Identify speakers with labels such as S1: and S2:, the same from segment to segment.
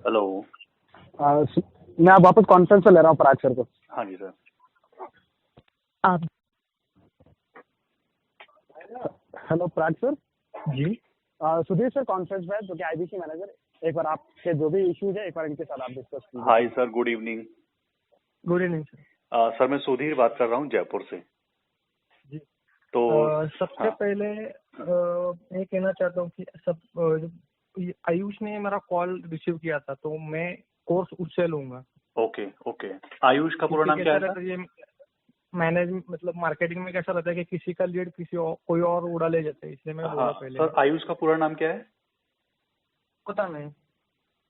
S1: Hello.
S2: मैं आप वापस कॉन्फ्रेंस पे ले रहा हूँ पराग सर को।
S1: हाँ जी सर।
S3: आप
S2: हेलो पराग सर
S3: जी।
S2: सुधीर सर कॉन्फ्रेंस में है, जो कि आईबीसी मैनेजर। एक बार आपके जो भी इश्यूज है एक बार इनके साथ आप डिस्कस कीजिए।
S1: Hi sir, good evening.
S3: Good evening sir.
S1: Sir मैं सुधीर बात कर रहा हूँ जयपुर से।
S3: जी।
S1: तो
S3: सबसे
S1: हाँ।
S3: पहले मैं कहना चाहता हूँ कि आयुष ने मेरा कॉल रिसीव किया था, तो मैं कोर्स उससे लूंगा।
S1: Okay okay. आयुष का पूरा नाम क्या है सर?
S3: ये मैनेज मतलब मार्केटिंग में कैसा रहता है कि किसी का लीड कोई और उड़ा ले जाता है, इसलिए मैं बोला
S1: हाँ
S3: पहले।
S1: सर, आयुष का पूरा नाम क्या है?
S3: पता नहीं।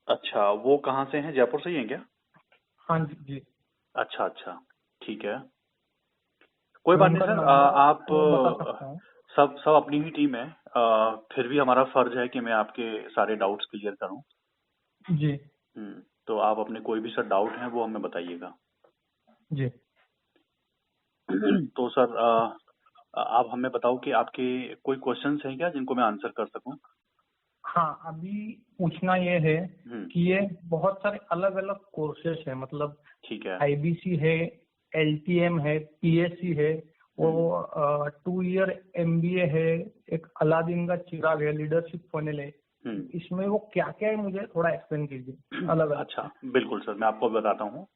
S1: अच्छा, वो कहाँ से हैं? जयपुर से ही हैं क्या?
S3: हाँ जी जी।
S1: अच्छा अच्छा, ठीक है, कोई बात नहीं
S3: उनका
S1: सर।
S3: नंबर
S1: आप
S3: बता सकता हूँ।
S1: सब सब अपनी ही टीम है। फिर भी हमारा फर्ज है कि मैं आपके सारे डाउट्स क्लियर करूं।
S3: जी
S1: तो आप अपने कोई भी सर डाउट हैं वो हमें बताइएगा।
S3: जी।
S1: तो सर आप हमें बताओ कि आपके कोई क्वेश्चंस हैं क्या जिनको मैं आंसर कर सकूं?
S3: हाँ, अभी पूछना ये है
S1: हम्म,
S3: कि ये बहुत सारे अलग अलग कोर्सेस है, मतलब
S1: ठीक है।
S3: आईबीसी है, एलटीएम है, पीएससी है, वो 2 ईयर एमबीए है, एक अलादीन का चिराग है, लीडरशिप फनल है।
S1: हम्म,
S3: इसमें वो क्या क्या है मुझे थोड़ा एक्सप्लेन कीजिए अलग अलग।
S1: अच्छा बिल्कुल सर, मैं आपको बताता हूँ।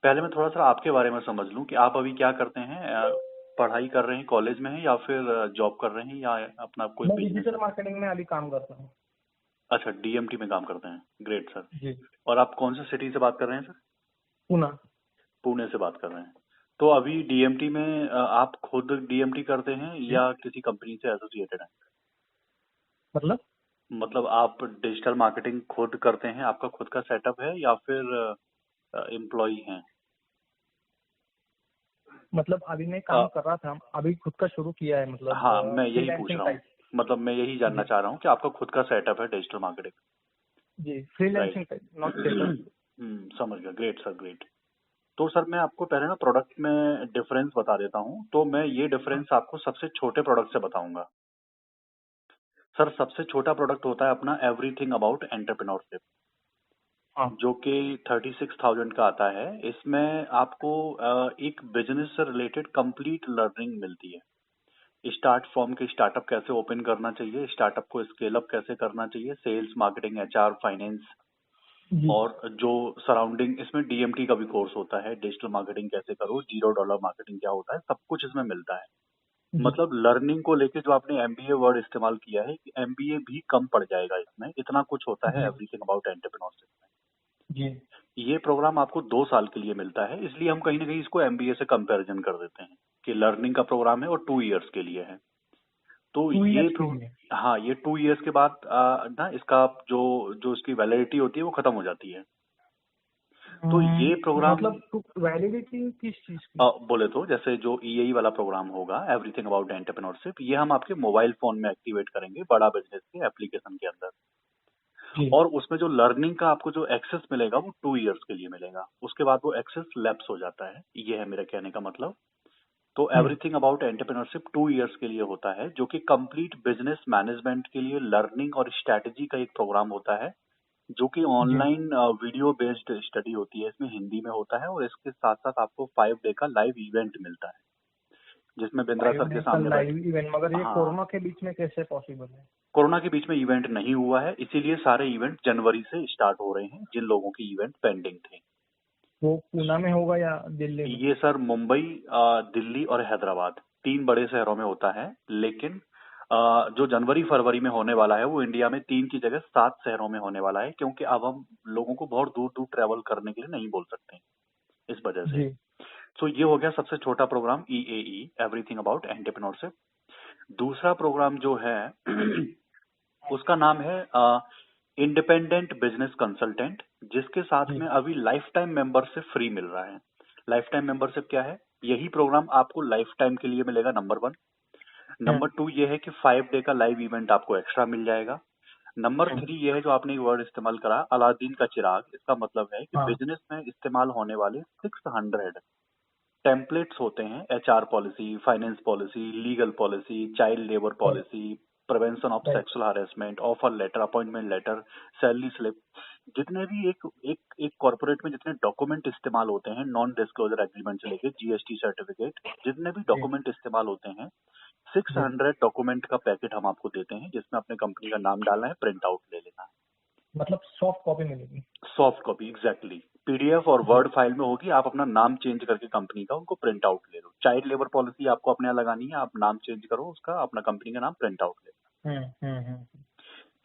S1: पहले मैं थोड़ा सा आपके बारे में समझ लूं कि आप अभी क्या करते हैं। पढ़ाई कर रहे हैं, कॉलेज में हैं, या फिर जॉब कर रहे हैं, या अपना कोई
S3: मैं
S1: बिजनेस
S3: डिजिटल
S1: है?
S3: मार्केटिंग में अभी काम करता हूँ।
S1: अच्छा, डीएमटी में काम करते हैं, ग्रेट सर।
S3: जी।
S1: और आप कौन से सिटी से बात कर रहे हैं सर?
S3: पुणे।
S1: पुणे से बात कर रहे हैं। तो अभी डीएमटी में आप खुद डीएमटी करते हैं या किसी कंपनी से एसोसिएटेड हैं?
S3: मतलब
S1: मतलब आप डिजिटल मार्केटिंग खुद करते हैं, आपका खुद का सेटअप है, या फिर एम्प्लॉय हैं?
S3: अभी मैं
S1: अ,
S3: काम कर रहा था, अभी खुद का शुरू किया है, मतलब
S1: हाँ, मैं यही पूछ
S3: फ्रीलांसिंग
S1: रहा हूँ।
S3: टाइप।
S1: मतलब मैं यही जानना
S3: जी
S1: चाह रहा हूँ कि आपका खुद का सेटअप है डिजिटल मार्केटिंग।
S3: जी,
S1: right.
S3: Freelancing type, not setup.
S1: समझ गया, ग्रेट सर, ग्रेट। तो सर मैं आपको पहले ना प्रोडक्ट में डिफरेंस बता देता हूँ। तो मैं ये डिफरेंस आपको सबसे छोटे प्रोडक्ट से बताऊंगा। सर सबसे छोटा प्रोडक्ट होता है अपना एवरीथिंग अबाउट एंटरप्रेन्योरशिप,
S3: हाँ
S1: जो कि 36,000 का आता है। इसमें आपको एक बिजनेस से रिलेटेड कंप्लीट लर्निंग मिलती है। स्टार्ट फॉर्म के स्टार्टअप कैसे ओपन करना चाहिए, स्टार्टअप को स्केल अप कैसे करना चाहिए, सेल्स, मार्केटिंग, एचआर, फाइनेंस,
S3: जी
S1: और जो सराउंडिंग, इसमें डीएमटी का भी कोर्स होता है। डिजिटल मार्केटिंग कैसे करो, $0 मार्केटिंग क्या होता है, सब कुछ इसमें मिलता है।
S3: जी
S1: मतलब लर्निंग को लेके जो आपने एमबीए वर्ड इस्तेमाल किया है, एमबीए भी कम पड़ जाएगा इसमें, इतना कुछ होता है
S3: जी
S1: एवरीथिंग अबाउट एंटरप्रेन्योरशिप में।
S3: जी
S1: ये प्रोग्राम आपको 2 साल के लिए मिलता है, इसलिए हम कहीं ना कहीं इसको एमबीए से कंपैरिजन कर देते हैं कि लर्निंग का प्रोग्राम है और 2 इयर्स के लिए है। तो
S3: 2 ईयर्स के लिए।
S1: हाँ, ये 2 इयर्स के बाद ना इसका जो जो इसकी वैलिडिटी होती है वो खत्म हो जाती है। तो ये प्रोग्राम
S3: मतलब वैलिडिटी किस चीज की?
S1: बोले तो जैसे जो ईएई वाला प्रोग्राम होगा, एवरीथिंग अबाउट एंटरप्रेन्योरशिप, ये हम आपके मोबाइल फोन में एक्टिवेट करेंगे बड़ा बिजनेस के एप्लीकेशन के अंदर।
S3: जी
S1: और उसमें जो लर्निंग का आपको जो एक्सेस मिलेगा वो 2 इयर्स के लिए मिलेगा, उसके बाद वो एक्सेस लैप्स हो जाता है। ये है मेरे कहने का मतलब। तो एवरीथिंग अबाउट एंटरप्रेन्योरशिप 2 इयर्स के लिए होता है, जो कि कंप्लीट बिजनेस मैनेजमेंट के लिए लर्निंग और स्ट्रैटेजी का एक प्रोग्राम होता है, जो कि
S3: जी।
S1: ऑनलाइन वीडियो बेस्ड स्टडी होती है। इसमें हिंदी में होता है, और इसके साथ साथ आपको 5 डे का लाइव इवेंट मिलता है, जिसमें बिंद्रा
S3: 5
S1: सर के
S3: डेज का
S1: सामने बैठ।
S3: लाइव इवेंट, मगर ये
S1: हाँ,
S3: कोरोना के बीच में कैसे पॉसिबल है?
S1: कोरोना के बीच में इवेंट नहीं हुआ है, इसीलिए सारे इवेंट जनवरी से स्टार्ट हो रहे हैं, जिन लोगों की इवेंट पेंडिंग थे।
S3: वो पुणे में होगा या दिल्ली में?
S1: ये सर मुंबई, दिल्ली और हैदराबाद, 3 बड़े शहरों में होता है। लेकिन जो जनवरी फरवरी में होने वाला है वो इंडिया में 3 की जगह 7 शहरों में होने वाला है, क्योंकि अब हम लोगों को बहुत दूर दूर ट्रेवल करने के लिए नहीं बोल सकते, इस वजह से।
S3: जी
S1: तो ये हो गया सबसे छोटा प्रोग्राम, ईएई, एवरीथिंग अबाउट एंटरप्रेन्योरशिप। दूसरा प्रोग्राम जो है उसका नाम है इंडिपेंडेंट बिजनेस कंसल्टेंट, जिसके साथ
S3: जी
S1: में अभी लाइफ टाइम मेंबरशिप फ्री मिल रहा है। लाइफ टाइम मेंबरशिप क्या है? यही प्रोग्राम आपको लाइफ टाइम के लिए मिलेगा, नंबर 1।
S3: हाँ,
S1: नंबर 2 ये है कि 5 डे का लाइव इवेंट आपको एक्स्ट्रा मिल जाएगा। नंबर
S3: हाँ,
S1: 3 ये है, जो आपने वर्ड इस्तेमाल करा, अलादीन का चिराग। इसका मतलब है कि
S3: हाँ,
S1: बिजनेस में इस्तेमाल होने वाले 600 टेम्पलेट्स होते हैं, HR policy, finance policy, legal policy, child labour
S3: right
S1: policy, prevention of
S3: right.
S1: Sexual harassment, offer letter, appointment letter, salary slip, जितने भी एक कॉर्पोरेट में जितने डॉक्यूमेंट इस्तेमाल होते हैं, नॉन डिस्क्लोजर एग्रीमेंट से लेके जीएसटी सर्टिफिकेट, जितने भी
S3: जी
S1: डॉक्यूमेंट इस्तेमाल होते हैं,
S3: जी
S1: 600 डॉक्यूमेंट का पैकेट हम आपको देते हैं, जिसमें अपने कंपनी का नाम डालना है, प्रिंट आउट ले लेना है।
S3: मतलब सॉफ्ट कॉपी मिलेगी।
S1: सॉफ्ट कॉपी एग्जैक्टली, पीडीएफ और
S3: जी
S1: वर्ड फाइल में होगी, आप अपना नाम चेंज करके कंपनी का उनको प्रिंट आउट ले लो। चाइल्ड लेबर पॉलिसी आपको अपने यहाँ लगानी है, आप नाम चेंज करो उसका, अपना कंपनी का नाम प्रिंट आउट ले लो।
S3: हम्म।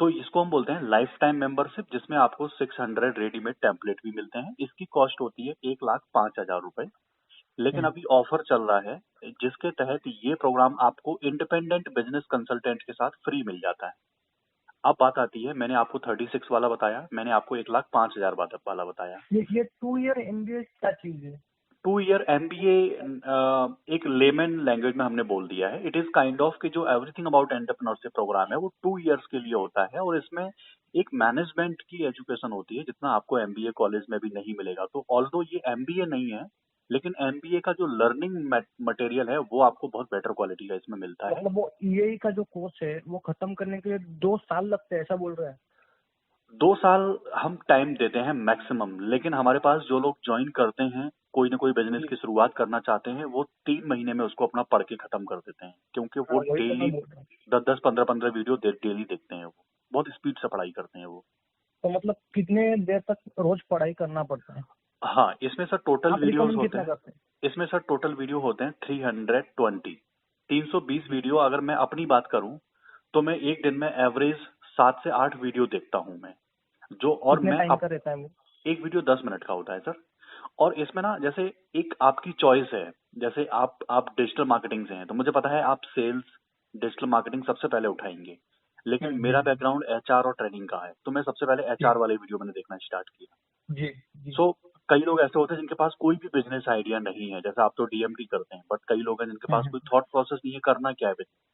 S1: तो इसको हम बोलते हैं लाइफ टाइम मेंबरशिप, जिसमें आपको 600 रेडीमेड टेम्पलेट भी मिलते हैं। इसकी कॉस्ट होती है 1,05,000 रुपए। लेकिन
S3: हम्म।
S1: अभी ऑफर चल रहा है, जिसके तहत ये प्रोग्राम आपको इंडिपेंडेंट बिजनेस कंसल्टेंट के साथ फ्री मिल जाता है। अब बात आती है, मैंने आपको 36 वाला बताया, मैंने आपको 1,05,000 वाला बताया।
S3: ये 2 ईयर एमबीए क्या चीज है?
S1: 2 ईयर एमबीए एक लेमन लैंग्वेज में हमने बोल दिया है, इट इज काइंड ऑफ कि जो एवरीथिंग अबाउट एंटरप्रेन्योरशिप प्रोग्राम है वो 2 ईयर्स के लिए होता है, और इसमें एक मैनेजमेंट की एजुकेशन होती है जितना आपको एमबीए कॉलेज में भी नहीं मिलेगा। तो ऑल्दो ये एमबीए नहीं है, लेकिन एमबीए का जो लर्निंग मटेरियल है वो आपको बहुत बेटर क्वालिटी का इसमें मिलता है।
S3: मतलब वो ईए का जो कोर्स है वो खत्म करने के लिए 2 साल लगते हैं, ऐसा बोल रहे हैं?
S1: 2 साल हम टाइम देते हैं मैक्सिमम, लेकिन हमारे पास जो लोग ज्वाइन करते हैं, कोई ना कोई बिजनेस
S3: जी
S1: की शुरुआत करना चाहते हैं, वो 3 महीने में उसको अपना पढ़ के खत्म कर देते हैं, क्योंकि
S3: हाँ,
S1: वो
S3: वही तो मैं
S1: डेली
S3: बोल रहा हूँ।
S1: 10-10, 15-15 वीडियो डेली देखते हैं। वो बहुत स्पीड से पढ़ाई करते हैं वो।
S3: तो मतलब कितने देर तक रोज पढ़ाई करना पड़ता है?
S1: हाँ, इसमें सर टोटल
S3: आप
S1: वीडियोस
S3: रिकमेंड
S1: होते
S3: कितना
S1: हैं।
S3: करते हैं?
S1: इसमें सर टोटल वीडियो होते हैं 320, 320 वीडियो। अगर मैं अपनी बात करूं तो मैं एक दिन में एवरेज 7 से 8 वीडियो देखता हूं मैं, जो और
S3: कितने
S1: मैं
S3: टाइम का रहता है वो?
S1: एक वीडियो 10 मिनट का होता है सर। और इसमें ना, जैसे एक आपकी चॉइस है, जैसे आप डिजिटल मार्केटिंग से हैं, तो मुझे पता है आप सेल्स, डिजिटल मार्केटिंग सबसे पहले उठाएंगे, लेकिन मेरा
S3: हम्म।
S1: बैकग्राउंड एचआर और ट्रेनिंग का है, तो मैं सबसे पहले
S3: जी
S1: एचआर वाले वीडियो मैंने देखना स्टार्ट किया।
S3: जी जी।
S1: सो कई लोग ऐसे होते हैं जिनके पास कोई भी बिजनेस आइडिया नहीं है, जैसे आप तो डीएमटी करते हैं, बट कई लोग हैं जिनके पास
S3: हम्म
S1: कोई थॉट प्रोसेस नहीं है करना क्या है business।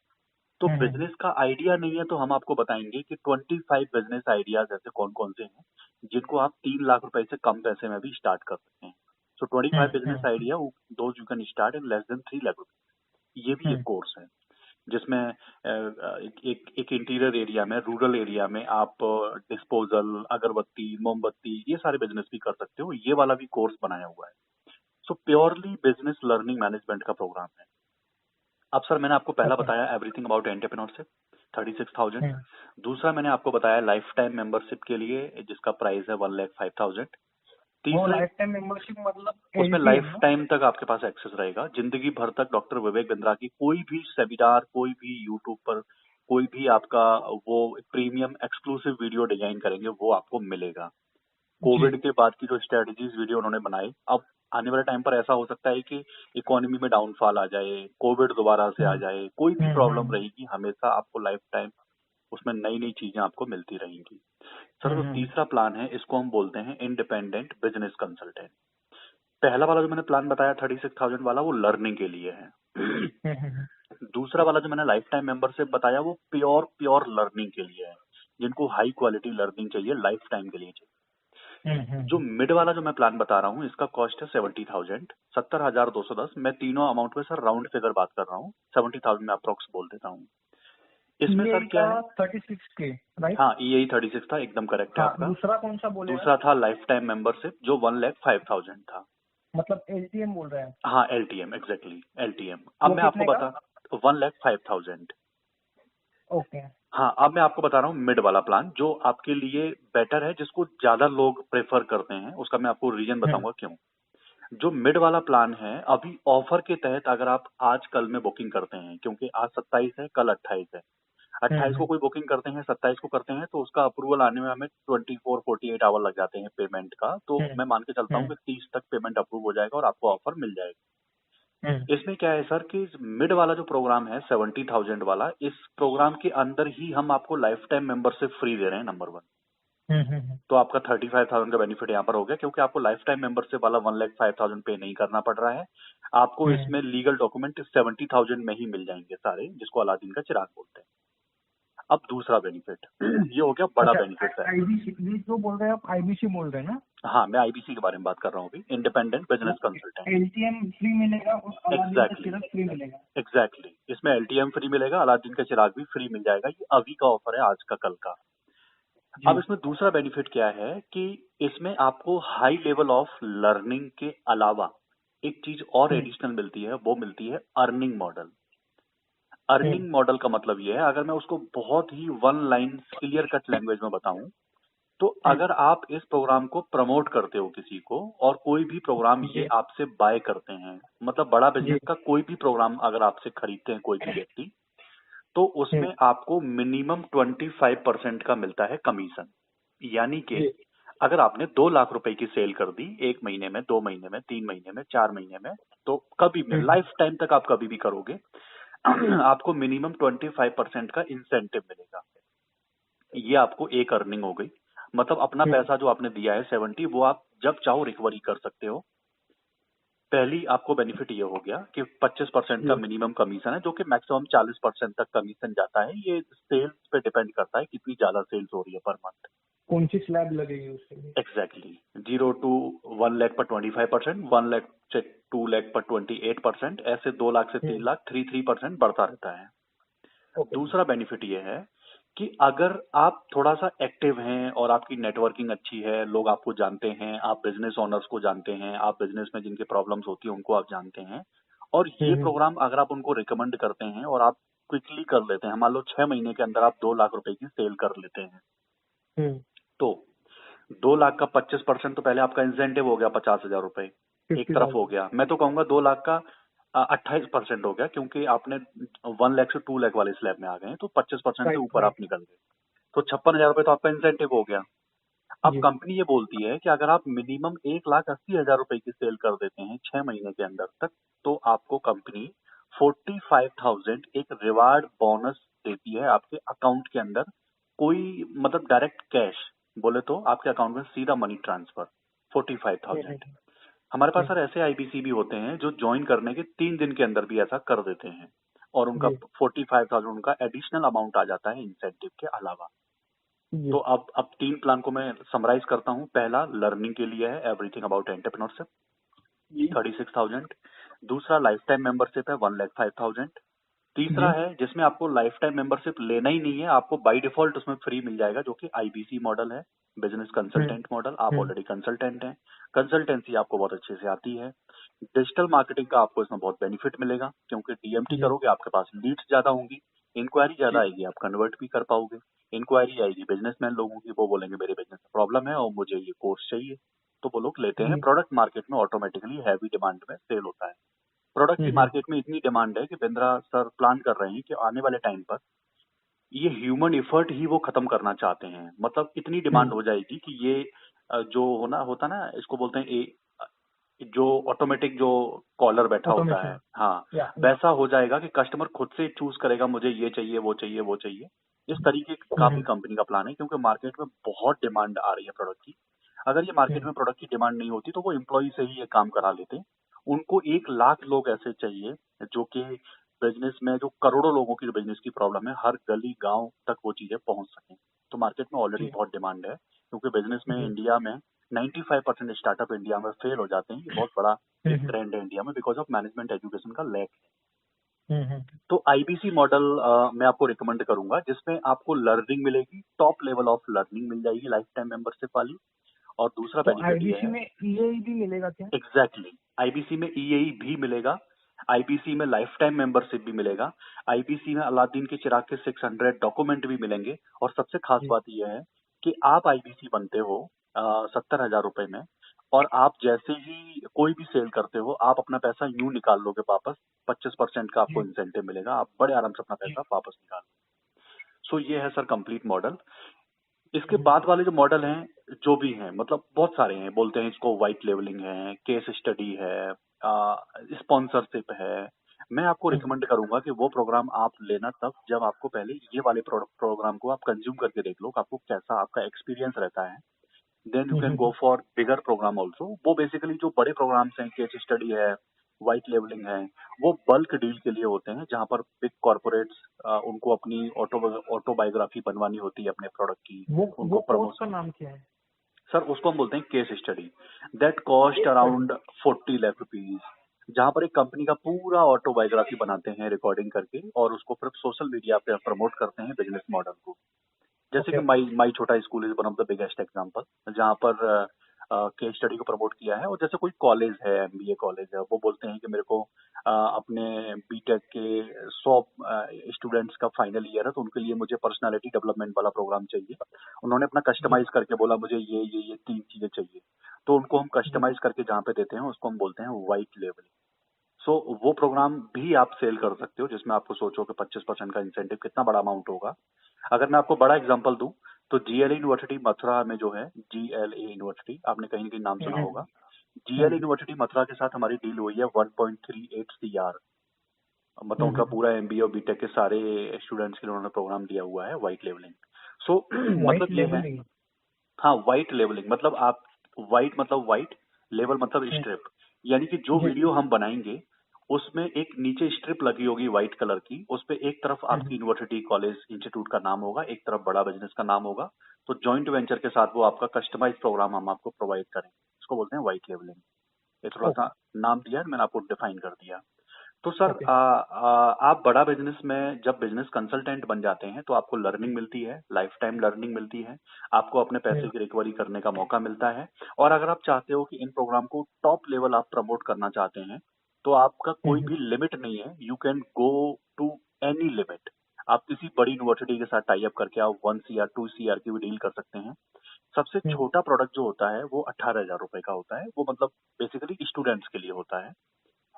S1: तो
S3: हम्म।
S1: बिजनेस का आइडिया नहीं है, तो हम आपको बताएंगे कि 25 बिजनेस आइडियाज ऐसे कौन कौन से हैं जिनको आप 3 लाख रुपए से कम पैसे में भी स्टार्ट कर सकते हैं। सो 25 business
S3: hmm.
S1: Idea, those you can start in less than 3 lakh रुपए। ये भी एक
S3: हम्म।
S1: कोर्स है, जिसमें एक इंटीरियर एरिया में, रूरल एरिया में आप डिस्पोजल, अगरबत्ती, मोमबत्ती, ये सारे बिजनेस भी कर सकते हो। ये वाला भी कोर्स बनाया हुआ है। सो प्योरली बिजनेस लर्निंग मैनेजमेंट का प्रोग्राम है। अब सर, मैंने आपको पहला
S3: ओके।
S1: बताया एवरीथिंग अबाउट एंटरप्रेन्योरशिप, 36,000।
S3: हम्म।
S1: दूसरा मैंने आपको बताया लाइफ टाइम मेंबरशिप के लिए, जिसका प्राइस है 1,05,000।
S3: वो
S1: तीसरे,
S3: लाइफ टाइम मेंबरशिप मतलब
S1: उसमें
S3: एलटीएम
S1: लाइफ
S3: ना?
S1: टाइम तक आपके पास एक्सेस रहेगा, जिंदगी भर तक डॉक्टर विवेक बिंद्रा की कोई भी सेमिनार, कोई भी यूट्यूब पर कोई भी आपका वो प्रीमियम एक्सक्लूसिव वीडियो डिजाइन करेंगे, वो आपको मिलेगा।
S3: जी।
S1: कोविड के बाद की जो स्ट्रेटजीज वीडियो उन्होंने बनाई, अब आने वाले टाइम पर ऐसा हो सकता है कि इकोनॉमी में डाउनफॉल आ जाए, कोविड दोबारा से आ
S3: हम्म
S1: जाए, कोई भी प्रॉब्लम
S3: हम्म।
S1: रहेगी, हमेशा आपको लाइफ टाइम उसमें नई नई चीजें आपको मिलती रहेंगी। सर, जो
S3: हम्म।
S1: तीसरा प्लान है, इसको हम बोलते हैं इंडिपेंडेंट बिजनेस कंसल्टेंट। पहला वाला जो मैंने प्लान बताया 36,000 वाला, वो लर्निंग के लिए है।
S3: हम्म।
S1: दूसरा वाला जो मैंने लाइफ टाइम मेंबरशिप बताया, वो प्योर प्योर लर्निंग के लिए है, जिनको हाई क्वालिटी लर्निंग चाहिए, लाइफ टाइम के लिए चाहिए। जो मिड वाला जो मैं प्लान बता रहा हूँ, इसका कॉस्ट है 70,000, 70,210। मैं तीनों अमाउंट में सर राउंड फिगर बात कर रहा हूँ, 70,000 में अप्रोक्स बोल देता हूँ। इसमें
S3: ईए
S1: सर क्या
S3: का
S1: है,
S3: 36K राइट?
S1: हाँ, यही 36 था, एकदम करेक्ट है
S3: हाँ,
S1: आपका।
S3: दूसरा कौन सा बोले आप?
S1: दूसरा था लाइफ टाइम मेंबरशिप, जो 1,05,000 था।
S3: मतलब एलटीएम बोल रहे हैं?
S1: हाँ, एलटीएम, एग्जैक्टली एलटीएम। अब
S3: वो
S1: मैं आपको
S3: कितने का?
S1: बता, 1,05,000।
S3: ओके।
S1: हाँ, अब मैं आपको बता रहा हूँ मिड वाला प्लान, जो आपके लिए बेटर है, जिसको ज्यादा लोग प्रेफर करते हैं। उसका मैं आपको रीजन बताऊंगा क्यों। जो मिड वाला प्लान है, अभी ऑफर के तहत अगर आप आज कल में बुकिंग करते हैं, क्योंकि आज 27 है, कल 28 है, 28 को कोई बुकिंग करते हैं, 27 को करते हैं, तो उसका अप्रूवल आने में हमें 24-48 आवर लग जाते हैं पेमेंट का। तो
S3: हम्म
S1: मैं मान के चलता हूँ
S3: हम्म
S1: कि 30 तक पेमेंट अप्रूव हो जाएगा और आपको ऑफर मिल जाएगा।
S3: हम्म
S1: इसमें क्या है सर कि मिड वाला जो प्रोग्राम है 70,000 वाला, इस प्रोग्राम के अंदर ही हम आपको लाइफ टाइम मेंबरशिप फ्री दे रहे हैं, नंबर 1। तो आपका 35,000 का बेनिफिट यहाँ पर हो गया, क्योंकि आपको लाइफ टाइम मेंबरशिप वाला 1,05,000 पे नहीं करना पड़ रहा है। आपको
S3: हम्म।
S1: इसमें लीगल डॉक्यूमेंट 70,000 में ही मिल जाएंगे सारे, जिसको अलादीन का चिराग बोलते हैं। अब दूसरा बेनिफिट, ये हो गया बड़ा
S3: अच्छा,
S1: बेनिफिट है।
S3: आईबीसी ये जो बोल रहे हैं आप, आईबीसी बोल रहे हैं ना?
S1: हाँ, मैं आईबीसी के बारे में बात कर रहा हूँ अभी, इंडिपेंडेंट बिजनेस
S3: वो
S1: कंसल्टेंट।
S3: एलटीएम फ्री मिलेगा और अलादीन का
S1: एग्जैक्टली,
S3: चिराग फ्री मिलेगा?
S1: एग्जैक्टली। इसमें एलटीएम फ्री मिलेगा, अलादीन का चिराग भी फ्री मिल जाएगा। ये अभी का ऑफर है, आज का, कल का। अब इसमें दूसरा बेनिफिट क्या है कि इसमें आपको हाई लेवल ऑफ लर्निंग के अलावा एक चीज और एडिशनल मिलती है, वो मिलती है अर्निंग मॉडल। अर्निंग मॉडल का मतलब ये है, अगर मैं उसको बहुत ही one line clear cut language में बताऊं, तो अगर आप इस प्रोग्राम को प्रमोट करते हो किसी को, और कोई भी प्रोग्राम ये आपसे बाय करते हैं, मतलब बड़ा बिजनेस का कोई भी प्रोग्राम अगर आपसे खरीदते हैं कोई भी व्यक्ति, तो उसमें आपको मिनिमम 25% का मिलता है कमीशन। यानी कि अगर आपने 2 लाख रुपए की सेल कर दी 1 महीने में, 2 महीने में, 3 महीने में, 4 महीने में, तो कभी भी लाइफ टाइम तक आप कभी भी करोगे, आपको मिनिमम 25% का इंसेंटिव मिलेगा। ये आपको एक अर्निंग हो गई। मतलब अपना पैसा जो आपने दिया है 70, वो आप जब चाहो रिकवरी कर सकते हो। पहली आपको बेनिफिट ये हो गया कि 25% का मिनिमम कमीशन है, जो कि मैक्सिमम 40% तक कमीशन जाता है। ये सेल्स पे डिपेंड करता है कितनी ज्यादा सेल्स हो रही है पर मंथ।
S3: कौन सी स्लैब लगेगी उसके लिए?
S1: एग्जैक्टली 0 to 1 लाख पर 25%, 1 लाख से 2 लाख पर 28%, ऐसे 2 लाख से 3 लाख 3% बढ़ता रहता है। दूसरा बेनिफिट ये है कि अगर आप थोड़ा सा एक्टिव हैं और आपकी नेटवर्किंग अच्छी है, लोग आपको जानते हैं, आप बिजनेस ओनर्स को जानते हैं, आप बिजनेस में जिनके प्रॉब्लम्स होती है उनको आप जानते हैं, और ये प्रोग्राम अगर आप उनको रिकमेंड करते हैं और आप क्विकली कर लेते हैं, मान लो 6 महीने के अंदर आप 2 लाख रुपए की सेल कर लेते हैं, तो 2 लाख का 25% तो पहले आपका इंसेंटिव हो गया 50,000 रुपए एक तरफ हो गया। मैं तो कहूंगा 2 लाख का 28% हो गया, क्योंकि आपने 1 लाख से 2 लाख वाले स्लैब में आ गए हैं, तो 25% से ऊपर आप निकल गए, तो 56,000 रुपए तो आपका इंसेंटिव हो गया। अब कंपनी ये बोलती है कि अगर आप मिनिमम 1,80,000 रुपए की सेल कर देते हैं 6 महीने के अंदर तक, तो आपको कंपनी 45,000 एक रिवार्ड बोनस देती है आपके अकाउंट के अंदर। कोई मतलब डायरेक्ट कैश बोले तो आपके अकाउंट में सीधा मनी ट्रांसफर 45,000। हमारे पास सर ऐसे आईबीसी भी होते हैं जो ज्वाइन करने के 3 दिन के अंदर भी ऐसा कर देते हैं, और उनका 45,000 उनका एडिशनल अमाउंट आ जाता है इंसेंटिव के अलावा। तो अब 3 प्लान को मैं समराइज करता हूँ। पहला लर्निंग के लिए है, एवरीथिंग अबाउट एंटरप्रेन्योरशिप, 36,000। दूसरा लाइफ टाइम मेंबरशिप है, 1,05,000। तीसरा है जिसमें आपको लाइफ टाइम मेंबरशिप लेना ही नहीं है, आपको बाय डिफॉल्ट उसमें फ्री मिल जाएगा, जो कि आईबीसी मॉडल है, बिजनेस कंसल्टेंट मॉडल। आप ऑलरेडी कंसल्टेंट हैं, कंसल्टेंसी आपको बहुत अच्छे से आती है। डिजिटल मार्केटिंग का आपको इसमें बहुत बेनिफिट मिलेगा, क्योंकि डीएमटी करोगे आपके पास लीड्स ज्यादा होंगी, इंक्वायरी ज्यादा आएगी, आप कन्वर्ट भी कर पाओगे। इंक्वायरी आएगी बिजनेसमैन लोगों की, वो बोलेंगे मेरे बिजनेस में प्रॉब्लम है और मुझे ये कोर्स चाहिए, तो वो लोग लेते हैं। प्रोडक्ट मार्केट में ऑटोमेटिकली हैवी डिमांड में सेल होता है। प्रोडक्ट की मार्केट में इतनी डिमांड है कि बिंद्रा सर प्लान कर रहे हैं कि आने वाले टाइम पर ये ह्यूमन एफर्ट ही वो खत्म करना चाहते हैं। मतलब इतनी डिमांड हो जाएगी कि ये जो होता ना, इसको बोलते हैं जो ऑटोमेटिक जो कॉलर बैठा होता है, हाँ, वैसा हो जाएगा कि कस्टमर खुद से चूज करेगा मुझे ये चाहिए वो चाहिए वो चाहिए। इस तरीके का भी कंपनी का प्लान है, क्योंकि मार्केट में बहुत डिमांड आ रही है प्रोडक्ट की। अगर ये मार्केट में प्रोडक्ट की डिमांड नहीं होती तो वो एम्प्लॉय से ही ये काम करा लेते। उनको 1 लाख लोग ऐसे चाहिए जो कि बिजनेस में, जो करोड़ों लोगों की बिजनेस की प्रॉब्लम है, हर गली गांव तक वो चीजें पहुंच सकें। तो मार्केट में ऑलरेडी बहुत डिमांड है, क्योंकि बिजनेस में इंडिया में 95% स्टार्टअप इंडिया में फेल हो जाते हैं। ये बहुत बड़ा एक ट्रेंड है इंडिया में, बिकॉज ऑफ मैनेजमेंट एजुकेशन का लैक है। तो आईबीसी मॉडल मैं आपको रिकमेंड करूंगा, जिसमें आपको लर्निंग मिलेगी, टॉप लेवल ऑफ लर्निंग मिल जाएगी लाइफ टाइम मेंबरशिप वाली। और दूसरा बेनिफिट ये है,
S3: में ईएई भी मिलेगा क्या?
S1: एग्जैक्टली आईबीसी में ईएई भी मिलेगा, आईबीसी में लाइफ टाइम मेंबरशिप भी मिलेगा, आईबीसी में अलादीन के चिराग के 600 डॉक्यूमेंट भी मिलेंगे। और सबसे खास बात यह है कि आप आईबीसी बनते हो 70,000 रुपए में, और आप जैसे ही कोई भी सेल करते हो, आप अपना पैसा यूं निकाल लोगे वापस, 25% का आपको इंसेंटिव मिलेगा, आप बड़े आराम से अपना पैसा वापस निकाल लो। सो ये है सर कंप्लीट मॉडल। इसके बाद वाले जो मॉडल हैं, जो भी हैं, मतलब बहुत सारे हैं, बोलते हैं इसको व्हाइट लेवलिंग है, केस स्टडी है, स्पॉन्सरशिप है। मैं आपको रिकमेंड करूंगा कि वो प्रोग्राम आप लेना तब जब आपको पहले ये वाले प्रोग्राम को आप कंज्यूम करके देख लो कि आपको कैसा आपका एक्सपीरियंस रहता है। Then you can go for bigger programme also. वो बेसिकली जो बड़े प्रोग्राम्स हैं, केस स्टडी है, व्हाइट लेवलिंग है, वो बल्क डील के लिए होते हैं, जहां पर बिग कॉर्पोरेट्स उनको अपनी ऑटोबायोग्राफी बनवानी होती है अपने प्रोडक्ट की, उनको
S3: कोर्स का नाम क्या है?
S1: सर उसको हम बोलते हैं case study. That cost around 40 lakh rupees, जहां पर एक कंपनी का पूरा ऑटोबायोग्राफी बनाते हैं रिकॉर्डिंग करके, और उसको फिर सोशल मीडिया पे प्रमोट करते हैं बिजनेस मॉडल को। जैसे कि
S3: Okay.
S1: माई छोटा school is one of the biggest example, जहाँ पर केस स्टडी को प्रमोट किया है। और जैसे कोई कॉलेज है, एमबीए कॉलेज है, वो बोलते हैं कि मेरे को अपने बीटेक के 100 स्टूडेंट्स का फाइनल ईयर है, तो उनके लिए मुझे पर्सनालिटी डेवलपमेंट वाला प्रोग्राम चाहिए। उन्होंने अपना कस्टमाइज करके बोला मुझे ये 3 चीजें चाहिए, तो उनको हम कस्टमाइज करके जहाँ पे देते हैं उसको हम बोलते हैं वाइट लेवलिंग। सो वो प्रोग्राम भी आप सेल कर सकते हो, जिसमें आपको सोचो कि 25% का इंसेंटिव कितना बड़ा अमाउंट होगा। अगर मैं आपको बड़ा एग्जांपल दूं, तो जीएलए यूनिवर्सिटी मथुरा में जो है, जीएलए यूनिवर्सिटी आपने कहीं न कहीं नाम सुना होगा। जीएलए यूनिवर्सिटी मथुरा के साथ हमारी डील हुई है 1.38 सीआर, मतलब उनका पूरा एमबीए और बीटेक के सारे स्टूडेंट्स के लिए उन्होंने प्रोग्राम दिया हुआ है वाइट लेवलिंग। सो
S3: White
S1: मतलब ये है,
S3: labeling.
S1: हाँ वाइट लेवलिंग मतलब आप, वाइट मतलब वाइट, लेवल मतलब स्ट्रिप, यानी कि जो
S3: जी.
S1: वीडियो हम बनाएंगे उसमें एक नीचे स्ट्रिप लगी होगी व्हाइट कलर की, उस पे एक तरफ आपकी यूनिवर्सिटी कॉलेज इंस्टीट्यूट का नाम होगा, एक तरफ बड़ा बिजनेस का नाम होगा। तो जॉइंट वेंचर के साथ वो आपका कस्टमाइज प्रोग्राम हम आपको प्रोवाइड करेंगे, इसको बोलते हैं व्हाइट लेवलिंग। ये थोड़ा सा नाम दिया है, मैंने आपको डिफाइन कर दिया। तो सर
S3: Okay.
S1: आप बड़ा बिजनेस में जब बिजनेस कंसल्टेंट बन जाते हैं तो आपको लर्निंग मिलती है, लाइफ टाइम लर्निंग मिलती है, आपको अपने पैसे की रिकवरी करने का मौका मिलता है। और अगर आप चाहते हो कि इन प्रोग्राम को टॉप लेवल आप प्रमोट करना चाहते हैं, तो आपका कोई भी लिमिट नहीं है, you can go to any limit. आप किसी बड़ी यूनिवर्सिटी के साथ टाई अप करके आप 1 CR 2 CR की भी डील कर सकते हैं। सबसे छोटा प्रोडक्ट जो होता है वो 18,000 रुपए का होता है, वो मतलब बेसिकली स्टूडेंट्स के लिए होता है।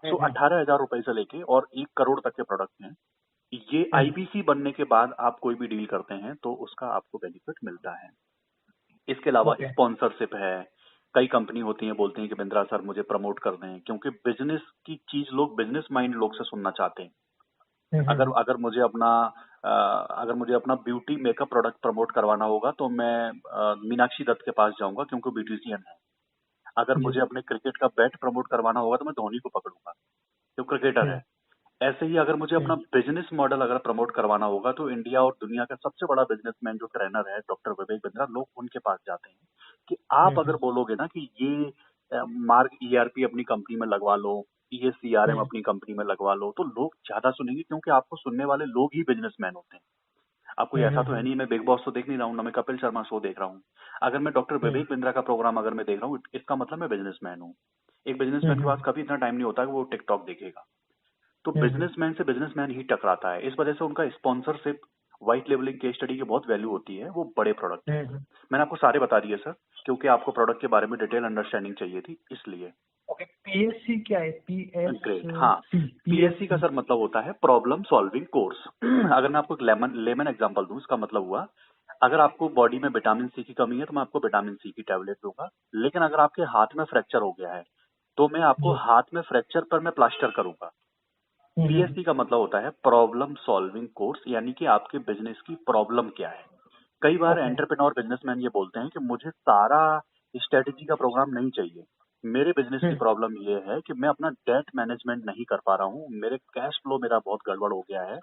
S1: सो 18,000 रुपए से लेके और 1 करोड़ तक के प्रोडक्ट हैं। ये आईबीसी बनने के बाद आप कोई भी डील करते हैं तो उसका आपको बेनिफिट मिलता है। इसके अलावा
S3: Okay.
S1: स्पॉन्सरशिप है, कई कंपनी होती है बोलती हैं कि बिंद्रा सर मुझे प्रमोट कर दें, क्योंकि बिजनेस की चीज लोग बिजनेस माइंड लोग से सुनना चाहते हैं। अगर अगर मुझे अपना ब्यूटी मेकअप प्रोडक्ट प्रमोट करवाना होगा तो मैं मीनाक्षी दत्त के पास जाऊंगा क्योंकि ब्यूटिशियन है। अगर मुझे अपने क्रिकेट का बैट प्रमोट करवाना होगा तो मैं धोनी को पकड़ूंगा, जो क्रिकेटर है। ऐसे ही अगर मुझे अपना बिजनेस मॉडल अगर प्रमोट करवाना होगा तो इंडिया और दुनिया का सबसे बड़ा बिजनेसमैन जो ट्रेनर है डॉक्टर विवेक बिंद्रा, लोग उनके पास जाते हैं कि आप अगर बोलोगे ना कि ये मार्क ईआरपी अपनी कंपनी में लगवा लो, ये सीआरएम अपनी कंपनी में लगवा लो, तो लोग ज्यादा सुनेंगे, क्योंकि आपको सुनने वाले लोग ही बिजनेसमैन होते हैं। आप कोई ऐसा तो है नहीं, मैं बिग बॉस तो देख नहीं रहा हूँ ना, मैं कपिल शर्मा शो देख रहा हूँ। अगर मैं डॉक्टर विवेक बिंद्रा का प्रोग्राम अगर मैं देख रहा हूँ, इसका मतलब मैं बिजनेसमैन हूँ। एक बिजनेसमैन के पास कभी इतना टाइम नहीं होता कि वो टिकटॉक देखेगा। तो बिजनेसमैन से बिजनेसमैन ही टकराता है, इस वजह से उनका sponsorship, white labelling case study की बहुत वैल्यू होती है, वो बड़े प्रोडक्ट है। मैंने आपको सारे बता दिए सर, क्योंकि आपको प्रोडक्ट के बारे में डिटेल अंडरस्टैंडिंग चाहिए थी इसलिए।
S3: ओके, पीएससी क्या है?
S1: ग्रेट, हाँ। पीएससी का सर मतलब होता है प्रॉब्लम सॉल्विंग कोर्स। अगर मैं आपको एक लेमन एग्जांपल दूं, इसका मतलब हुआ, अगर आपको बॉडी में विटामिन सी की कमी है तो मैं आपको विटामिन सी की टैबलेट दूंगा। लेकिन अगर आपके हाथ में फ्रैक्चर हो गया है तो मैं आपको हाथ में फ्रैक्चर पर मैं प्लास्टर करूंगा। पीएससी का मतलब होता है प्रॉब्लम सॉल्विंग कोर्स, यानी कि आपके बिजनेस की प्रॉब्लम क्या है। कई बार एंटरप्रेन्योर बिजनेसमैन ये बोलते हैं कि मुझे सारा स्ट्रेटेजी का प्रोग्राम नहीं चाहिए, मेरे बिजनेस की प्रॉब्लम ये है कि मैं अपना डेट मैनेजमेंट नहीं कर पा रहा हूँ, मेरे कैश फ्लो मेरा बहुत गड़बड़ हो गया है,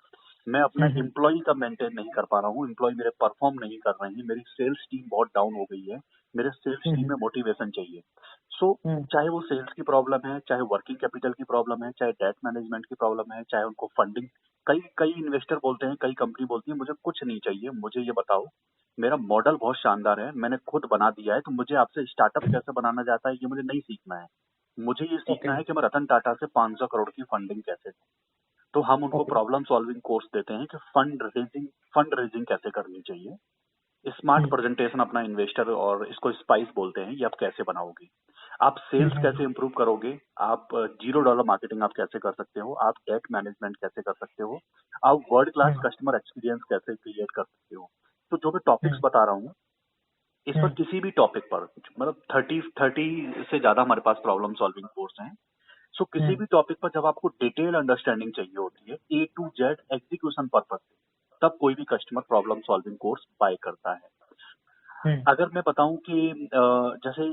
S1: मैं अपना एम्प्लॉय का मेंटेन नहीं कर पा रहा हूँ, एम्प्लॉय मेरे परफॉर्म नहीं कर रहे हैं, मेरी सेल्स टीम बहुत डाउन हो गई है, मेरे सेल्स टीम में मोटिवेशन चाहिए। सो चाहे वो सेल्स की प्रॉब्लम है, चाहे वर्किंग कैपिटल की प्रॉब्लम है, चाहे डेट मैनेजमेंट की प्रॉब्लम है, चाहे उनको फंडिंग, कई कई इन्वेस्टर बोलते हैं, कई कंपनी बोलती है मुझे कुछ नहीं चाहिए, मुझे ये बताओ मेरा मॉडल बहुत शानदार है, मैंने खुद बना दिया है, तो मुझे आपसे स्टार्टअप कैसे बनाना जाता है ये मुझे नहीं सीखना है, मुझे ये सीखना है कि मैं रतन टाटा से 500 करोड़ की फंडिंग कैसे दूं। तो हम उनको प्रॉब्लम सॉल्विंग कोर्स देते हैं कि फंड रेजिंग कैसे करनी चाहिए, स्मार्ट प्रेजेंटेशन अपना इन्वेस्टर, और इसको स्पाइस बोलते हैं, ये आप कैसे बनाओगे, आप सेल्स कैसे इंप्रूव करोगे, आप $0 मार्केटिंग आप कैसे कर सकते हो, आप डेट मैनेजमेंट कैसे कर सकते हो, आप वर्ल्ड क्लास कस्टमर एक्सपीरियंस कैसे क्रिएट कर सकते हो। तो जो मैं टॉपिक्स बता रहा हूँ, इस पर किसी भी टॉपिक पर, मतलब 30 से ज्यादा हमारे पास प्रॉब्लम सॉल्विंग कोर्स हैं। सो किसी भी टॉपिक पर जब आपको डिटेल अंडरस्टैंडिंग चाहिए होती है, A to Z execution purpose से, तब कोई भी customer problem solving course buy करता है। अगर मैं बताऊं कि जैसे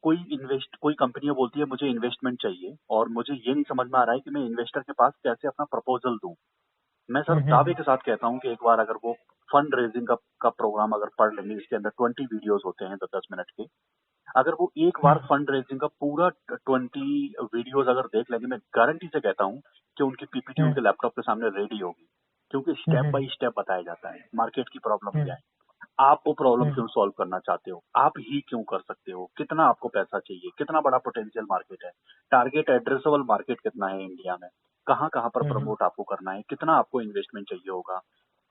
S1: कोई कंपनियां बोलती है मुझे इन्वेस्टमेंट चाहिए और मुझे ये नहीं समझ में आ रहा है कि मैं इन्वेस्टर के पास कैसे अपना प्रपोजल दूं, मैं सर दावे के साथ कहता हूं कि एक बार अगर वो फंड रेजिंग का प्रोग्राम अगर पढ़ लेंगे, इसके अंदर 20 वीडियोस होते हैं 10-10 मिनट के, अगर वो एक बार फंड रेजिंग का पूरा 20 वीडियोस अगर देख लेंगे, मैं गारंटी से कहता हूं कि उनकी पीपीटी उनके लैपटॉप के सामने रेडी होगी, क्योंकि स्टेप बाय स्टेप बताया जाता है मार्केट की प्रॉब्लम क्या है, आप वो प्रॉब्लम क्यों सॉल्व करना चाहते हो, आप ही क्यों कर सकते हो, कितना आपको पैसा चाहिए, कितना बड़ा पोटेंशियल मार्केट है, टारगेट एड्रेसेबल मार्केट कितना है इंडिया में, कहाँ कहाँ पर प्रमोट आपको करना है, कितना आपको इन्वेस्टमेंट चाहिए होगा,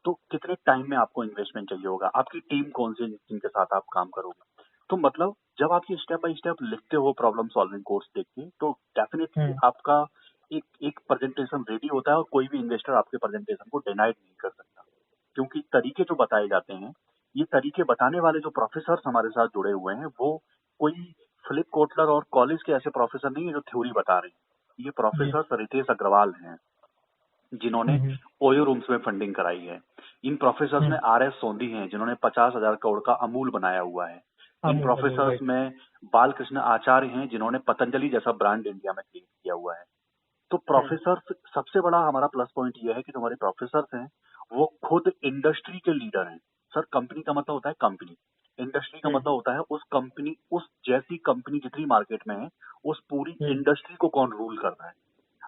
S1: तो कितने टाइम में आपको इन्वेस्टमेंट चाहिए होगा, आपकी टीम कौन सी जिनके साथ आप काम करोगे। तो मतलब जब आप ये स्टेप बाय स्टेप लिखते हो प्रॉब्लम सॉल्विंग कोर्स देख के, तो डेफिनेटली आपका एक प्रेजेंटेशन रेडी होता है और कोई भी इन्वेस्टर आपके प्रेजेंटेशन को डिनाइड नहीं कर सकता, क्योंकि तरीके जो बताए जाते हैं, ये तरीके बताने वाले जो प्रोफेसर हमारे साथ जुड़े हुए हैं, वो कोई फिलिप कोटलर और कॉलेज के ऐसे प्रोफेसर नहीं है जो थ्योरी बता रहे हैं। ये प्रोफेसर रितेश अग्रवाल हैं, जिन्होंने ओयो रूम्स में फंडिंग कराई है। इन प्रोफेसर्स में आर एस सोंधी हैं, जिन्होंने 50,000 करोड़ का अमूल बनाया हुआ है। इन प्रोफेसर्स में बालकृष्ण आचार्य हैं, जिन्होंने पतंजलि जैसा ब्रांड इंडिया में क्रिएट किया हुआ है। तो प्रोफेसर्स, सबसे बड़ा हमारा प्लस पॉइंट ये है कि जो हमारे प्रोफेसर्स हैं वो खुद इंडस्ट्री के लीडर हैं। सर, कंपनी का मतलब होता है कंपनी, इंडस्ट्री का मतलब होता है उस कंपनी, उस जैसी कंपनी जितनी मार्केट में है, उस पूरी इंडस्ट्री को कौन रूल कर रहा है।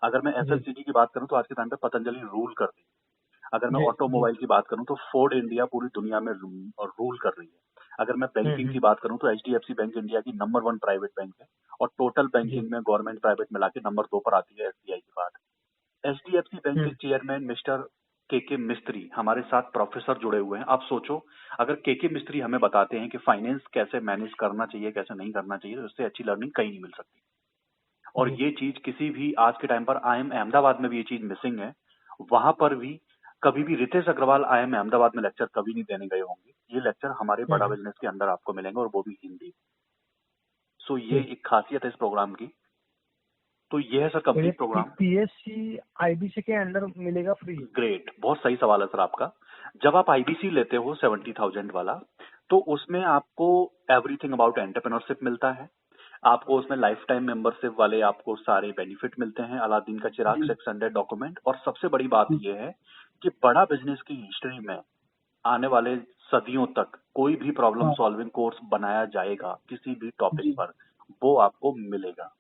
S1: अगर मैं एफएमसीजी की बात करूं तो आज के टाइम पे पतंजलि रूल कर रही है। अगर मैं ऑटोमोबाइल की बात करूं तो फोर्ड इंडिया पूरी दुनिया में रूल कर रही है। अगर मैं बैंकिंग की बात करूं तो एचडीएफसी बैंक इंडिया की नंबर 1 प्राइवेट बैंक है, और टोटल बैंकिंग में गवर्नमेंट प्राइवेट मिला के नंबर 2 पर आती है एसबीआई के बाद। एचडीएफसी बैंक के चेयरमैन मिस्टर के मिस्त्री हमारे साथ प्रोफेसर जुड़े हुए हैं। आप सोचो, अगर के मिस्त्री हमें बताते हैं कि फाइनेंस कैसे मैनेज करना चाहिए, कैसे नहीं करना चाहिए, तो उससे अच्छी लर्निंग कहीं नहीं मिल सकती। और ये चीज किसी भी आज के टाइम पर आईएम अहमदाबाद में भी ये चीज मिसिंग है। वहां पर भी कभी भी रितेश अग्रवाल आईएम अहमदाबाद में लेक्चर कभी नहीं देने गए होंगे। ये लेक्चर हमारे बड़ा बिजनेस के अंदर आपको मिलेंगे, और वो भी हिंदी। सो ये एक खासियत है इस प्रोग्राम की। तो ये है sir complete programme.
S3: PSC IBC के अंडर मिलेगा फ्री?
S1: ग्रेट, बहुत सही सवाल है सर आपका। जब आप आईबीसी लेते हो 70,000 वाला, तो उसमें आपको एवरीथिंग अबाउट एंटरप्रेन्योरशिप मिलता है। आपको उसमें लाइफ टाइम मेंबरशिप वाले आपको सारे बेनिफिट मिलते हैं, अलादीन का चिराग, 600 डॉक्यूमेंट। और सबसे बड़ी बात यह है कि बड़ा बिजनेस की हिस्ट्री में आने वाले सदियों तक कोई भी प्रॉब्लम सॉल्विंग कोर्स बनाया जाएगा किसी भी टॉपिक पर, वो आपको मिलेगा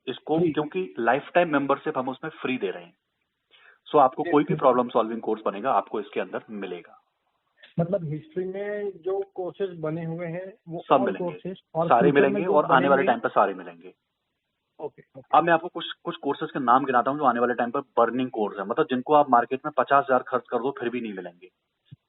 S1: इसको, क्योंकि लाइफ टाइम मेंबरशिप हम उसमें फ्री दे रहे हैं। सो आपको कोई भी प्रॉब्लम सॉल्विंग कोर्स बनेगा, आपको इसके अंदर मिलेगा।
S3: मतलब हिस्ट्री में जो कोर्सेज बने हुए हैं वो
S1: सब मिलेंगे, सारे मिलेंगे, और आने वाले टाइम पर सारे मिलेंगे।
S3: ओके।
S1: अब मैं आपको कुछ कोर्सेज के नाम गिनाता हूं जो आने वाले टाइम पर बर्निंग कोर्स है, मतलब जिनको आप मार्केट में 50,000 खर्च कर दो फिर भी नहीं मिलेंगे।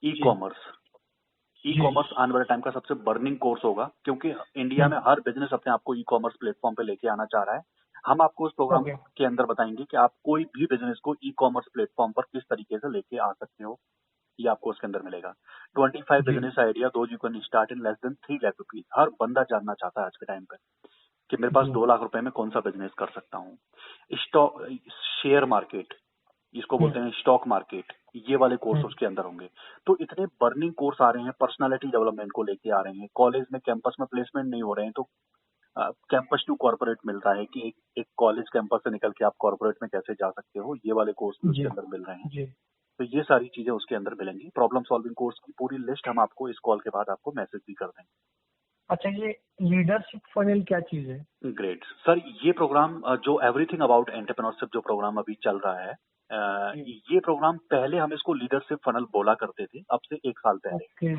S1: ई कॉमर्स आने वाले टाइम का सबसे बर्निंग कोर्स होगा, क्योंकि इंडिया में हर बिजनेस अपने आप को ई कॉमर्स प्लेटफॉर्म पे लेके आना चाह रहा है। हम आपको उस प्रोग्राम के अंदर बताएंगे कि आप कोई भी बिजनेस को ई कॉमर्स प्लेटफॉर्म पर किस तरीके से लेके आ सकते हो, ये आपको उसके अंदर मिलेगा। 25 बिजनेस आइडिया दो you can start in less than 3 lakh rupees. हर बंदा जानना चाहता है आज के टाइम पे कि मेरे पास 2 लाख रुपए में कौन सा बिजनेस कर सकता हूँ। स्टॉक, शेयर मार्केट, इसको बोलते हैं स्टॉक मार्केट, ये वाले कोर्स उसके अंदर होंगे। तो इतने बर्निंग कोर्स आ रहे हैं, पर्सनालिटी डेवलपमेंट को लेके आ रहे हैं। कॉलेज में कैंपस में प्लेसमेंट नहीं हो रहे हैं, तो कैंपस टू कॉर्पोरेट मिल रहा है कि एक कॉलेज कैंपस से निकल के आप कॉर्पोरेट में कैसे जा सकते हो, ये वाले कोर्स भी उसके अंदर मिल रहे हैं। तो ये सारी चीजें उसके अंदर मिलेंगी। प्रॉब्लम सॉल्विंग कोर्स की पूरी लिस्ट हम आपको इस कॉल के बाद आपको मैसेज भी कर देंगे।
S3: अच्छा, ये लीडरशिप फनल क्या चीज है?
S1: ग्रेट सर, ये प्रोग्राम जो एवरीथिंग अबाउट एंटरप्रेन्योरशिप जो प्रोग्राम अभी चल रहा है, ये प्रोग्राम पहले हम इसको लीडरशिप फनल बोला करते थे, अब से 1 साल पहले।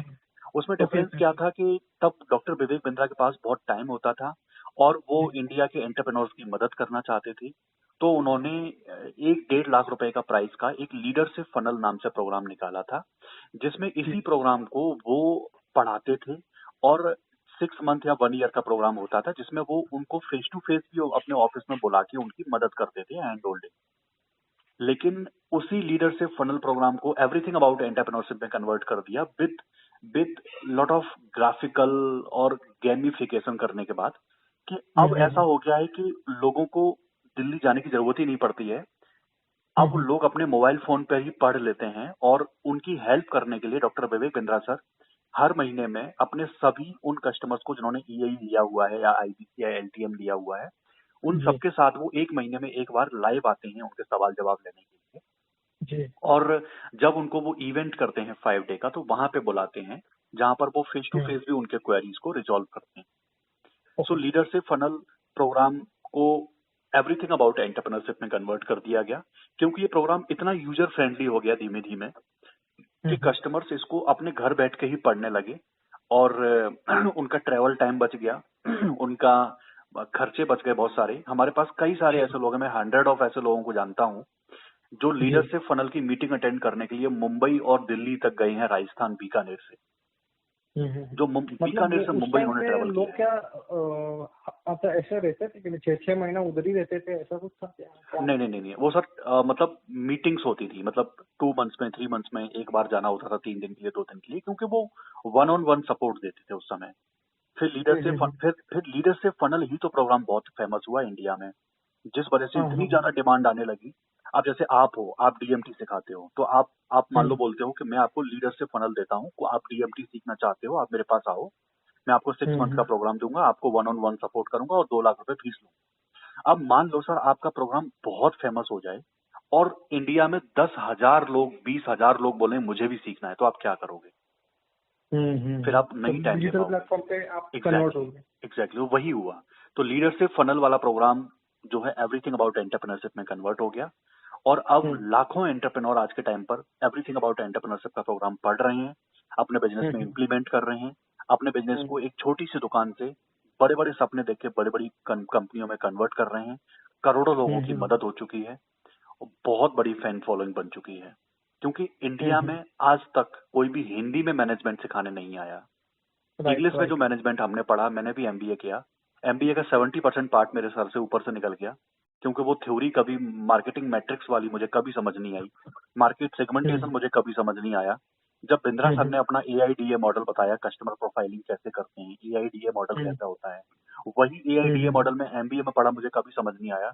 S1: उसमें डिफरेंस क्या था कि तब डॉक्टर विवेक बिंद्रा के पास बहुत टाइम होता था और वो इंडिया के एंटरप्रेन्योर्स की मदद करना चाहते थे। तो उन्होंने 1-1.5 लाख रुपए का प्राइस का एक लीडरशिप फनल नाम से प्रोग्राम निकाला था, जिसमें इसी प्रोग्राम को वो पढ़ाते थे। और 6 मंथ या 1 ईयर का प्रोग्राम होता था, जिसमें वो उनको फेस टू फेस भी अपने ऑफिस में बुला के उनकी मदद करते थे, हैंड होल्डिंग। लेकिन उसी लीडरशिप फनल प्रोग्राम को एवरीथिंग अबाउट एंटरप्रेन्योरशिप में कन्वर्ट कर दिया विद लॉट ऑफ ग्राफिकल और गेमिफिकेशन करने के बाद, कि अब ऐसा हो गया है कि लोगों को दिल्ली जाने की जरूरत ही नहीं पड़ती है। अब लोग अपने मोबाइल फोन पर ही पढ़ लेते हैं, और उनकी हेल्प करने के लिए डॉक्टर विवेक बिंद्रा सर हर महीने में अपने सभी उन कस्टमर्स को जिन्होंने ईआई लिया हुआ है या आईबीसी या एलटीएम लिया हुआ है, उन सबके साथ वो 1 महीने में एक बार लाइव आते हैं उनके सवाल जवाब लेने के लिए। और जब उनको वो इवेंट करते हैं 5 डे का, तो वहां पे बुलाते हैं जहां पर वो फेस टू फेस भी उनके क्वेरीज को रिजॉल्व करते हैं। सो लीडरशिप फनल प्रोग्राम को एवरीथिंग अबाउट एंटरप्रेन्योरशिप में कन्वर्ट कर दिया गया, क्योंकि ये प्रोग्राम इतना यूजर फ्रेंडली हो गया धीमे धीमे कि कस्टमर्स इसको अपने घर बैठ के ही पढ़ने लगे और उनका ट्रेवल टाइम बच गया, उनका खर्चे बच गए बहुत सारे। हमारे पास कई सारे ऐसे लोग हैं, मैं 100 ऑफ ऐसे लोगों को जानता हूँ जो
S3: जी।
S1: लीडरशिप फनल की मीटिंग अटेंड करने के लिए मुंबई और दिल्ली तक गए हैं, राजस्थान बीकानेर से। जो
S3: मतलब
S1: बीकानेर से
S3: उस
S1: मुंबई
S3: टाइम
S1: उन्होंने
S3: पे
S1: ट्रेवल
S3: लोग
S1: किया है।
S3: क्या मतलब ऐसे रहते थे कि 6-6 महीना उधर ही रहते थे, ऐसा कुछ था क्या?
S1: नहीं नहीं नहीं नहीं, वो सर मतलब मीटिंग्स होती थी, मतलब 2 मंथ्स में 3 मंथ्स में एक बार जाना होता था, 3 दिन के लिए 2 दिन के लिए, क्योंकि वो वन ऑन वन सपोर्ट देते थे उस समय। फिर लीडरशिप फिर लीडरशिप फनल ही तो प्रोग्राम बहुत फेमस हुआ इंडिया में, जिस वजह से
S3: हाँ
S1: इतनी
S3: हाँ।
S1: ज्यादा डिमांड आने लगी। अब जैसे आप हो, आप डीएमटी सिखाते हो, तो आप मान लो बोलते हो कि मैं आपको लीडरशिप फनल देता हूँ, को आप डीएमटी सीखना चाहते हो, आप मेरे पास आओ, मैं आपको 6 मंथ का प्रोग्राम दूंगा, आपको वन ऑन वन सपोर्ट करूंगा और 2 लाख रुपए फीस लूंगा। अब मान लो सर आपका प्रोग्राम बहुत फेमस हो जाए और इंडिया में 10,000 लोग 20,000 लोग बोले मुझे भी सीखना है, तो आप क्या करोगे? फिर आप
S3: तो
S1: नहीं टाइम दे
S3: डिजिटल
S1: पाओगे।
S3: प्लेटफॉर्म पे आप कन्वर्ट हो गए।
S1: एग्जैक्टली वही हुआ। तो लीडरशिप फनल वाला प्रोग्राम जो है एवरीथिंग अबाउट एंटरप्रेन्योरशिप में कन्वर्ट हो गया और अब लाखों एंटरप्रेन्योर आज के टाइम पर एवरीथिंग अबाउट एंटरप्रेन्योरशिप का प्रोग्राम पढ़ रहे हैं, अपने बिजनेस में इम्प्लीमेंट कर रहे हैं, अपने बिजनेस को एक छोटी सी दुकान से बड़े बड़े सपने देख के बड़ी बड़ी कंपनियों में कन्वर्ट कर रहे हैं। करोड़ों लोगों की मदद हो चुकी है, बहुत बड़ी फैन फॉलोइंग बन चुकी है, क्योंकि इंडिया में आज तक कोई भी हिंदी में मैनेजमेंट सिखाने नहीं आया।
S3: राइट
S1: इंग्लिश में जो
S3: राइट।
S1: मैनेजमेंट हमने पढ़ा, मैंने भी एमबीए किया, एमबीए का 70% पार्ट मेरे सर से ऊपर से निकल गया, क्योंकि वो थ्योरी कभी मार्केटिंग मैट्रिक्स वाली मुझे कभी समझ नहीं आई, मार्केट सेगमेंटेशन मुझे कभी समझ नहीं आया। जब बिंद्रा सर ने अपना एआईडीए मॉडल बताया, कस्टमर प्रोफाइलिंग कैसे करते हैं, एआईडीए मॉडल कैसा होता है, वही एआईडीए मॉडल में एमबीए में पढ़ा, मुझे कभी समझ नहीं आया।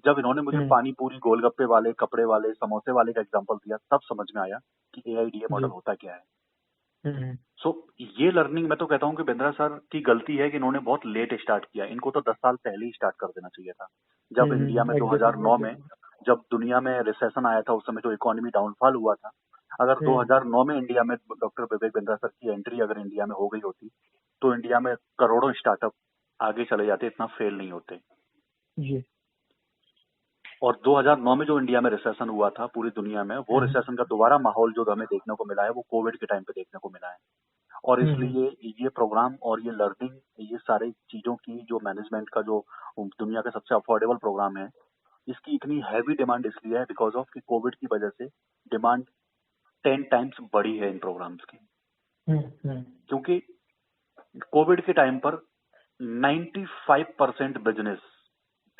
S1: जब इन्होंने मुझे पानी पूरी गोलगप्पे वाले, कपड़े वाले, समोसे वाले का एग्जाम्पल दिया, तब समझ में आया कि एआईडीए मॉडल होता क्या है। सो ये लर्निंग मैं तो कहता हूँ कि बिंद्रा सर की गलती है कि इन्होंने बहुत लेट स्टार्ट किया, इनको तो 10 साल पहले ही स्टार्ट कर देना चाहिए था। जब इंडिया में 2009 में जब दुनिया में रिसेशन आया था, उस समय तो इकोनॉमी डाउनफॉल हुआ था। अगर 2009 में इंडिया में डॉक्टर विवेक बिंद्रा सर की एंट्री अगर इंडिया में हो गई होती, तो इंडिया में करोड़ों स्टार्टअप आगे चले जाते, इतना फेल नहीं होते।
S3: जी।
S1: और 2009 में जो इंडिया में रिसेशन हुआ था पूरी दुनिया में, वो रिसेशन का दोबारा माहौल जो हमें देखने को मिला है, वो कोविड के टाइम पे देखने को मिला है। और इसलिए ये प्रोग्राम और ये लर्निंग, ये सारी चीजों की जो मैनेजमेंट का जो दुनिया का सबसे अफोर्डेबल प्रोग्राम है, इसकी इतनी हैवी डिमांड इसलिए है बिकॉज ऑफ कि कोविड की वजह से डिमांड 10 टाइम्स बढ़ी है इन प्रोग्राम्स की। क्योंकि कोविड के टाइम पर 95% बिजनेस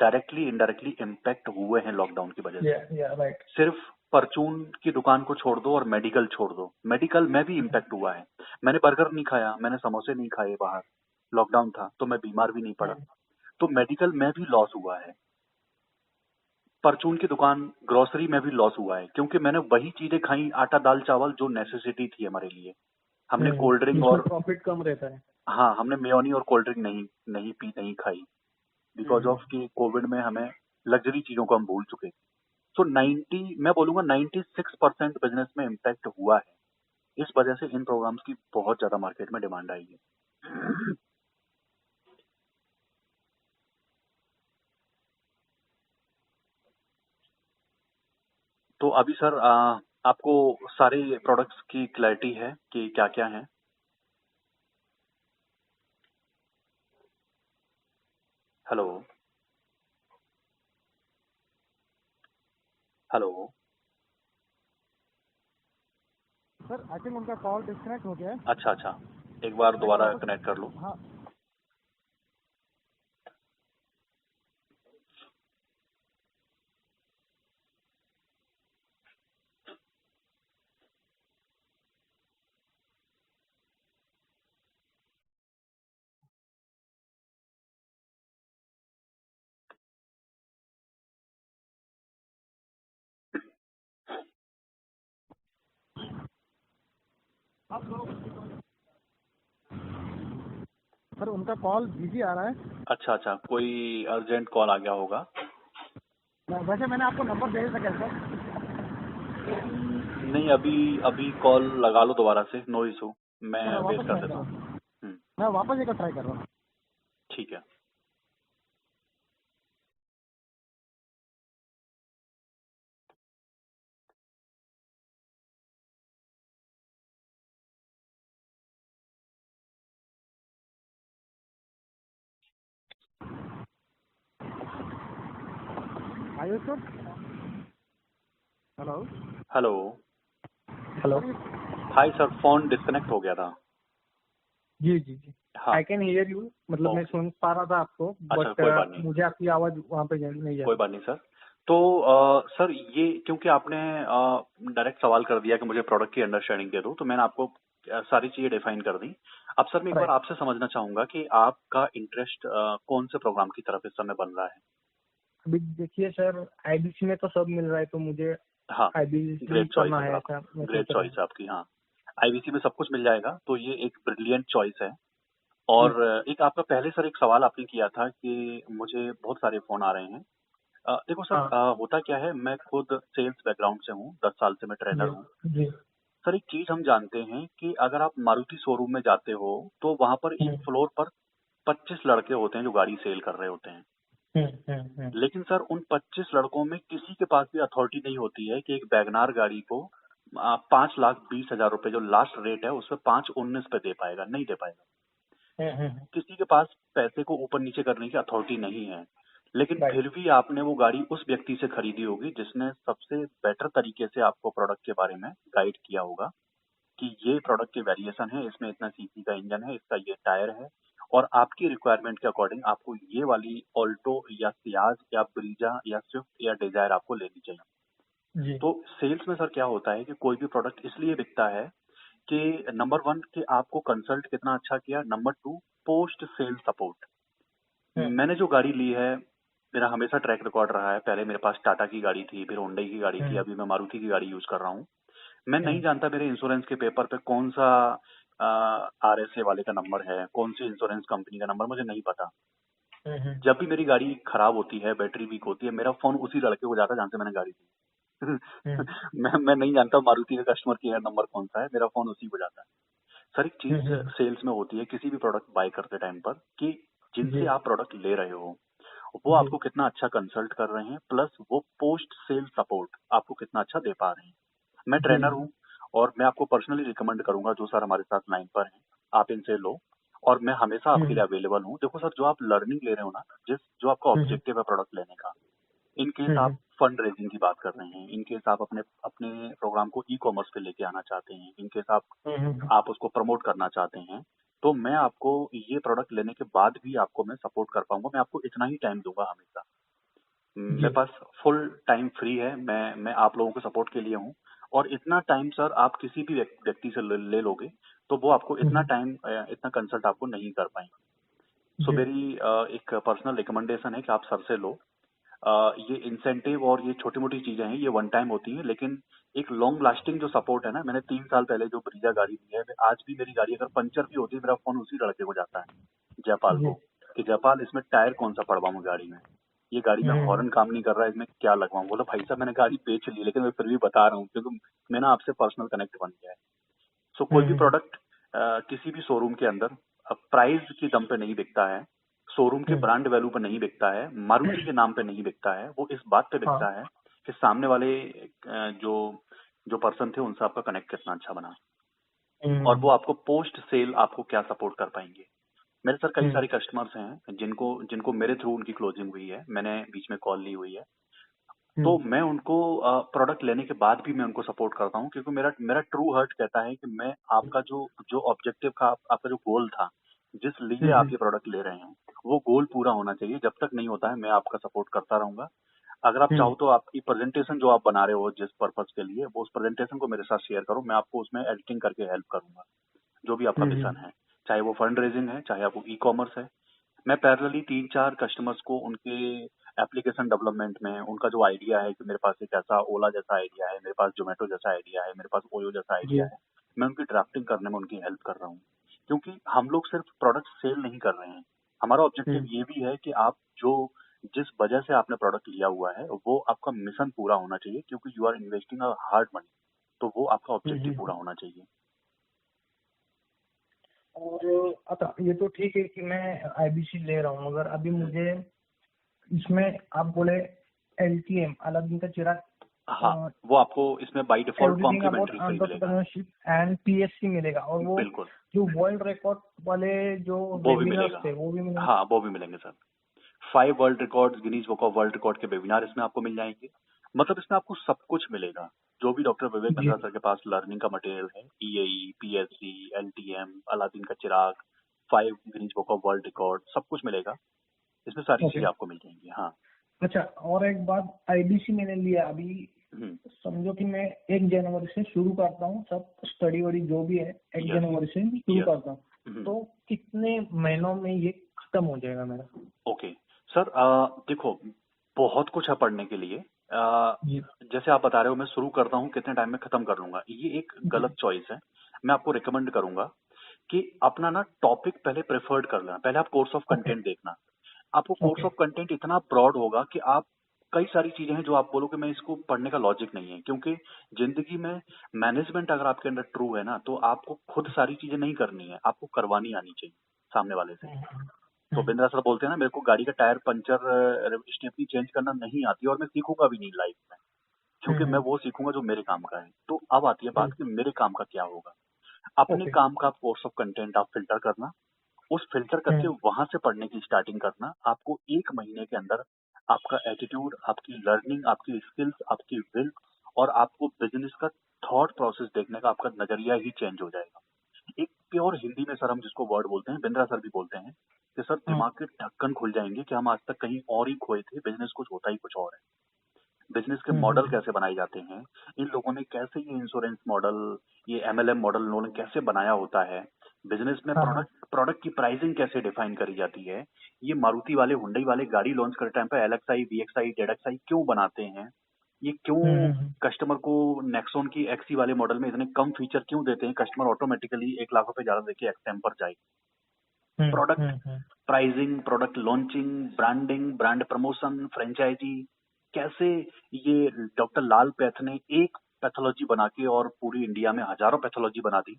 S1: डायरेक्टली इनडायरेक्टली इम्पैक्ट हुए हैं लॉकडाउन की वजह से।
S3: राइट।
S1: सिर्फ परचून की दुकान को छोड़ दो और मेडिकल छोड़ दो, मेडिकल में भी इम्पैक्ट हुआ है। मैंने बर्गर नहीं खाया, मैंने समोसे नहीं खाए बाहर, लॉकडाउन था तो मैं बीमार भी नहीं पड़ा, तो मेडिकल में भी लॉस हुआ है। परचून की दुकान, ग्रोसरी में भी लॉस हुआ है, क्योंकि मैंने वही चीजें खाई, आटा दाल चावल, जो नेसेसिटी थी हमारे लिए। हमने कोल्ड ड्रिंक और
S3: प्रॉफिट कम रहता है।
S1: हाँ, हमने मेयोनी और कोल्ड ड्रिंक नहीं खाई, बिकॉज ऑफ कि कोविड में हमें लग्जरी चीजों को हम भूल चुके। सो 90, मैं बोलूंगा 96% बिजनेस में इम्पैक्ट हुआ है। इस वजह से इन प्रोग्राम्स की बहुत ज्यादा मार्केट में डिमांड आई है। तो अभी सर आपको सारे प्रोडक्ट्स की क्लैरिटी है कि क्या क्या है? Hello hello.
S2: Sir I think उनका कॉल डिस्कनेक्ट हो गया है।
S1: अच्छा अच्छा, एक बार
S2: मैं
S1: दोबारा
S2: वापस,
S1: कनेक्ट कर लो।
S2: हाँ सर उनका कॉल बिजी आ रहा है।
S1: अच्छा अच्छा, कोई अर्जेंट कॉल आ गया होगा।
S2: वैसे मैंने आपको नंबर भेज सका सर।
S1: नहीं, अभी अभी कॉल लगा लो दोबारा से, नो इशू, मैं
S2: मैं
S1: वेट
S2: वापस
S1: कर
S2: ट्राई कर
S1: देता
S2: रहा
S1: हूँ।
S2: हूँ। मैं वापस एक ट्राई कर रहा हूँ।
S1: ठीक है।
S2: Ayush sir, hello.
S1: Hello.
S3: Hello.
S1: Hi sir, phone disconnect हो गया था।
S3: जी जी जी,
S1: हाँ।
S3: आई कैन हियर यू, मतलब मैं
S1: ओके।
S3: सुन पा रहा था आपको,
S1: अच्छा,
S3: बट
S1: कोई बात नहीं।
S3: मुझे आपकी आवाज वहाँ पे नहीं जा
S1: कोई
S3: रही।
S1: बात नहीं सर। तो सर, ये क्योंकि आपने डायरेक्ट सवाल कर दिया कि मुझे प्रोडक्ट की अंडरस्टैंडिंग दे दो, तो मैंने आपको सारी चीजें डिफाइन कर दी। अब सर मैं एक बार
S3: राइट।
S1: आपसे समझना चाहूंगा कि आपका इंटरेस्ट कौन से प्रोग्राम की तरफ इस समय बन रहा है।
S3: अभी देखिए सर, आईबीसी में तो सब मिल रहा है, तो मुझे
S1: हाँ,
S3: आईबीसी
S1: ग्रेट चॉइस
S3: करना
S1: है सर
S3: है,
S1: आपका।
S3: ऐसा मैं
S1: ग्रेट
S3: सोच रहा
S1: चॉइस
S3: हूँ।
S1: है आपकी। हाँ, आईबीसी में सब कुछ मिल जाएगा, तो ये एक ब्रिलियंट चॉइस है।
S3: जी।
S1: और एक आपका पहले सर एक सवाल आपने किया था कि मुझे बहुत सारे फोन आ रहे हैं। देखो सर,
S3: हाँ।
S1: होता क्या है, मैं खुद सेल्स बैकग्राउंड से हूँ, 10 साल से मैं ट्रेनर
S3: जी
S1: हूँ।
S3: जी।
S1: सर, एक चीज हम जानते हैं कि अगर आप मारुति शोरूम में जाते हो तो वहां पर एक
S3: हम्म
S1: फ्लोर पर 25 लड़के होते हैं जो गाड़ी सेल कर रहे होते हैं।
S3: हम्म।
S1: लेकिन सर, उन 25 लड़कों में किसी के पास भी अथॉरिटी नहीं होती है कि एक वैगनार गाड़ी को 5,20,000 रुपए जो लास्ट रेट है उसमें 5,19 पे दे पाएगा, नहीं दे पाएगा। किसी के पास पैसे को ऊपर नीचे करने की अथॉरिटी नहीं है। लेकिन
S3: राइट।
S1: फिर भी आपने वो गाड़ी उस व्यक्ति से खरीदी होगी जिसने सबसे बेटर तरीके से आपको प्रोडक्ट के बारे में गाइड किया होगा कि ये प्रोडक्ट के वेरिएशन है, इसमें इतना सीसी का इंजन है, इसका ये टायर है, और आपकी रिक्वायरमेंट के अकॉर्डिंग आपको ये वाली ऑल्टो या सियाज या ब्रीजा या स्विफ्ट या डिजायर आपको लेनी चाहिए।
S3: जी
S1: तो सेल्स में सर क्या होता है कि कोई भी प्रोडक्ट इसलिए बिकता है कि नंबर वन कि आपको कंसल्ट कितना अच्छा किया, number two post sale support.
S3: हम्म
S1: मैंने जो गाड़ी ली है, मेरा हमेशा ट्रैक रिकॉर्ड रहा है। पहले मेरे पास टाटा की गाड़ी थी, फिर होंडा की गाड़ी थी,
S3: हम्म
S1: अभी मैं मारुति की गाड़ी यूज कर रहा हूँ। मैं नहीं
S3: हम्म
S1: जानता मेरे इंश्योरेंस के पेपर पे कौन सा आरएसए वाले का नंबर है, कौन सी इंश्योरेंस कंपनी का नंबर, मुझे नहीं पता।
S3: हम्म
S1: जब भी मेरी गाड़ी खराब होती है, बैटरी वीक होती है, मेरा फोन उसी लड़के को जाता है जहाँ से मैंने गाड़ी ली।
S3: हम्म
S1: मैं नहीं जानता मारुति का कस्टमर केयर नंबर कौन सा है, मेरा फोन उसी को जाता है। सर, एक चीज
S3: हम्म।
S1: सेल्स में होती है किसी भी प्रोडक्ट बाय करते टाइम पर कि जिनसे
S3: जी
S1: आप प्रोडक्ट ले रहे हो वो
S3: जी।
S1: आपको कितना अच्छा कंसल्ट कर रहे हैं, प्लस वो पोस्ट सेल सपोर्ट आपको कितना अच्छा दे पा रहे हैं। मैं
S3: जी
S1: ट्रेनर हूँ और मैं आपको पर्सनली रिकमेंड करूंगा, जो सर हमारे साथ लाइन पर हैं आप इनसे लो, और मैं हमेशा आपके
S3: हम्म
S1: लिए अवेलेबल हूँ। देखो सर, जो आप लर्निंग ले रहे हो ना, जो आपका
S3: हम्म
S1: ऑब्जेक्टिव है प्रोडक्ट लेने का, इन केस आप
S3: हम्म
S1: फंड रेजिंग की बात कर रहे हैं, इन केस आप अपने अपने प्रोग्राम को ई कॉमर्स पे लेके आना चाहते हैं, इन केस
S3: हम्म
S1: आप उसको प्रमोट करना चाहते हैं, तो मैं आपको ये प्रोडक्ट लेने के बाद भी आपको मैं सपोर्ट कर पाऊंगा। मैं आपको इतना ही टाइम दूंगा हमेशा। मेरे
S3: जी।
S1: पास फुल टाइम फ्री है, मैं आप लोगों के सपोर्ट के लिए हूँ। और इतना टाइम सर आप किसी भी व्यक्ति से ले लोगे तो वो आपको इतना
S3: हम्म।
S1: टाइम इतना कंसल्ट आपको नहीं कर पाएंगे। सो
S3: जी
S1: मेरी एक पर्सनल रिकमेंडेशन है कि आप सर से लो। ये इंसेंटिव और ये छोटी मोटी चीजें हैं, ये वन टाइम होती हैं, लेकिन एक लॉन्ग लास्टिंग जो सपोर्ट है ना, मैंने 3 साल पहले जो ब्रीजा गाड़ी ली है, आज भी मेरी गाड़ी अगर पंचर भी होती है, मेरा फोन उसी लड़के को जाता है, जयपाल
S3: जी।
S1: को, कि जयपाल इसमें टायर कौन सा पड़वाऊं गाड़ी में, ये गाड़ी में
S3: हम्म
S1: हॉर्न काम नहीं कर रहा है, इसमें क्या लगवाऊं। बोला भाई साहब मैंने गाड़ी बेच ली, लेकिन मैं फिर भी बता रहा हूँ क्योंकि मैंने आपसे पर्सनल कनेक्ट बन गया है। सो कोई भी
S3: हम्म
S1: प्रोडक्ट किसी भी शोरूम के अंदर प्राइस की दम पे नहीं बिकता है, शोरूम के
S3: हम्म।
S1: ब्रांड वैल्यू पे नहीं बिकता है, मारुति के नाम पे नहीं बिकता है, वो इस बात पे
S3: हाँ।
S1: बिकता है कि सामने वाले जो जो पर्सन थे उनसे आपका कनेक्ट कितना अच्छा बना, और वो
S3: हम्म
S1: आपको पोस्ट सेल आपको क्या सपोर्ट कर पाएंगे। मेरे सर कई
S3: हम्म
S1: सारे कस्टमर्स हैं जिनको जिनको मेरे थ्रू उनकी क्लोजिंग हुई है, मैंने बीच में कॉल ली हुई है। तो मैं उनको प्रोडक्ट लेने के बाद भी मैं उनको सपोर्ट करता हूँ, क्योंकि मेरा मेरा ट्रू हर्ट कहता है कि मैं आपका जो जो ऑब्जेक्टिव का आपका जो गोल था, जिस लिए आप ये प्रोडक्ट ले रहे हैं, वो गोल पूरा होना चाहिए। जब तक नहीं होता है मैं आपका सपोर्ट करता रहूंगा। अगर आप चाहो तो आपकी प्रेजेंटेशन जो आप बना रहे हो जिस पर्पज के लिए, वो उस प्रेजेंटेशन को मेरे साथ शेयर करो, मैं आपको उसमें एडिटिंग करके हेल्प करूंगा, जो भी आपका मिशन है, चाहे वो फंड रेजिंग है, चाहे आपको ई कॉमर्स है। मैं पैरेलली 3-4 कस्टमर्स को उनके एप्लीकेशन डेवलपमेंट में उनका जो आइडिया है कि मेरे पास एक ऐसा ओला जैसा आइडिया है, मेरे पास जोमेटो जैसा आइडिया है, मेरे पास ओयो जैसा
S3: जी।
S1: आइडिया है, मैं उनकी ड्राफ्टिंग करने में उनकी हेल्प कर रहा हूँ। क्योंकि हम लोग सिर्फ प्रोडक्ट सेल नहीं कर रहे हैं, हमारा ऑब्जेक्टिव ये भी है कि आप जो जिस वजह से आपने प्रोडक्ट लिया हुआ है वो आपका मिशन पूरा होना चाहिए, क्योंकि you are investing a hard money, तो वो आपका ऑब्जेक्टिव पूरा होना चाहिए।
S3: और अच्छा, ये तो ठीक है कि मैं आईबीसी ले रहा हूँ, मगर अभी मुझे इसमें आप बोले एलटीएम अलादीन का चिराग,
S1: हाँ, वो आपको इसमें by default
S3: everything about
S1: complimentary free मिलेगा।
S3: एंटरप्रेन्योरशिप एंड पीएससी मिलेगा, और वो
S1: बिल्कुल,
S3: जो वर्ल्ड रिकॉर्ड वाले जो
S1: वो भी
S3: वेबिनार्स
S1: मिलेगा।
S3: थे वो भी मिलेंगे।
S1: हाँ, वो भी मिलेंगे sir. 5 world record, Guinness book of world record के वेबिनार इसमें आपको मिल जाएंगे। मतलब इसमें आपको सब कुछ मिलेगा जो भी डॉक्टर विवेक
S3: जी।
S1: बिंद्रा सर के पास लर्निंग का मटेरियल है, ईएई, पीएससी, एलटीएम, अलादीन का चिराग, 5 Guinness book of world record, सब कुछ मिलेगा इसमें, सारी
S3: ओके।
S1: चीजें आपको मिल जाएंगी। हाँ।
S3: अच्छा, और एक बात, आईबीसी मैंने लिया अभी,
S1: हम्म,
S3: समझो कि मैं 1 जनवरी से शुरू करता हूँ, सब स्टडी वडी जो भी है 1
S1: Yes,
S3: जनवरी से शुरू
S1: yes.
S3: करता हूँ, तो कितने महीनों में ये खत्म हो जाएगा मेरा?
S1: ओके सर, देखो बहुत कुछ है पढ़ने के लिए।
S3: जी।
S1: जैसे आप बता रहे हो मैं शुरू करता हूँ कितने टाइम में खत्म कर लूंगा, ये एक गलत चॉइस है। मैं आपको रिकमेंड करूंगा कि अपना ना टॉपिक पहले प्रेफर्ड कर लेना, पहले आप कोर्स ऑफ
S3: ओके।
S1: कंटेंट देखना। आपको कोर्स
S3: ओके।
S1: ऑफ कंटेंट इतना ब्रॉड होगा कि आप कई सारी चीजें हैं जो आप बोलोगे मैं इसको पढ़ने का लॉजिक नहीं है, क्योंकि जिंदगी में मैनेजमेंट अगर आपके अंदर ट्रू है ना, तो आपको खुद सारी चीजें नहीं करनी है, आपको करवानी आनी चाहिए सामने वाले से। तो बिंद्रा सर बोलते हैं ना, मेरे को गाड़ी का टायर पंचर, स्टेपनी चेंज करना नहीं आती और मैं सीखूंगा भी नहीं लाइफ में, क्योंकि मैं वो सीखूंगा जो मेरे काम का है। तो अब आती है बात कि मेरे काम का क्या होगा। अपने
S3: ओके।
S1: काम का कोर्स ऑफ कंटेंट आप फिल्टर करना, उस फिल्टर करके वहां से पढ़ने की स्टार्टिंग करना। आपको 1 महीने के अंदर आपका एटीट्यूड, आपकी लर्निंग, आपकी स्किल्स, आपकी विल और आपको बिजनेस का थॉट प्रोसेस देखने का आपका नजरिया ही चेंज हो जाएगा। एक प्योर हिंदी में सर हम जिसको वर्ड बोलते हैं, बिंद्रा सर भी बोलते हैं कि सर दिमाग के ढक्कन खुल जाएंगे कि हम आज तक कहीं और ही खोए थे, बिजनेस कुछ होता ही कुछ और है। बिजनेस के मॉडल कैसे बनाए जाते हैं, इन लोगों ने कैसे ये इंश्योरेंस मॉडल, ये एमएलएम मॉडल उन्होंने कैसे बनाया होता है, बिजनेस में प्रोडक्ट प्रोडक्ट की प्राइसिंग कैसे डिफाइन करी जाती है, ये मारुति वाले, हुंडई वाले गाड़ी लॉन्च करते टाइम पे एलएक्सआई, वीएक्सआई, जेडएक्सआई क्यों बनाते हैं, ये क्यों कस्टमर को नेक्सॉन की एक्सी वाले मॉडल में इतने कम फीचर क्यों देते हैं, कस्टमर ऑटोमेटिकली 1 लाख रुपए ज्यादा देके एक्सएम पर जाए। Product pricing, product launching, branding, brand promotion, franchisee, कैसे ये डॉक्टर लाल पैथ ने एक पैथोलॉजी बना के और पूरी इंडिया में हजारों पैथोलॉजी बना दी।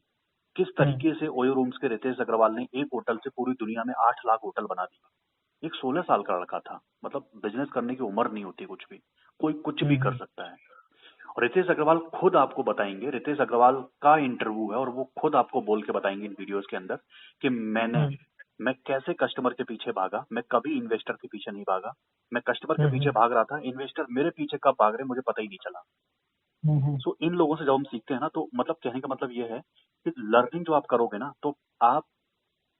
S1: किस तरीके से ओयो रूम्स के रितेश अग्रवाल ने एक होटल से पूरी दुनिया में 8 लाख होटल बना दिए। एक 16 साल का लड़का था। मतलब बिजनेस करने की उम्र नहीं होती कुछ भी, कोई कुछ भी कर सकता है। और रितेश अग्रवाल खुद आपको बताएंगे, रितेश अग्रवाल का इंटरव्यू है और वो खुद आपको बोल के बताएंगे इन वीडियोस के अंदर कि मैं कैसे कस्टमर के पीछे भागा, मैं कभी इन्वेस्टर के पीछे नहीं भागा, मैं कस्टमर के पीछे भाग रहा था, इन्वेस्टर मेरे पीछे कब भाग रहे मुझे पता ही नहीं चला। सो इन लोगों से जब हम सीखते हैं ना, तो मतलब कहने का मतलब ये है कि लर्निंग जो आप करोगे ना, तो आप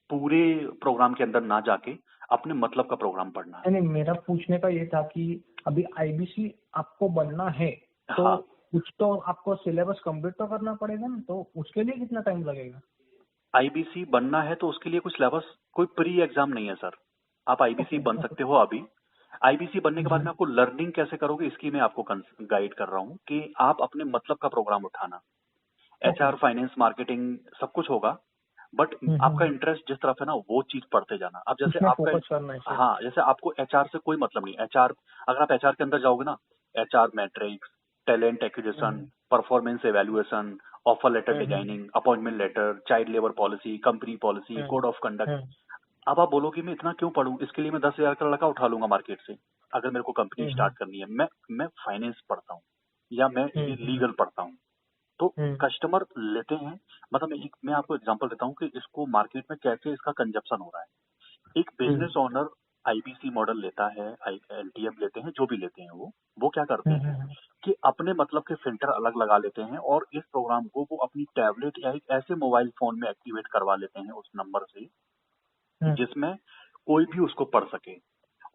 S1: पूरे प्रोग्राम के अंदर ना जाके अपने मतलब का प्रोग्राम पढ़ना है।
S3: नहीं, मेरा पूछने का ये था कि अभी आईबीसी आपको बनना है तो
S1: हाँ,
S3: कुछ तो आपको सिलेबस कंप्लीट तो करना पड़ेगा ना, तो उसके लिए कितना टाइम लगेगा?
S1: आईबीसी बनना है तो उसके लिए कुछ सिलेबस, कोई प्री एग्जाम नहीं है सर। आप आईबीसी बन सकते हो अभी। आईबीसी बनने के बाद में आपको लर्निंग कैसे करोगे इसकी मैं आपको गाइड कर रहा हूँ कि आप अपने मतलब का प्रोग्राम उठाना। एचआर, फाइनेंस, मार्केटिंग सब कुछ होगा, बट आपका इंटरेस्ट जिस तरफ है ना वो चीज पढ़ते जाना। अब जैसे
S3: उसमें
S1: आपका,
S3: फोकस करना है सिर्फ।
S1: हाँ जैसे आपको एचआर से कोई मतलब नहीं, एचआर अगर आप एचआर के अंदर जाओगे ना, HR matrix, talent acquisition, performance evaluation, offer letter designing, appointment letter, child labour policy, company policy, code of conduct. अब आप बोलोगे मैं इतना क्यों पढ़ूं, इसके लिए मैं 10,000 का लड़का उठा लूंगा मार्केट से। अगर मेरे को कंपनी स्टार्ट करनी है, मैं फाइनेंस पढ़ता हूँ या मैं ये लीगल पढ़ता हूँ, तो कस्टमर लेते हैं। मतलब मैं आपको एग्जांपल देता हूँ कि इसको मार्केट में कैसे इसका कंजप्शन हो रहा है। एक बिजनेस ओनर आईबीसी मॉडल लेता है, एलटीएम लेते हैं, जो भी लेते हैं वो क्या करते हैं कि अपने मतलब के फिल्टर अलग लगा लेते हैं और इस प्रोग्राम को वो अपनी टैबलेट या एक ऐसे मोबाइल फोन में एक्टिवेट करवा लेते हैं उस नंबर से जिसमें कोई भी उसको पढ़ सके।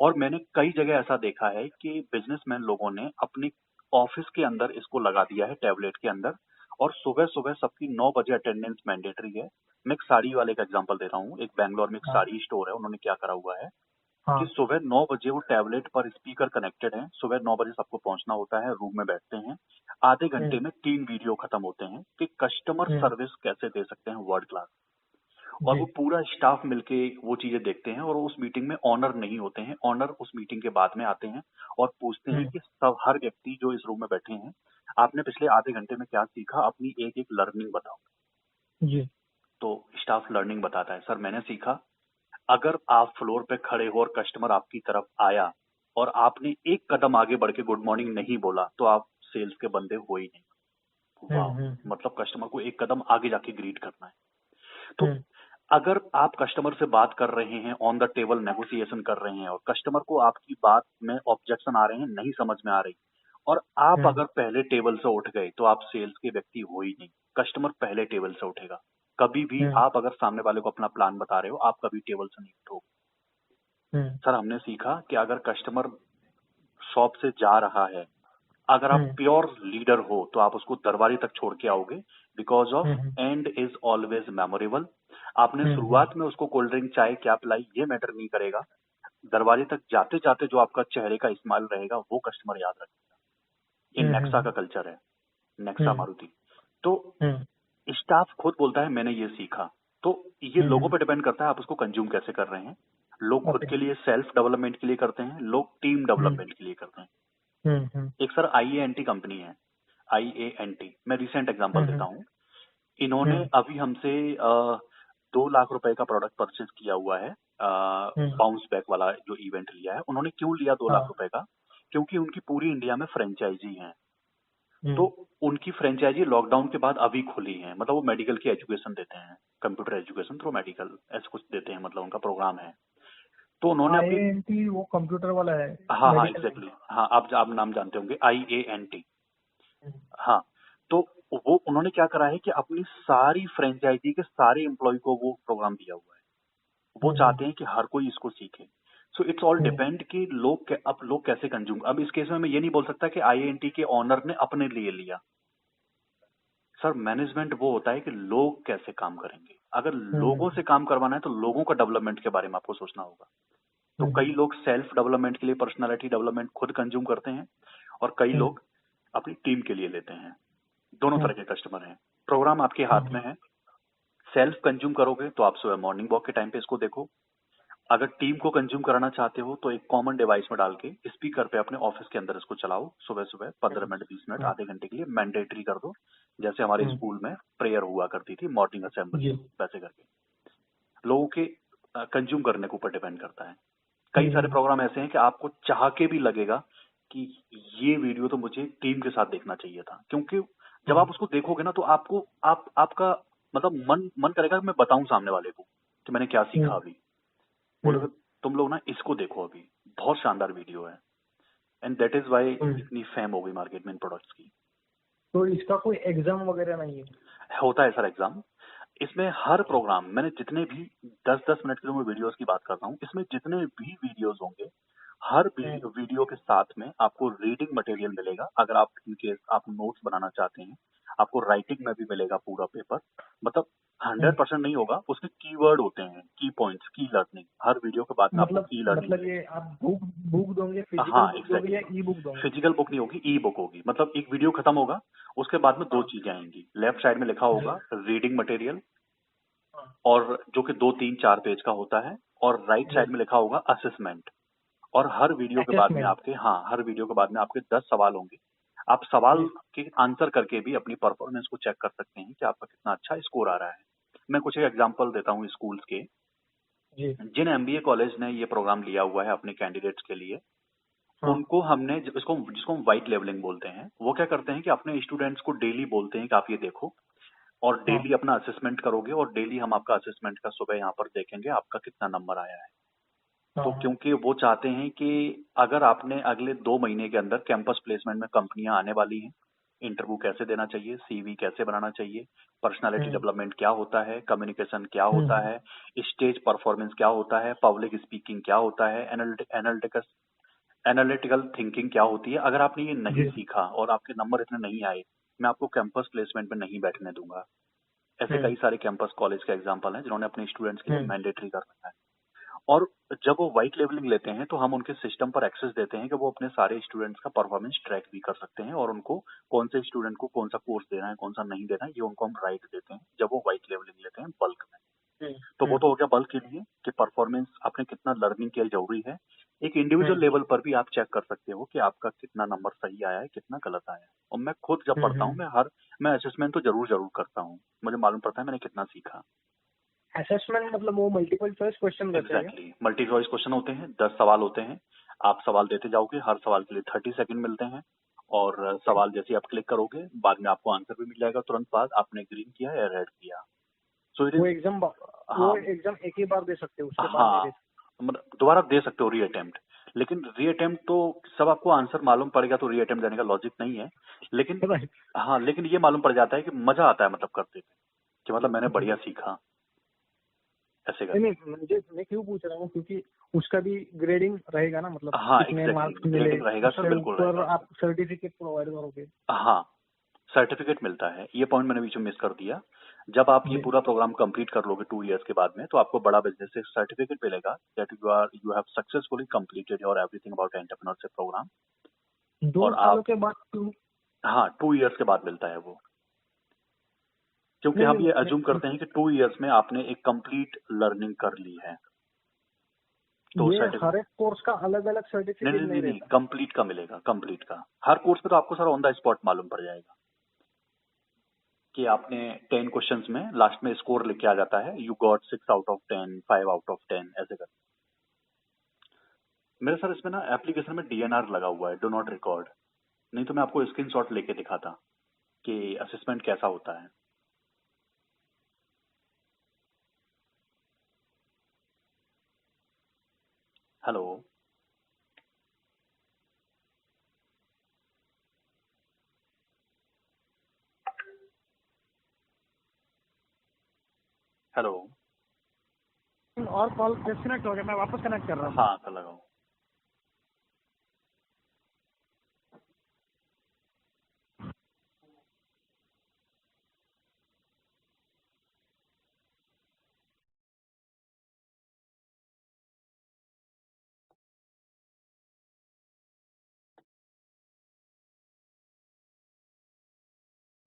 S1: और मैंने कई जगह ऐसा देखा है कि बिजनेसमैन लोगों ने अपने ऑफिस के अंदर इसको लगा दिया है टैबलेट के अंदर, और सुबह सुबह सबकी 9 बजे अटेंडेंस मैंडेटरी है। मैं एक साड़ी वाले का एग्जांपल दे रहा हूँ। एक बैंगलोर में एक साड़ी स्टोर है, उन्होंने क्या करा हुआ है कि सुबह 9 बजे वो टैबलेट पर स्पीकर कनेक्टेड है, सुबह 9 बजे सबको पहुंचना होता है, रूम में बैठते हैं, आधे घंटे में 3 वीडियो खत्म होते हैं कि कस्टमर सर्विस कैसे दे सकते हैं वर्ल्ड क्लास। और वो पूरा स्टाफ मिलके वो चीजें देखते हैं और उस मीटिंग में ऑनर नहीं होते हैं, ऑनर उस मीटिंग के बाद में आते हैं और पूछते हैं कि सब हर व्यक्ति जो इस रूम में बैठे हैं, आपने पिछले आधे घंटे में क्या सीखा, अपनी एक एक लर्निंग बताओ
S3: जी।
S1: तो स्टाफ लर्निंग बताता है, सर मैंने सीखा अगर आप फ्लोर पे खड़े हो और कस्टमर आपकी तरफ आया और आपने एक कदम आगे बढ़ के गुड मॉर्निंग नहीं बोला तो आप सेल्स के बंदे हो ही नहीं। वाह, मतलब कस्टमर को एक कदम आगे जाके ग्रीट करना है। तो अगर आप कस्टमर से बात कर रहे हैं, ऑन द टेबल नेगोशिएशन कर रहे हैं और कस्टमर को आपकी बात में ऑब्जेक्शन आ रहे हैं, नहीं समझ में आ रही, और आप अगर पहले टेबल से उठ गए तो आप सेल्स के व्यक्ति हो ही नहीं। कस्टमर पहले टेबल से उठेगा। कभी भी आप अगर सामने वाले को अपना प्लान बता रहे हो, आप कभी टेबल से नहीं उठोगे। सर हमने सीखा कि अगर कस्टमर शॉप से जा रहा है, अगर आप प्योर लीडर हो तो आप उसको दरबारी तक छोड़ के आओगे, because of and is always memorable. आपने शुरुआत में उसको कोल्ड ड्रिंक चाय क्या पिलाई ये मैटर नहीं करेगा, दरबारी तक जाते जाते जो आपका चेहरे का स्माइल रहेगा वो कस्टमर याद रखेगा। ये नेक्सा का कल्चर है, नेक्सा मारुति। तो स्टाफ खुद बोलता है मैंने ये सीखा। तो ये लोगों पे डिपेंड करता है आप उसको कंज्यूम कैसे कर रहे हैं। लोग खुद के लिए सेल्फ डेवलपमेंट के लिए करते हैं, लोग टीम डेवलपमेंट के लिए करते हैं। एक सर IANT कंपनी है, IANT, मैं रिसेंट एग्जांपल देता हूँ। इन्होंने अभी हमसे 2 लाख रुपए का प्रोडक्ट परचेज किया हुआ है, बाउंस बैक वाला जो इवेंट लिया है। उन्होंने क्यों लिया 2 लाख रुपए का? क्योंकि उनकी पूरी इंडिया में फ्रेंचाइजी है। तो उनकी फ्रेंचाइजी लॉकडाउन के बाद अभी खुली है, मतलब वो मेडिकल की एजुकेशन देते हैं, कंप्यूटर एजुकेशन थ्रू मेडिकल ऐसा कुछ देते हैं, मतलब उनका प्रोग्राम है। तो उन्होंने
S3: IANT वो कंप्यूटर वाला है।
S1: हाँ एग्जैक्टली, हाँ आप नाम जानते होंगे, IANT। हाँ, तो वो उन्होंने क्या करा है कि अपनी सारी फ्रेंचाइजी के सारे एम्प्लॉय को वो प्रोग्राम दिया हुआ है। वो चाहते हैं कि हर कोई इसको सीखे। सो इट्स ऑल डिपेंड कि अब लोग कैसे कंज्यूम। अब इस केस में मैं ये नहीं बोल सकता कि IANT के ऑनर ने अपने लिए लिया। सर मैनेजमेंट वो होता है कि लोग कैसे काम करेंगे। अगर लोगों से काम करवाना है तो लोगों का डेवलपमेंट के बारे में आपको सोचना होगा। तो कई लोग सेल्फ डेवलपमेंट के लिए पर्सनालिटी डेवलपमेंट खुद कंज्यूम करते हैं और कई लोग अपनी टीम के लिए लेते हैं। दोनों तरह के कस्टमर हैं। प्रोग्राम आपके हाथ में है। सेल्फ कंज्यूम करोगे तो आप सुबह मॉर्निंग वॉक के टाइम पे इसको देखो। अगर टीम को कंज्यूम कराना चाहते हो तो एक कॉमन डिवाइस में डाल के स्पीकर पे अपने ऑफिस के अंदर इसको चलाओ। सुबह सुबह 15 मिनट 20 मिनट आधे घंटे के लिए मैंडेटरी कर दो। जैसे हमारे स्कूल में प्रेयर हुआ करती थी, मॉर्निंग असेंबली, वैसे करके लोगों के कंज्यूम करने के ऊपर डिपेंड करता है। कई सारे प्रोग्राम ऐसे हैं कि आपको चाह के भी लगेगा कि ये वीडियो तो मुझे टीम के साथ देखना चाहिए था, क्योंकि जब आप उसको देखोगे ना तो आपको आपका मतलब मन करेगा कि मैं बताऊं सामने वाले को कि मैंने क्या सीखा अभी। बोलोगे तुम लोग ना इसको देखो, अभी बहुत शानदार वीडियो है। एंड दैट इज वाई इतनी फेम हो गई मार्केट में इन प्रोडक्ट्स की।
S3: तो इसका कोई एग्जाम वगैरह नहीं है?
S1: होता है सर एग्जाम। इसमें हर प्रोग्राम, मैंने जितने भी 10-10 मिनट की जो मैं वीडियोस की बात करता हूँ, इसमें जितने भी वीडियोस होंगे हर वीडियो के साथ में आपको रीडिंग मटेरियल मिलेगा। अगर आप इनकेस आप नोट्स बनाना चाहते हैं, आपको राइटिंग में भी मिलेगा पूरा पेपर। मतलब 100% नहीं होगा, उसमें कीवर्ड होते हैं, की पॉइंट्स, की लर्निंग। हर वीडियो के बाद में आपको की लर्निंग
S3: मतलब ये आप बुक दोगे, फिजिकल
S1: हाँ
S3: बुक दोगे या ई बुक दोगे?
S1: फिजिकल बुक नहीं होगी, ई बुक होगी। मतलब एक वीडियो खत्म होगा, उसके बाद में 2 चीजें आएंगी। लेफ्ट साइड में लिखा होगा रीडिंग मटेरियल, और जो कि 2-3-4 पेज का होता है, और राइट साइड में लिखा होगा असेसमेंट। और हर वीडियो के बाद में आपके हर वीडियो के बाद में आपके 10 सवाल होंगे। आप सवाल के आंसर करके भी अपनी परफॉर्मेंस को चेक कर सकते हैं कि आपका कितना अच्छा स्कोर आ रहा है। मैं कुछ एक एग्जांपल देता हूँ स्कूल्स के। जिन MBA कॉलेज ने ये प्रोग्राम लिया हुआ है अपने कैंडिडेट्स के लिए, उनको हमने जिसको हम व्हाइट लेवलिंग बोलते हैं, वो क्या करते हैं कि अपने स्टूडेंट्स को डेली बोलते हैं कि आप ये देखो और डेली अपना असेसमेंट करोगे, और डेली हम आपका असेसमेंट का सुबह यहाँ पर देखेंगे आपका कितना नंबर आया है। तो क्योंकि वो चाहते हैं कि अगर आपने अगले 2 महीने के अंदर कैंपस प्लेसमेंट में कंपनियां आने वाली हैं, इंटरव्यू कैसे देना चाहिए, CV कैसे बनाना चाहिए, पर्सनालिटी डेवलपमेंट क्या होता है, कम्युनिकेशन क्या होता है, स्टेज परफॉर्मेंस क्या होता है, पब्लिक स्पीकिंग क्या होता है, एनालिटिकल थिंकिंग क्या होती है। अगर आपने ये नहीं सीखा और आपके नंबर इतने नहीं आए, मैं आपको कैंपस प्लेसमेंट में नहीं बैठने दूंगा। ऐसे कई सारे कैंपस कॉलेज के एग्जाम्पल हैं जिन्होंने अपने स्टूडेंट्स के लिए मैंडेटरी कर रखा है। और जब वो व्हाइट लेवलिंग लेते हैं तो हम उनके सिस्टम पर एक्सेस देते हैं कि वो अपने सारे स्टूडेंट्स का परफॉर्मेंस ट्रैक भी कर सकते हैं, और उनको कौन से स्टूडेंट को कौन सा कोर्स देना है, कौन सा नहीं देना है, ये उनको हम राइट देते हैं जब वो व्हाइट लेवलिंग लेते हैं बल्क में। तो वो तो हो गया बल्क के लिए कि परफॉर्मेंस आपने कितना लर्निंग किया जरूरी है। एक इंडिविजुअल लेवल पर भी आप चेक कर सकते हो कि आपका कितना नंबर सही आया है, कितना गलत आया है। और मैं खुद जब पढ़ता हूँ मैं असेसमेंट तो जरूर करता हूँ, मुझे मालूम पड़ता है मैंने कितना सीखा।
S3: असेसमेंट मतलब वो मल्टीपल चॉइस क्वेश्चन रहते हैं?
S1: एग्जैक्टली, मल्टी चॉइस क्वेश्चन होते हैं, 10 सवाल होते हैं। आप सवाल देते जाओगे, हर सवाल के लिए 30 सेकंड मिलते हैं, और सवाल जैसे आप क्लिक करोगे बाद में आपको आंसर भी मिल जाएगा तुरंत बाद, आपने ग्रीन किया या रेड किया। सो इट
S3: वो
S1: इज।
S3: एग्जाम
S1: हाँ
S3: एक ही बार दे सकते हो, उसके बाद
S1: हाँ,
S3: नहीं दे
S1: मतलब दोबारा दे सकते हो री अटेम्प्ट, लेकिन री अटेम्प्ट तो सब आपको आंसर मालूम पड़ेगा तो री अटेम्प्ट देने का लॉजिक नहीं है। लेकिन
S3: सकते। राइट।
S1: हाँ, लेकिन ये मालूम पड़ जाता है कि मजा आता है मतलब करते थे, कि मतलब मैंने बढ़िया सीखा ऐसे
S3: नहीं
S1: करके।
S3: नहीं, मैं क्यों पूछ रहा हूँ, क्योंकि उसका भी ग्रेडिंग रहेगा ना, मतलब
S1: हाँ
S3: कितने मार्क्स
S1: एग्जैक्टली,
S3: मिले,
S1: ग्रेडिंग रहेगा सर,
S3: उसके
S1: बिल्कुल
S3: ऊपर
S1: रहेगा
S3: आप सर्टिफिकेट प्रोवाइड करोगे।
S1: हाँ, सर्टिफिकेट मिलता है, ये पॉइंट मैंने बीच में मिस कर दिया। जब आप ये
S3: जी।
S1: पूरा प्रोग्राम कंप्लीट कर लोगे 2 इयर्स के बाद में, तो आपको बड़ा बिजनेस से सर्टिफिकेट मिलेगा that you have successfully completed your everything about entrepreneurship programme.
S3: 2
S1: और
S3: सालों
S1: आप,
S3: के बाद क्यों?
S1: हाँ 2 इयर्स के बाद मिलता है वो, क्योंकि
S3: नहीं
S1: हम
S3: नहीं
S1: ये
S3: मैं,
S1: अज्यूम करते हैं कि 2 इयर्स में आपने एक कंप्लीट लर्निंग कर ली है, तो
S3: ये
S1: सर्टिफिकेट।
S3: हर एक कोर्स का अलग अलग
S1: नहीं
S3: सर्टिफिकेट
S1: नहीं
S3: नहीं
S1: नहीं नहीं,
S3: रहता।
S1: कंप्लीट का मिलेगा, कंप्लीट का। हर कोर्स पे तो आपको सर ऑन द स्पॉट मालूम पड़ जाएगा कि आपने 10 क्वेश्चंस में लास्ट में स्कोर लिख के आ जाता है, you got 6 out of 10, 5 out of 10 ऐसे कर। मेरे सर इसमें ना एप्लीकेशन में डीएनआर लगा हुआ है, डू नॉट रिकॉर्ड, नहीं तो मैं आपको स्क्रीनशॉट लेके दिखाता कि असेसमेंट कैसा होता है। Hello hello.
S2: और कॉल डिस्कनेक्ट हो गया, मैं वापस कनेक्ट कर रहा हूँ।
S1: हाँ सर लगाओ।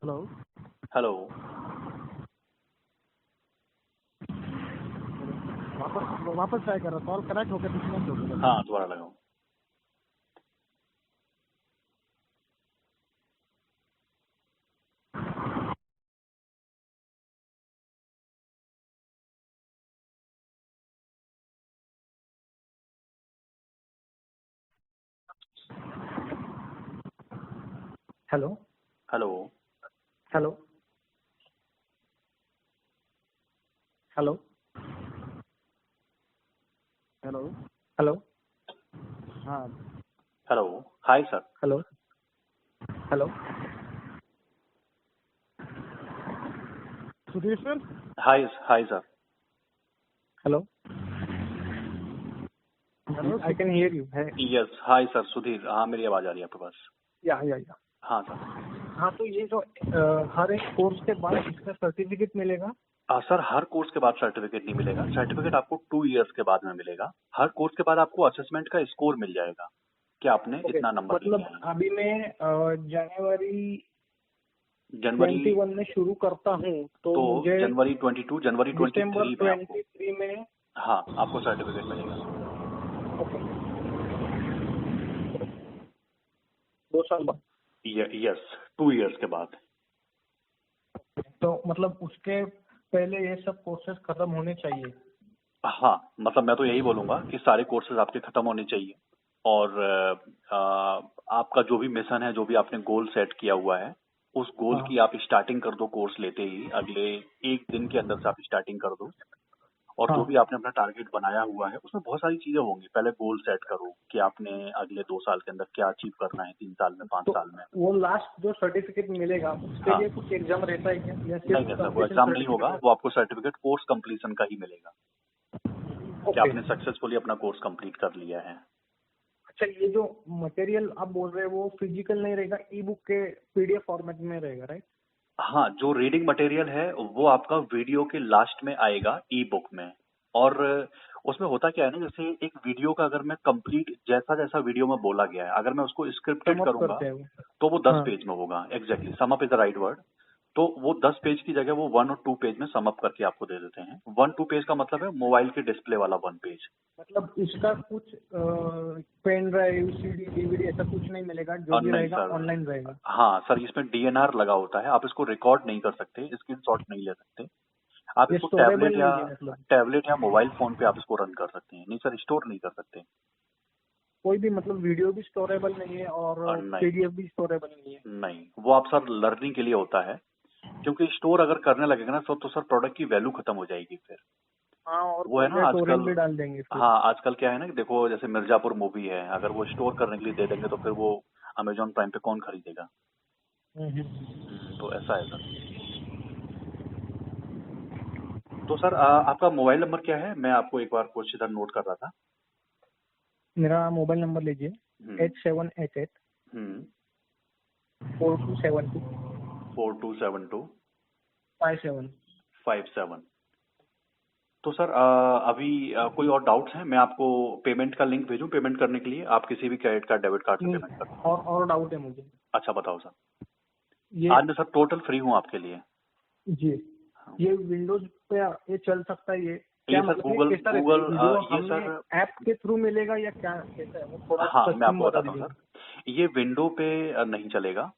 S2: हेलो।
S1: हेलो।
S2: वापस ट्राई कर रहा हूँ, कॉल कनेक्ट होकर डिस्कनेक्ट हो गया।
S1: हाँ दोबारा लगाओ।
S3: Hello
S1: hello.
S3: Hello hello
S2: hello.
S3: Hello
S2: हाँ।
S1: Hello. Hi sir.
S3: Hello hello
S2: Sudheer sir.
S1: Hi hi sir.
S3: Hello
S2: hello.
S3: I can hear you है।
S1: यस हाय सर, सुधीर, हाँ मेरी आवाज आ रही है आपके पास।
S3: या
S1: हाँ सर।
S3: हाँ, तो ये जो हर एक कोर्स के बाद इसका सर्टिफिकेट मिलेगा।
S1: सर हर कोर्स के बाद सर्टिफिकेट नहीं मिलेगा, सर्टिफिकेट आपको 2 इयर्स के बाद में मिलेगा। हर कोर्स के बाद आपको असेसमेंट का स्कोर मिल जाएगा कि आपने
S3: ओके,
S1: इतना नंबर लेके
S3: मतलब
S1: आए हैं।
S3: अभी मैं जनवरी
S1: जनवरी
S3: 21 में शुरू करता हूँ, तो
S1: तो
S3: मुझे
S1: जनवरी 22, जनवरी
S3: दिसंबर
S1: 23 में आपको,
S3: 23 में।
S1: हाँ आपको सर्टिफिकेट मिलेगा।
S3: ओके, 2 साल बाद।
S1: यस 2 इयर्स के बाद।
S3: तो मतलब उसके पहले ये सब कोर्सेज खत्म होने चाहिए।
S1: हाँ मतलब मैं तो यही बोलूंगा कि सारे कोर्सेज आपके खत्म होने चाहिए, और आपका जो भी मिशन है, जो भी आपने गोल सेट किया हुआ है, उस गोल
S3: हाँ
S1: की आप स्टार्टिंग कर दो कोर्स लेते ही, अगले एक दिन के अंदर से आप स्टार्टिंग कर दो। और जो
S3: हाँ।
S1: भी आपने अपना टारगेट बनाया हुआ है उसमें बहुत सारी चीजें होंगी। पहले गोल सेट करो कि आपने अगले 2 साल के अंदर क्या अचीव करना है, 3 साल में, 5 साल में।
S3: तो वो लास्ट जो सर्टिफिकेट मिलेगा उसके
S1: हाँ
S3: लिए कुछ एग्जाम रहता है क्या, या
S1: नहीं
S3: सिर्फ
S1: नहीं सर, वो
S3: कंप्लीशन
S1: एग्जाम नहीं
S3: सर्टिफिकेट
S1: होगा,
S3: रहता
S1: वो आपको सर्टिफिकेट कोर्स कंप्लीशन का ही मिलेगा
S3: है?
S1: कि
S3: ओके।
S1: आपने सक्सेसफुली अपना कोर्स कंप्लीट कर लिया है।
S3: अच्छा, ये जो मटेरियल आप बोल रहे हैं वो फिजिकल नहीं रहेगा, ई बुक के पीडीएफ फॉर्मेट में रहेगा, राइट?
S1: हाँ, जो रीडिंग मटेरियल है वो आपका वीडियो के लास्ट में आएगा ई बुक में। और उसमें होता क्या है ना, जैसे एक वीडियो का अगर मैं कंप्लीट जैसा जैसा वीडियो में बोला गया है, अगर मैं उसको स्क्रिप्टेड
S3: सम अप
S1: करूंगा
S3: करते हैं वो।
S1: तो वो 10
S3: हाँ।
S1: पेज में होगा। Exactly, sum up is the right word. तो वो 10 पेज की जगह वो 1 और 2 पेज में सम अप करके आपको दे देते हैं। 1-2 पेज का मतलब है मोबाइल के डिस्प्ले वाला 1 पेज।
S3: मतलब इसका कुछ पेन ड्राइव, सीडी, डीवीडी ऐसा कुछ नहीं मिलेगा, जो
S1: और
S3: भी
S1: नहीं
S3: रहेगा
S1: सर,
S3: ऑनलाइन रहेगा?
S1: हाँ सर, इसमें डीएनआर लगा होता है, आप इसको रिकॉर्ड नहीं कर सकते, स्क्रीनशॉट नहीं ले सकते। आप
S3: ये
S1: इसको
S3: स्टोरेबल नहीं है मतलब?
S1: टैबलेट या मोबाइल फोन पे आप इसको रन कर सकते हैं। नहीं सर, स्टोर नहीं कर सकते।
S3: कोई भी मतलब वीडियो भी स्टोरेबल नहीं है
S1: और
S3: और
S1: नहीं
S3: पीडीएफ भी स्टोरेबल नहीं है?
S1: नहीं, वो आप सर लर्निंग के लिए होता है क्योंकि स्टोर अगर करने लगेगा ना तो सर प्रोडक्ट की वैल्यू खत्म हो जाएगी फिर।
S3: हाँ, और
S1: वो है ना
S3: टोरेंट भी
S1: आजकल।
S3: डाल देंगे फिर।
S1: हाँ आजकल क्या है ना कि देखो जैसे मिर्जापुर मूवी है, अगर वो स्टोर करने के लिए दे देंगे तो फिर वो अमेजोन प्राइम पे कौन खरीदेगा। तो ऐसा है सर। तो सर आपका मोबाइल नंबर क्या है? मैं आपको एक बार कुछ इधर नोट कर रहा था।
S3: मेरा मोबाइल नंबर लीजिए,
S1: हम्म
S3: 8788
S1: हम्म
S3: 4272
S1: 4272
S3: 57।
S1: 57। तो सर अभी कोई और डाउट्स हैं? मैं आपको पेमेंट का लिंक भेजूं पेमेंट करने के लिए? आप किसी भी क्रेडिट कार्ड डेबिट कार्ड से
S3: नहीं,
S1: पेमेंट कर सकते
S3: और डाउट है मुझे।
S1: हैं। अच्छा बताओ सर।
S3: ये
S1: आज मैं सर टोटल फ्री हूँ आपके लिए।
S3: जी,
S1: हाँ।
S3: ये विंडोज पे ये चल सकता है? ये
S1: ये
S3: क्या
S1: सर
S3: मतलब, ये
S1: गूगल
S3: कैसा रहता है?
S1: गूगल
S3: वीडियो
S1: ये
S3: हमें
S1: सर।
S3: ऐप के थ्रू मिलेगा या क्या कैसा है? वो थोड़ा
S1: हाँ मैं
S3: कस्टम
S1: आपको
S3: बता
S1: बताता हूँ
S3: दीजिए।
S1: सर। ये विंडो पे नहीं चलेगा।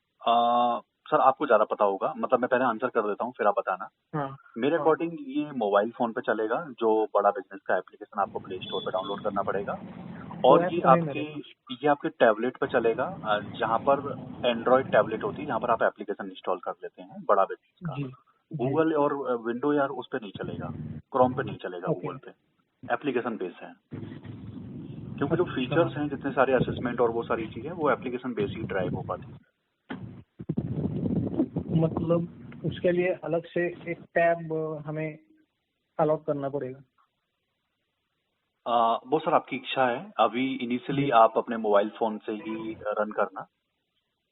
S1: सर आपको ज्यादा पता होगा, मतलब मैं पहले आंसर कर देता हूँ फिर आप बताना।
S3: हाँ
S1: मेरे
S3: हाँ।
S1: अकॉर्डिंग ये मोबाइल फोन पे चलेगा, जो बड़ा बिजनेस का एप्लीकेशन आपको प्ले स्टोर पे डाउनलोड करना पड़ेगा।
S3: वो
S1: और
S3: ऐप तो है मेरे पास।
S1: ये आपके टैबलेट पे चलेगा, जहाँ पर एंड्रॉयड टैबलेट होती है, जहाँ पर आप एप्लीकेशन इंस्टॉल कर लेते हैं बड़ा बिजनेस का।
S3: जी जी।
S1: गूगल और विंडो यार उस पे नहीं चलेगा, क्रोम पे नहीं चलेगा,
S3: ओके।
S1: गूगल पे। एप्लीकेशन बेस है, क्योंकि जो
S3: अच्छा,
S1: फीचर्स हैं जितने सारे असेसमेंट और वो सारी चीजें वो एप्लीकेशन बेस ही ड्राइव हो पाती है।
S3: मतलब उसके लिए अलग से एक टैब हमें अलॉट करना पड़ेगा?
S1: वो सर आपकी इच्छा है। अभी
S3: जी।
S1: इनिशियली आप अपने मोबाइल फोन से ही रन करना।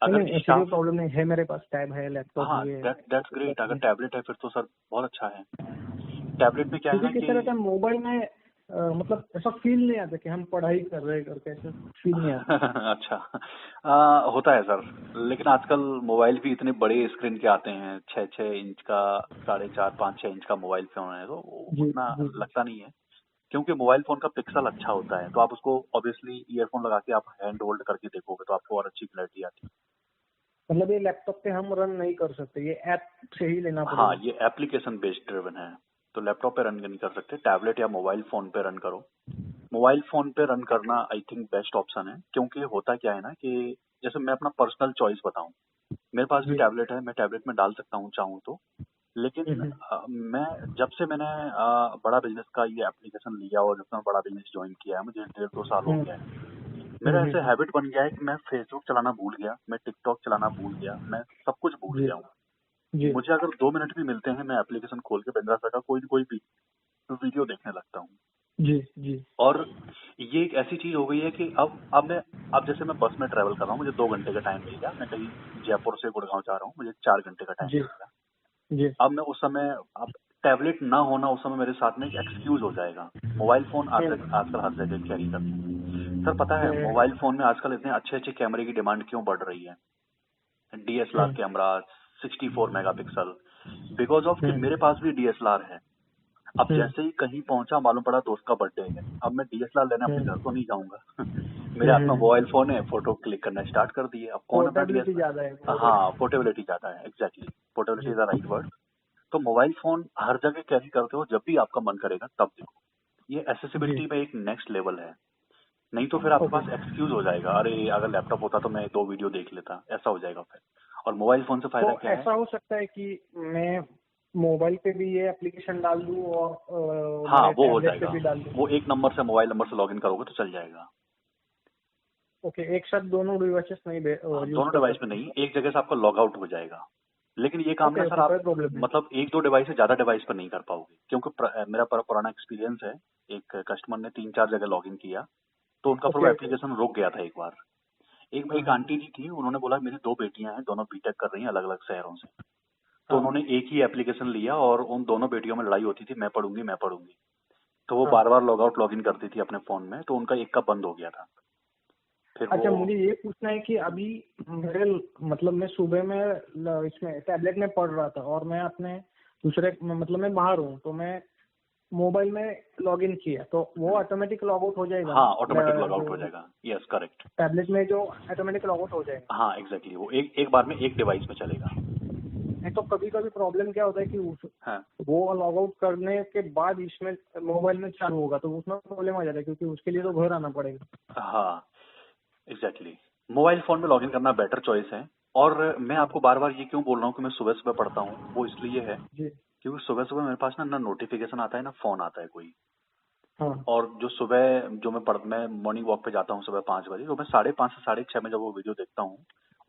S3: नहीं
S1: अगर
S3: नहीं, ऐसी कोई
S1: स्टाफ।
S3: प्रॉब्लम नहीं है, मेरे पास टैब है, लैपटॉप
S1: हाँ
S3: भी है।
S1: That's great. अगर टैबलेट है फिर तो सर बहुत अच्छा है। टैबलेट में क्या है
S3: क्योंकि
S1: ना
S3: कैसा रहता
S1: कि
S3: है मोबाइल में, मतलब ऐसा फील नहीं आता कि हम पढ़ाई कर रहे हैं करके, ऐसा फील नहीं आता।
S1: अच्छा। होता है सर, लेकिन आजकल मोबाइल भी इतने बड़े स्क्रीन के आते हैं, 6-6 इंच का, 4.5-5-6 इंच का मोबाइल फोन है, तो
S3: जी
S1: उतना
S3: जी जी।
S1: लगता नहीं है। क्योंकि मोबाइल फोन का पिक्सल अच्छा होता है, तो आप उसको ऑब्वियसली ईयरफोन लगा के आप हैंड होल्ड करके देखोगे तो आपको और अच्छी क्लैरिटी आती
S3: मतलब ये लैपटॉप पे हम रन नहीं कर सकते, ये ऐप से ही लेना
S1: है। हाँ
S3: पड़ेगा?
S1: ये एप्लीकेशन बेस्ड ड्रिवन है, तो लैपटॉप पे रन नहीं कर सकते, टैबलेट या मोबाइल फोन पे रन करो। मोबाइल फोन पे रन करना आई थिंक बेस्ट ऑप्शन है, क्योंकि होता क्या है ना कि जैसे मैं अपना पर्सनल चॉइस बताऊं, मेरे पास भी
S3: जी।
S1: टैबलेट है, मैं टैबलेट में डाल सकता हूँ चाहूँ तो। लेकिन
S3: हम्म,
S1: मैं जब से मैंने बड़ा बिजनेस का ये एप्लीकेशन लिया और जब से मैं बड़ा बिजनेस ज्वाइन किया है, मुझे 1.5-2 साल हो
S3: हम्म,
S1: गया है। मेरा ऐसे
S3: हम्म।
S1: हैबिट बन गया है कि मैं फेसबुक चलाना भूल गया, मैं टिकटॉक चलाना भूल गया, मैं सब कुछ भूल
S3: जी
S1: गया हूँ।
S3: जी
S1: मुझे अगर 2 मिनट भी मिलते हैं मैं एप्लीकेशन खोल के बिंद्रा सर का कोई न कोई भी वीडियो देखने लगता हूँ।
S3: जी जी।
S1: और ये एक ऐसी चीज हो गई है कि अब जैसे मैं बस में ट्रेवल कर रहा हूँ, मुझे 2 घंटे का टाइम मिल गया, मैं कहीं जयपुर से गुड़गांव जा रहा हूँ, मुझे 4 घंटे का टाइम
S3: जी
S1: मिल गया।
S3: जी।
S1: अब मैं उस समय, अब टैबलेट ना होना उस समय मेरे साथ में एक एक्सक्यूज हो जाएगा। मोबाइल फोन आजकल हर जगह कैरी करते हैं। सर पता है
S3: हम्म,
S1: मोबाइल फोन में आजकल इतने अच्छे अच्छे कैमरे की डिमांड क्यों बढ़ रही है? DSLR
S3: hmm,
S1: camera, 64 megapixel, because of कि
S3: हम्म,
S1: मेरे पास भी डीएसएलआर है। अब
S3: हम्म,
S1: जैसे ही कहीं पहुंचा मालूम पड़ा दोस्त का बर्थडे है, अब मैं डीएसएलआर लेने अपने घर
S3: हम्म,
S1: तो नहीं जाऊंगा। मेरे हाथ में मोबाइल फोन है, फोटो क्लिक करना स्टार्ट कर दिए। अब कौन अपना
S3: पोर्टेबिलिटी ज्यादा है,
S1: डीएसएलआर,
S3: वो
S1: हाँ
S3: बढ़िया
S1: पोर्टेबिलिटी ज्यादा है, एग्जैक्टली पोर्टेबिलिटी
S3: है।
S1: Is the right word. तो मोबाइल फोन हर जगह कैरी करते हो, जब भी आपका मन करेगा तब देखो। ये
S3: जी जी।
S1: एसेसिबिलिटी में एक नेक्स्ट लेवल है। नहीं तो फिर आपके
S3: ओके।
S1: पास एक्सक्यूज हो जाएगा, अरे अगर लैपटॉप होता तो मैं 2 वीडियो देख लेता, ऐसा हो जाएगा फिर। और मोबाइल फोन से
S3: तो
S1: फायदा क्या है?
S3: ऐसा हो सकता है कि मैं मोबाइल पे भी ये एप्लीकेशन डाल दूं और
S1: हाँ
S3: मेरे
S1: वो हो
S3: टैबलेट पे
S1: जाएगा,
S3: भी डाल दूं?
S1: वो एक नंबर से मोबाइल नंबर से लॉगिन करोगे तो चल जाएगा।
S3: ओके, एक साथ दोनों डिवाइसेस नहीं
S1: हाँ,
S3: यूज
S1: दोनों
S3: कर
S1: डिवाइस में
S3: सकते?
S1: नहीं, एक जगह से आपका लॉग आउट हो जाएगा। लेकिन ये काम ना
S3: ओके
S1: सर
S3: ओके,
S1: आप
S3: कोई प्रॉब्लम नहीं।
S1: मतलब 1-2 डिवाइस से ज्यादा डिवाइस पर नहीं कर पाओगे, क्योंकि मेरा पुराना एक्सपीरियंस है। एक कस्टमर ने 3-4 जगह लॉगिन किया, तो उनका फिर वो
S3: ओके ओके।
S1: एप्लीकेशन रुक गया था एक बार। एक
S3: हाँ
S1: आंटी जी थी, उन्होंने बोला मेरी 2 बेटियां हैं, दोनों बीटेक कर रही हैं अलग अलग शहरों से। तो
S3: हाँ
S1: उन्होंने एक ही एप्लीकेशन लिया और उन दोनों बेटियों में लड़ाई होती थी, मैं पढ़ूंगी मैं पढ़ूंगी। तो वो
S3: हाँ।
S1: बार बार लॉग आउट लॉग इन करती थी अपने फोन में, तो उनका एक का बंद हो गया था। फिर वो।
S3: अच्छा, मुझे ये पूछना है कि अभी मेरे, मतलब मैं सुबह में इसमें टैबलेट में पढ़ रहा था और मैं अपने दूसरे, मतलब मैं बाहर हूँ, तो मैं मोबाइल में लॉगिन किया तो वो ऑटोमेटिक लॉग आउट हो जाएगा
S1: हाँ
S3: ना?
S1: ऑटोमेटिक लॉग आउट हो
S3: जो
S1: जाएगा, यस करेक्ट।
S3: टैबलेट में जो ऑटोमेटिक लॉग आउट हो जाएगा?
S1: हाँ एग्जैक्टली, वो एक एक बार में एक डिवाइस में चलेगा।
S3: नहीं तो कभी कभी प्रॉब्लम क्या होता है कि
S1: हाँ
S3: वो लॉग आउट करने के बाद इसमें मोबाइल में चालू होगा तो उसमें प्रॉब्लम आ जाता है, क्योंकि उसके लिए तो घर आना पड़ेगा।
S1: हाँ एग्जैक्टली। मोबाइल फोन में लॉगिन करना बेटर चॉइस है। और मैं आपको बार बार ये क्यों बोल रहा हूँ कि मैं सुबह सुबह पढ़ता हूँ, वो इसलिए है
S3: जी।
S1: क्योंकि सुबह सुबह मेरे पास ना नोटिफिकेशन आता है ना फोन आता है कोई।
S3: हाँ
S1: और जो सुबह जो मैं मॉर्निंग वॉक पे जाता हूँ सुबह 5 बजे, तो मैं 5:30 से 6:30 में जब वो वीडियो देखता हूँ,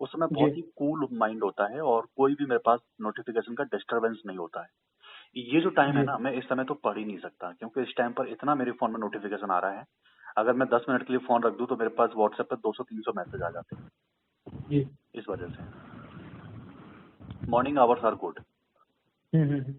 S1: उस समय
S3: जी।
S1: बहुत ही कूल माइंड होता है और कोई भी मेरे पास नोटिफिकेशन का डिस्टरबेंस नहीं होता है। ये जो टाइम है
S3: जी।
S1: ना, मैं इस समय तो पढ़ ही नहीं सकता क्योंकि इस टाइम पर इतना मेरे फोन में नोटिफिकेशन आ रहा है। अगर मैं 10 मिनट के लिए फोन रख दूं तो मेरे पास व्हाट्सएप पे 200-300 मैसेज आ जाते हैं।
S3: जी।
S1: इस वजह से मॉर्निंग आवर्स आर गुड।
S3: हम्म।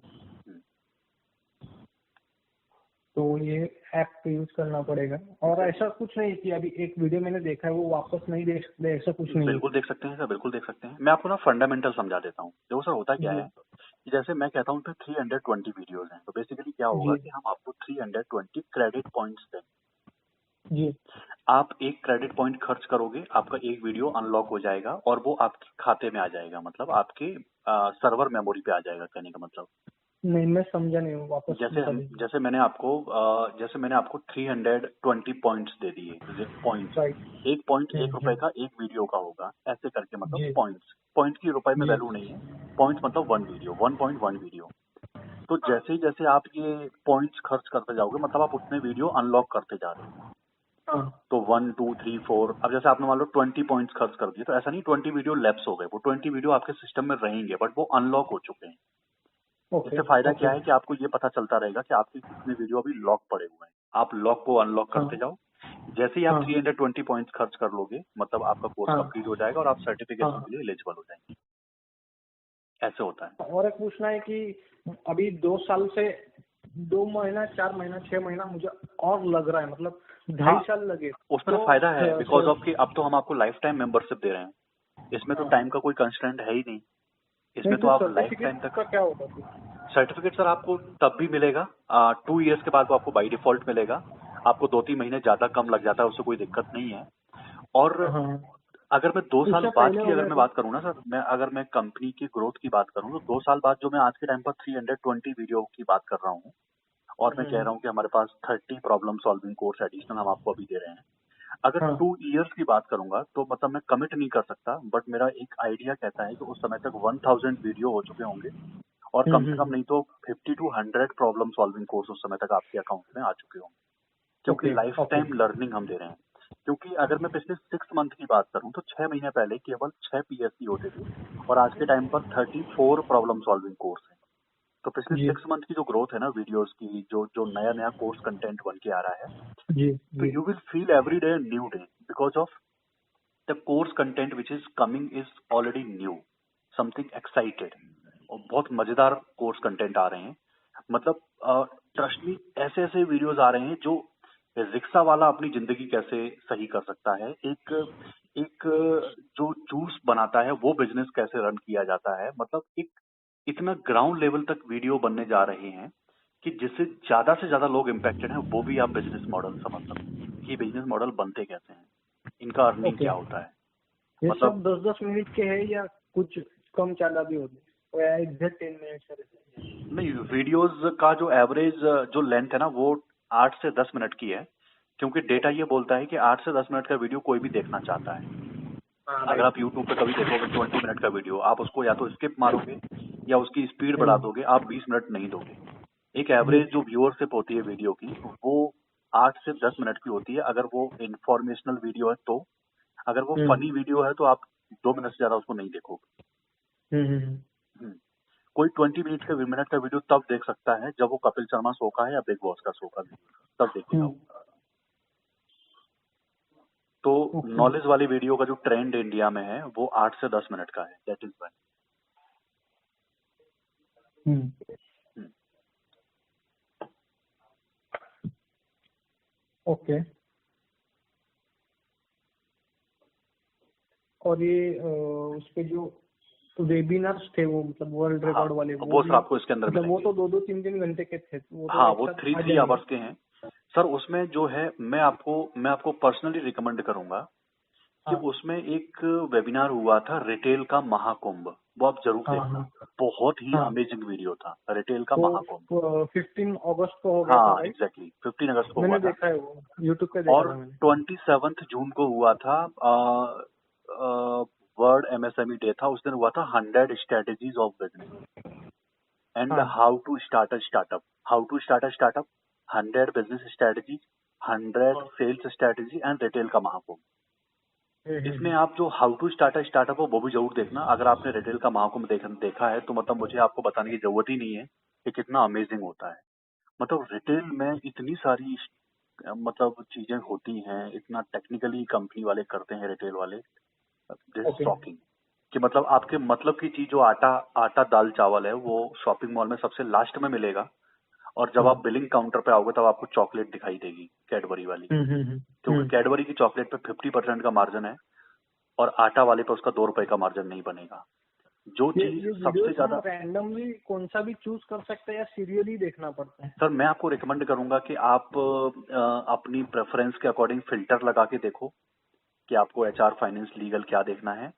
S3: तो ये ऐप यूज करना पड़ेगा। और ऐसा कुछ नहीं कि अभी एक वीडियो मैंने देखा है वो वापस नहीं देख सकते, ऐसा कुछ नहीं है।
S1: बिल्कुल देख सकते हैं सर, बिल्कुल देख सकते हैं। मैं आपको ना फंडामेंटल समझा देता हूँ। देखो सर, होता क्या
S3: जी।
S1: है कि जैसे मैं कहता हूँ कि 320 वीडियोस हैं, तो बेसिकली क्या होगा
S3: जी।
S1: कि हम आपको 320 क्रेडिट पॉइंट्स दें।
S3: जी।
S1: आप एक क्रेडिट पॉइंट खर्च करोगे, आपका एक वीडियो अनलॉक हो जाएगा और वो आपके खाते में आ जाएगा, मतलब आपके सर्वर मेमोरी पे आ जाएगा, कहने का मतलब।
S3: नहीं, मैं समझा नहीं हूँ, वापस
S1: जैसे
S3: बता
S1: हम
S3: दीजिए।
S1: जैसे मैंने आपको 320 पॉइंट्स दे दिए। Points,
S3: right.
S1: एक पॉइंट ₹1 का एक वीडियो का होगा, ऐसे करके, मतलब
S3: जी।
S1: पॉइंट्स। पॉइंट की रुपए में
S3: जी।
S1: वैल्यू नहीं है। पॉइंट्स मतलब 1 वीडियो, 1.1 वीडियो। तो जैसे ही जैसे आप ये पॉइंट्स खर्च करते जाओगे, मतलब आप उतने वीडियो अनलॉक करते जा रहे हो।
S3: हाँ।
S1: तो 1, 2, 3, 4, अब जैसे आपने मान लो 20 पॉइंट्स खर्च कर दिए, तो ऐसा नहीं 20 वीडियो लैप्स हो गए, वो 20 वीडियो आपके सिस्टम में रहेंगे बट वो अनलॉक हो चुके हैं।
S3: ओके।
S1: इससे फायदा
S3: ओके।
S1: क्या है कि आपको ये पता चलता रहेगा कि आपके कितने वीडियो अभी लॉक पड़े हुए हैं। आप लॉक को अनलॉक
S3: हाँ।
S1: करते जाओ। जैसे ही आप
S3: हाँ।
S1: 320 पॉइंट्स खर्च कर लोगे, मतलब आपका कोर्स
S3: हाँ।
S1: कंप्लीट हो जाएगा और आप सर्टिफिकेशन
S3: हाँ।
S1: के लिए एलिजिबल हो जाएंगे। ऐसे होता है।
S3: और एक पूछना है कि अभी 2 साल से 2 महीना, 4 महीना, 6 महीना मुझे और लग रहा है, मतलब
S1: हाँ,
S3: 2.5 साल लगे
S1: उसमें ना
S3: तो
S1: फायदा है बिकॉज
S3: सर।
S1: ऑफ कि अब तो हम आपको लाइफ टाइम मेंबरशिप दे रहे हैं। इसमें तो
S3: हाँ।
S1: टाइम का कोई कंस्ट्रेंट है ही नहीं।
S3: नहीं,
S1: इसमें तो
S3: फिर
S1: आप लाइफ टाइम
S3: सर्टिफिकेट
S1: तक।
S3: का क्या होगा फिर?
S1: सर्टिफिकेट सर आपको तब भी मिलेगा, 2 इयर्स के बाद वो आपको बाई डिफॉल्ट मिलेगा। आपको 2-3 महीने ज्यादा कम लग जाता है, उससे कोई दिक्कत नहीं है। और
S3: हाँ।
S1: अगर मैं 2 साल
S3: इससे
S1: बाद
S3: पहले
S1: की
S3: हो
S1: अगर
S3: गया
S1: मैं
S3: तो?
S1: बात करूँ ना सर, अगर मैं कंपनी की ग्रोथ की बात करूँ तो 2 साल बाद जो मैं आज के टाइम पर 320 वीडियो की बात कर रहा हूँ और मैं कह रहा हूँ कि हमारे पास 30 प्रॉब्लम सॉल्विंग कोर्स एडिशनल हम आपको अभी दे रहे हैं। अगर
S3: हाँ।
S1: 2 इयर्स की बात करूंगा तो मतलब मैं कमिट नहीं कर सकता, बट मेरा एक आइडिया कहता है कि उस समय तक 1000 वीडियो हो चुके होंगे और कम से कम नहीं तो 50 to 100 प्रॉब्लम सॉल्विंग कोर्स उस समय तक आपके अकाउंट में आ चुके होंगे, क्योंकि
S3: okay.
S1: Life
S3: okay.
S1: Time learning हम दे रहे हैं। क्योंकि अगर मैं पिछले 6 मंथ की बात करूं तो 6 महीने पहले केवल 6 PSC होते थे और आज के टाइम पर 34 प्रॉब्लम सॉल्विंग कोर्स है। तो पिछले
S3: जी।
S1: 6 मंथ की जो ग्रोथ है ना वीडियोस की, जो जो नया नया कोर्स कंटेंट बन के आ रहा है,
S3: जी।
S1: तो
S3: जी।
S1: You will feel every day new day because of the course content which is coming is already new, something excited. और बहुत मजेदार कोर्स कंटेंट आ रहे हैं। मतलब ट्रस्ट मी, ऐसे ऐसे वीडियोस आ रहे हैं जो रिक्शा वाला अपनी जिंदगी कैसे सही कर सकता है, एक एक जो जूस बनाता है वो बिजनेस कैसे रन किया जाता है, मतलब एक इतना ग्राउंड लेवल तक वीडियो बनने जा रहे हैं कि जिससे ज्यादा से ज्यादा लोग इम्पैक्टेड हैं, वो भी आप बिजनेस मॉडल समझ सकते हैं कि बिजनेस मॉडल बनते कैसे हैं, इनका अर्निंग
S3: ओके।
S1: क्या होता है।
S3: ये
S1: मतलब
S3: सब 10-10 मिनट के है या कुछ कम ज्यादा भी होते हैं, एग्जैक्ट 10 मिनट का रहता है?
S1: नहीं, वीडियोस का जो एवरेज जो लेंथ है ना वो 8 से 10 मिनट की है, क्योंकि डेटा ये बोलता है कि 8 से 10 मिनट का वीडियो कोई भी देखना चाहता है।
S3: हाँ,
S1: अगर
S3: राइट।
S1: आप यूट्यूब पे कभी देखोगे 20 मिनट का वीडियो, आप उसको या तो स्किप मारोगे या उसकी स्पीड बढ़ा
S3: हम्म।
S1: दोगे, आप 20 मिनट नहीं दोगे। एक एवरेज जो व्यूअरशिप होती है वीडियो की, वो 8 से 10 मिनट की होती है अगर वो इंफॉर्मेशनल वीडियो है तो। अगर वो
S3: हम्म।
S1: फनी वीडियो है तो आप 2 मिनट से ज्यादा उसको नहीं देखोगे।
S3: हम्म।
S1: हम्म। कोई 20 मिनट का वीडियो तब देख सकता है जब वो कपिल शर्मा शो का है या बिग बॉस का शो का वीडियो, तब देखेगा वो। तो
S3: ओके।
S1: नॉलेज वाली वीडियो का जो ट्रेंड इंडिया में है वो 8 से 10 मिनट का है, that is why.
S3: Hmm. Okay. और ये उस पे जो वेबिनार्स थे वो, मतलब वर्ल्ड
S1: हाँ,
S3: रिकॉर्ड वाले, वो
S1: वो सर
S3: भी
S1: आपको इसके अंदर
S3: मतलब वो
S1: मिलेंगे।
S3: तो 2-2, 3-3 घंटे के थे, वो तो
S1: हाँ,
S3: एक
S1: वो
S3: साथ
S1: थ्री
S3: आ
S1: थ्री
S3: जाएंगे?
S1: आवर्स के हैं सर। उसमें जो है मैं आपको पर्सनली रिकमेंड करूंगा कि
S3: हाँ।
S1: उसमें एक वेबिनार हुआ था रिटेल का महाकुंभ, वो आप जरूर
S3: हाँ।
S1: देखना।
S3: हाँ।
S1: बहुत ही
S3: हाँ।
S1: अमेजिंग वीडियो था, रिटेल का महाकुंभ।
S3: वो 15 अगस्त को हो गया था,
S1: हाँ
S3: राइट?
S1: एग्जैक्टली, 15 अगस्त को हुआ
S3: मैंने
S1: था।
S3: देखा है, वो यूट्यूब पे देखा
S1: और
S3: था मैंने।
S1: 27 जून को हुआ था वर्ल्ड एमएसएमई डे था, उस दिन हुआ था 100 स्ट्रेटेजीज ऑफ बिजनेस एंड
S3: हाँ
S1: how to start a startup. How to start a startup, 100 business strategy, 100 sales strategy and retail का महाकुंभ। इसमें आप जो how to start a startup हो वो भी जरूर देखना। अगर आपने रिटेल का महाकुंभ देखा है तो मतलब मुझे आपको बताने की जरूरत ही नहीं है कि कितना अमेजिंग होता है। मतलब रिटेल में इतनी सारी मतलब चीजें होती हैं, इतना टेक्निकली कंपनी वाले करते हैं रिटेल वाले, दिस
S3: ओके
S1: शॉकिंग। कि मतलब आपके मतलब की चीज जो आटा आटा दाल चावल है वो शॉपिंग मॉल में सबसे लास्ट में मिलेगा, और जब आप बिलिंग काउंटर पे आओगे तब आपको चॉकलेट दिखाई देगी कैडबरी वाली, क्योंकि कैडबरी की चॉकलेट पे 50% का मार्जिन है और आटा वाले पे उसका 2 रुपए का मार्जिन नहीं बनेगा। जो
S3: ये
S1: चीज सबसे
S3: वीडियोस हम
S1: ज्यादा,
S3: रैंडमली कौन सा भी चूज कर सकते हैं या सीरियली देखना पड़ता है?
S1: सर मैं आपको रिकमेंड करूंगा कि आप अपनी प्रेफरेंस के अकॉर्डिंग फिल्टर लगा के देखो कि आपको एचआर फाइनेंस लीगल क्या देखना है।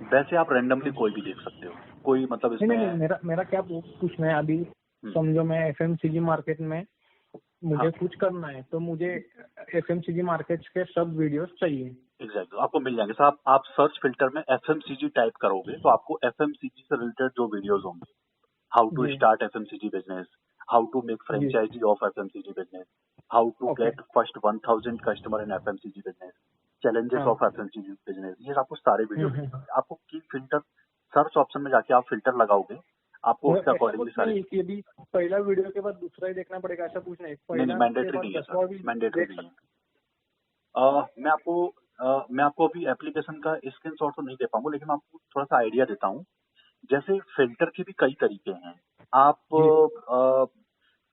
S1: वैसे आप रैंडमली कोई भी देख सकते हो, कोई मतलब
S3: नहीं नहीं
S1: इसमें।
S3: नहीं, मेरा मेरा क्या पूछना है अभी,
S1: हम्म,
S3: समझो मैं एफएमसीजी मार्केट में मुझे
S1: हाँ
S3: कुछ करना है तो मुझे एफएमसीजी मार्केट के सब वीडियोस चाहिए।
S1: एग्जैक्टली आपको मिल जाएंगे। सर आप सर्च फिल्टर में एफएमसीजी टाइप करोगे तो आपको एफएमसीजी से रिलेटेड जो वीडियोस होंगे, हाउ टू
S3: जी
S1: start FMCG business, how to make
S3: जी
S1: franchisee of FMCG business, how to
S3: okay
S1: get first 1000 customer in FMCG business, challenges
S3: हाँ
S1: ऑफ एफएमसीजी बिजनेस, ये आपको सारे वीडियो मिल
S3: हम्म।
S1: जाएंगे। आपको की फिल्टर, सर्च ऑप्शन में जाके आप फिल्टर लगाओगे, आपको उसके
S3: ऐसा
S1: अकॉर्डिंगली
S3: कुछ
S1: सारे।
S3: नहीं कि अभी पहला वीडियो के बाद दूसरा ही देखना पड़ेगा, ऐसा कुछ नहीं,
S1: नहीं
S3: पहला के
S1: मैंडेटरी
S3: बाद
S1: नहीं है सर,
S3: 10वां भी
S1: मैंडेटरी
S3: देख
S1: नहीं है।
S3: सकते?
S1: मैं आपको अभी एप्लीकेशन का स्क्रीनशॉट तो नहीं दे पाऊंगा, लेकिन मैं आपको थोड़ा सा आइडिया देता हूँ। जैसे फिल्टर के भी कई तरीके हैं।
S3: जी
S1: आप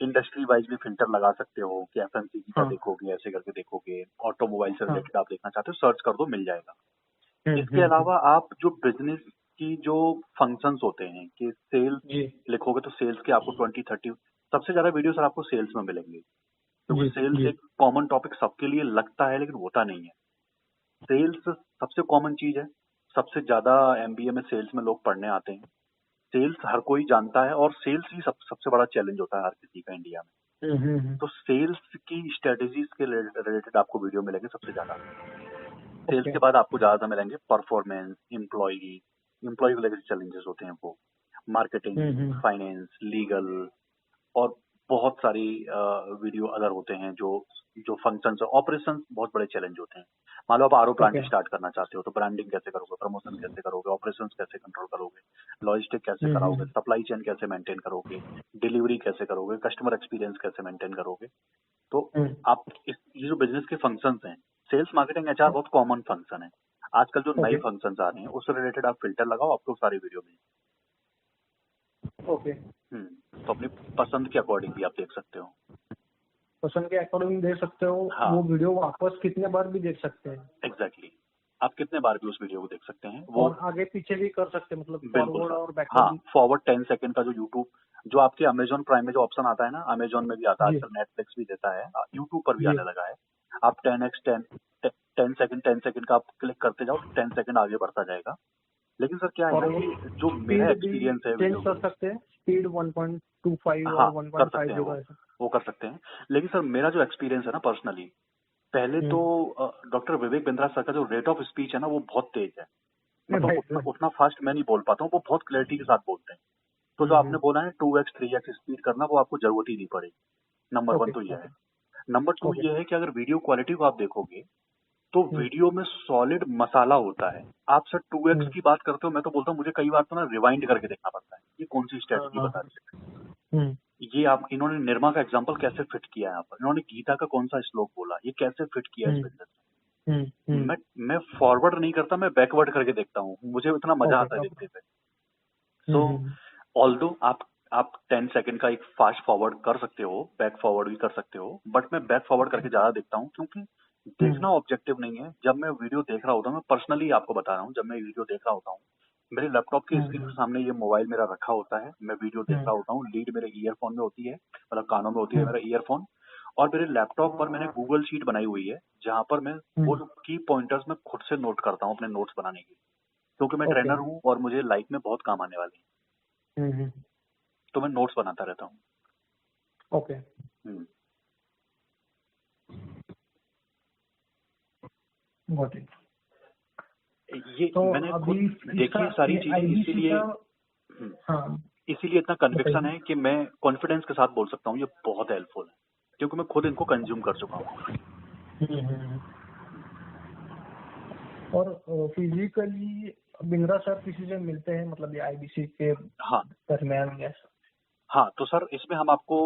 S1: इंडस्ट्री वाइज भी फिल्टर लगा सकते हो कि एफएमसीजी का
S3: हाँ
S1: देखोगे, ऐसे करके देखोगे, ऑटोमोबाइल से
S3: हाँ
S1: रिलेटेड आप देखना चाहते हो, सर्च कर दो मिल जाएगा। इसके अलावा आप जो बिजनेस की जो फंक्शंस होते हैं कि सेल्स
S3: जी
S1: लिखोगे तो सेल्स के आपको 20-30 सबसे ज्यादा वीडियो सर आपको सेल्स में मिलेंगे, क्योंकि
S3: जी
S1: सेल्स
S3: जी
S1: एक कॉमन टॉपिक सबके लिए लगता है लेकिन होता नहीं है। सेल्स सबसे कॉमन चीज है, सबसे ज्यादा एमबीए में सेल्स में लोग पढ़ने आते हैं। सेल्स हर कोई जानता है और सेल्स ही सबसे बड़ा चैलेंज होता है हर किसी का इंडिया में। तो सेल्स की स्ट्रेटेजीज के रिलेटेड आपको वीडियो मिलेंगे सबसे ज्यादा। सेल्स
S3: ओके
S1: के बाद आपको ज्यादा मिलेंगे परफॉर्मेंस, एम्प्लॉय रिलेटेड चैलेंजेस होते हैं वो, मार्केटिंग, फाइनेंस, लीगल, और बहुत सारी वीडियो अदर होते हैं जो जो फंक्शंस और ऑपरेशंस बहुत बड़े चैलेंज होते हैं। मान लो आप आरओ प्लांट
S3: ओके
S1: स्टार्ट करना चाहते हो तो ब्रांडिंग कैसे करोगे, प्रमोशन कैसे करोगे, ऑपरेशंस कैसे कंट्रोल करोगे, लॉजिस्टिक कैसे कराओगे, सप्लाई चेन कैसे मेंटेन करोगे, डिलीवरी कैसे करोगे, कस्टमर एक्सपीरियंस कैसे मेंटेन करोगे। तो आप ये जो बिजनेस के फंक्शंस हैं, सेल्स मार्केटिंग एचआर बहुत कॉमन फंक्शन है। आजकल जो नए
S3: ओके
S1: फंक्शंस आ रहे हैं उससे रिलेटेड आप फिल्टर लगाओ, आपको सारी वीडियो मिल।
S3: ओके
S1: तो अपनी पसंद के अकॉर्डिंग भी आप देख सकते हो।
S3: पसंद के अकॉर्डिंग दे सकते हो,
S1: हाँ
S3: वो वीडियो वापस कितने बार भी देख सकते हैं
S1: एग्जैक्टली आप कितने बार भी उस वीडियो को देख सकते हैं वो।
S3: और आगे पीछे भी कर सकते हैं, मतलब
S1: बिल्कुल
S3: फॉरवर्ड
S1: सर।
S3: और
S1: हाँ,
S3: बैकवर्ड?
S1: फॉरवर्ड 10 सेकंड का जो यूट्यूब, जो आपके अमेजोन प्राइम में जो ऑप्शन आता है ना, अमेजोन में भी आता है
S3: जी
S1: आजकल, नेटफ्लिक्स भी देता है, यूट्यूब पर भी
S3: जी
S1: आने लगा है। आप 10 सेकंड का आप क्लिक करते जाओ, 10 सेकंड आगे बढ़ता जाएगा। लेकिन सर क्या है
S3: और
S1: ना
S3: वो
S1: कि जो मेरा
S3: स्पीड भी
S1: एक्सपीरियंस है
S3: चेंज
S1: वीडियो,
S3: कर सकते हैं, स्पीड 1.25
S1: हाँ
S3: और
S1: कर सकते हैं
S3: 1.50 ऐसा?
S1: वो कर सकते हैं। लेकिन सर मेरा जो एक्सपीरियंस है ना पर्सनली, पहले तो डॉक्टर विवेक बिंद्रा सर का जो रेट ऑफ स्पीच है ना वो बहुत तेज है। मतलब
S3: राइट
S1: उतना
S3: राइट
S1: उतना फास्ट मैं नहीं बोल पाता हूँ, वो बहुत क्लैरिटी के साथ बोलते हैं। तो जो आपने बोला है 2x 3x स्पीड करना, वो आपको जरूरत ही नहीं पड़ेगी। नंबर वन
S3: ओके
S1: तो यह है।
S3: ओके
S1: नंबर टू
S3: ओके
S1: ये है कि अगर वीडियो क्वालिटी को आप देखोगे तो वीडियो में सॉलिड मसाला होता है। आप सर 2x की बात करते हो, मैं तो बोलता हूँ मुझे कई बार तो ना रिवाइंड करके देखना पड़ता है, ये कौन सी
S3: हाँ
S1: स्ट्रेटजी
S3: हाँ
S1: बता रही है।
S3: हम्म
S1: ये आप इन्होंने निर्मा का एग्जांपल कैसे फिट किया है यहाँ पर, इन्होंने गीता का कौन सा श्लोक बोला, ये कैसे फिट किया है इस
S3: हम्म
S1: बिजनेस
S3: हम्म
S1: में।
S3: हम्म
S1: मैं फॉरवर्ड नहीं करता, मैं बैकवर्ड करके देखता हूँ, मुझे इतना मजा
S3: ओके
S1: आता है
S3: ओके
S1: देखने पे। सो ऑल्दो आप 10 सेकंड का एक फास्ट फॉरवर्ड कर सकते हो, बैक फॉरवर्ड भी कर सकते हो, बट मैं बैक फॉरवर्ड करके ज्यादा देखता हूँ, क्योंकि देखना ऑब्जेक्टिव नहीं है। जब मैं वीडियो देख रहा होता हूँ, मैं पर्सनली आपको बता रहा हूँ, जब मैं वीडियो देख रहा होता हूँ, मेरे लैपटॉप के स्क्रीन के सामने ये मोबाइल मेरा रखा होता है, मैं वीडियो देख रहा होता हूँ, लीड मेरे ईयरफोन में होती है, मतलब कानों में होती है मेरा ईयरफोन, और मेरे लैपटॉप पर मैंने गूगल शीट बनाई हुई है जहां पर मैं वो जो की पॉइंटर्स में खुद से नोट करता हूँ अपने नोट्स बनाने के लिए, क्योंकि मैं
S3: ओके
S1: ट्रेनर हूँ और मुझे लाइफ में बहुत काम आने वाले हैं, तो मैं नोट्स बनाता रहता हूँ।
S3: Okay
S1: hmm,
S3: got it.
S1: ये
S3: तो
S1: मैंने खुद
S3: अभी
S1: देखी
S3: इसका
S1: है सारी
S3: ये
S1: चीजें,
S3: आईबीसी
S1: इसीलिए
S3: का।
S1: हम्म,
S3: हाँ
S1: इसीलिए इतना कन्विक्शन
S3: बताइए।
S1: है कि मैं कॉन्फिडेंस के साथ बोल सकता हूँ ये बहुत हेल्पफुल है, क्योंकि मैं खुद इनको कंज्यूम कर चुका हूँ।
S3: हम्म। और फिजिकली बिंद्रा सर किसी से मिलते हैं, मतलब ये आईबीसी के
S1: हाँ
S3: दरमियान या?
S1: हाँ, तो सर इसमें हम आपको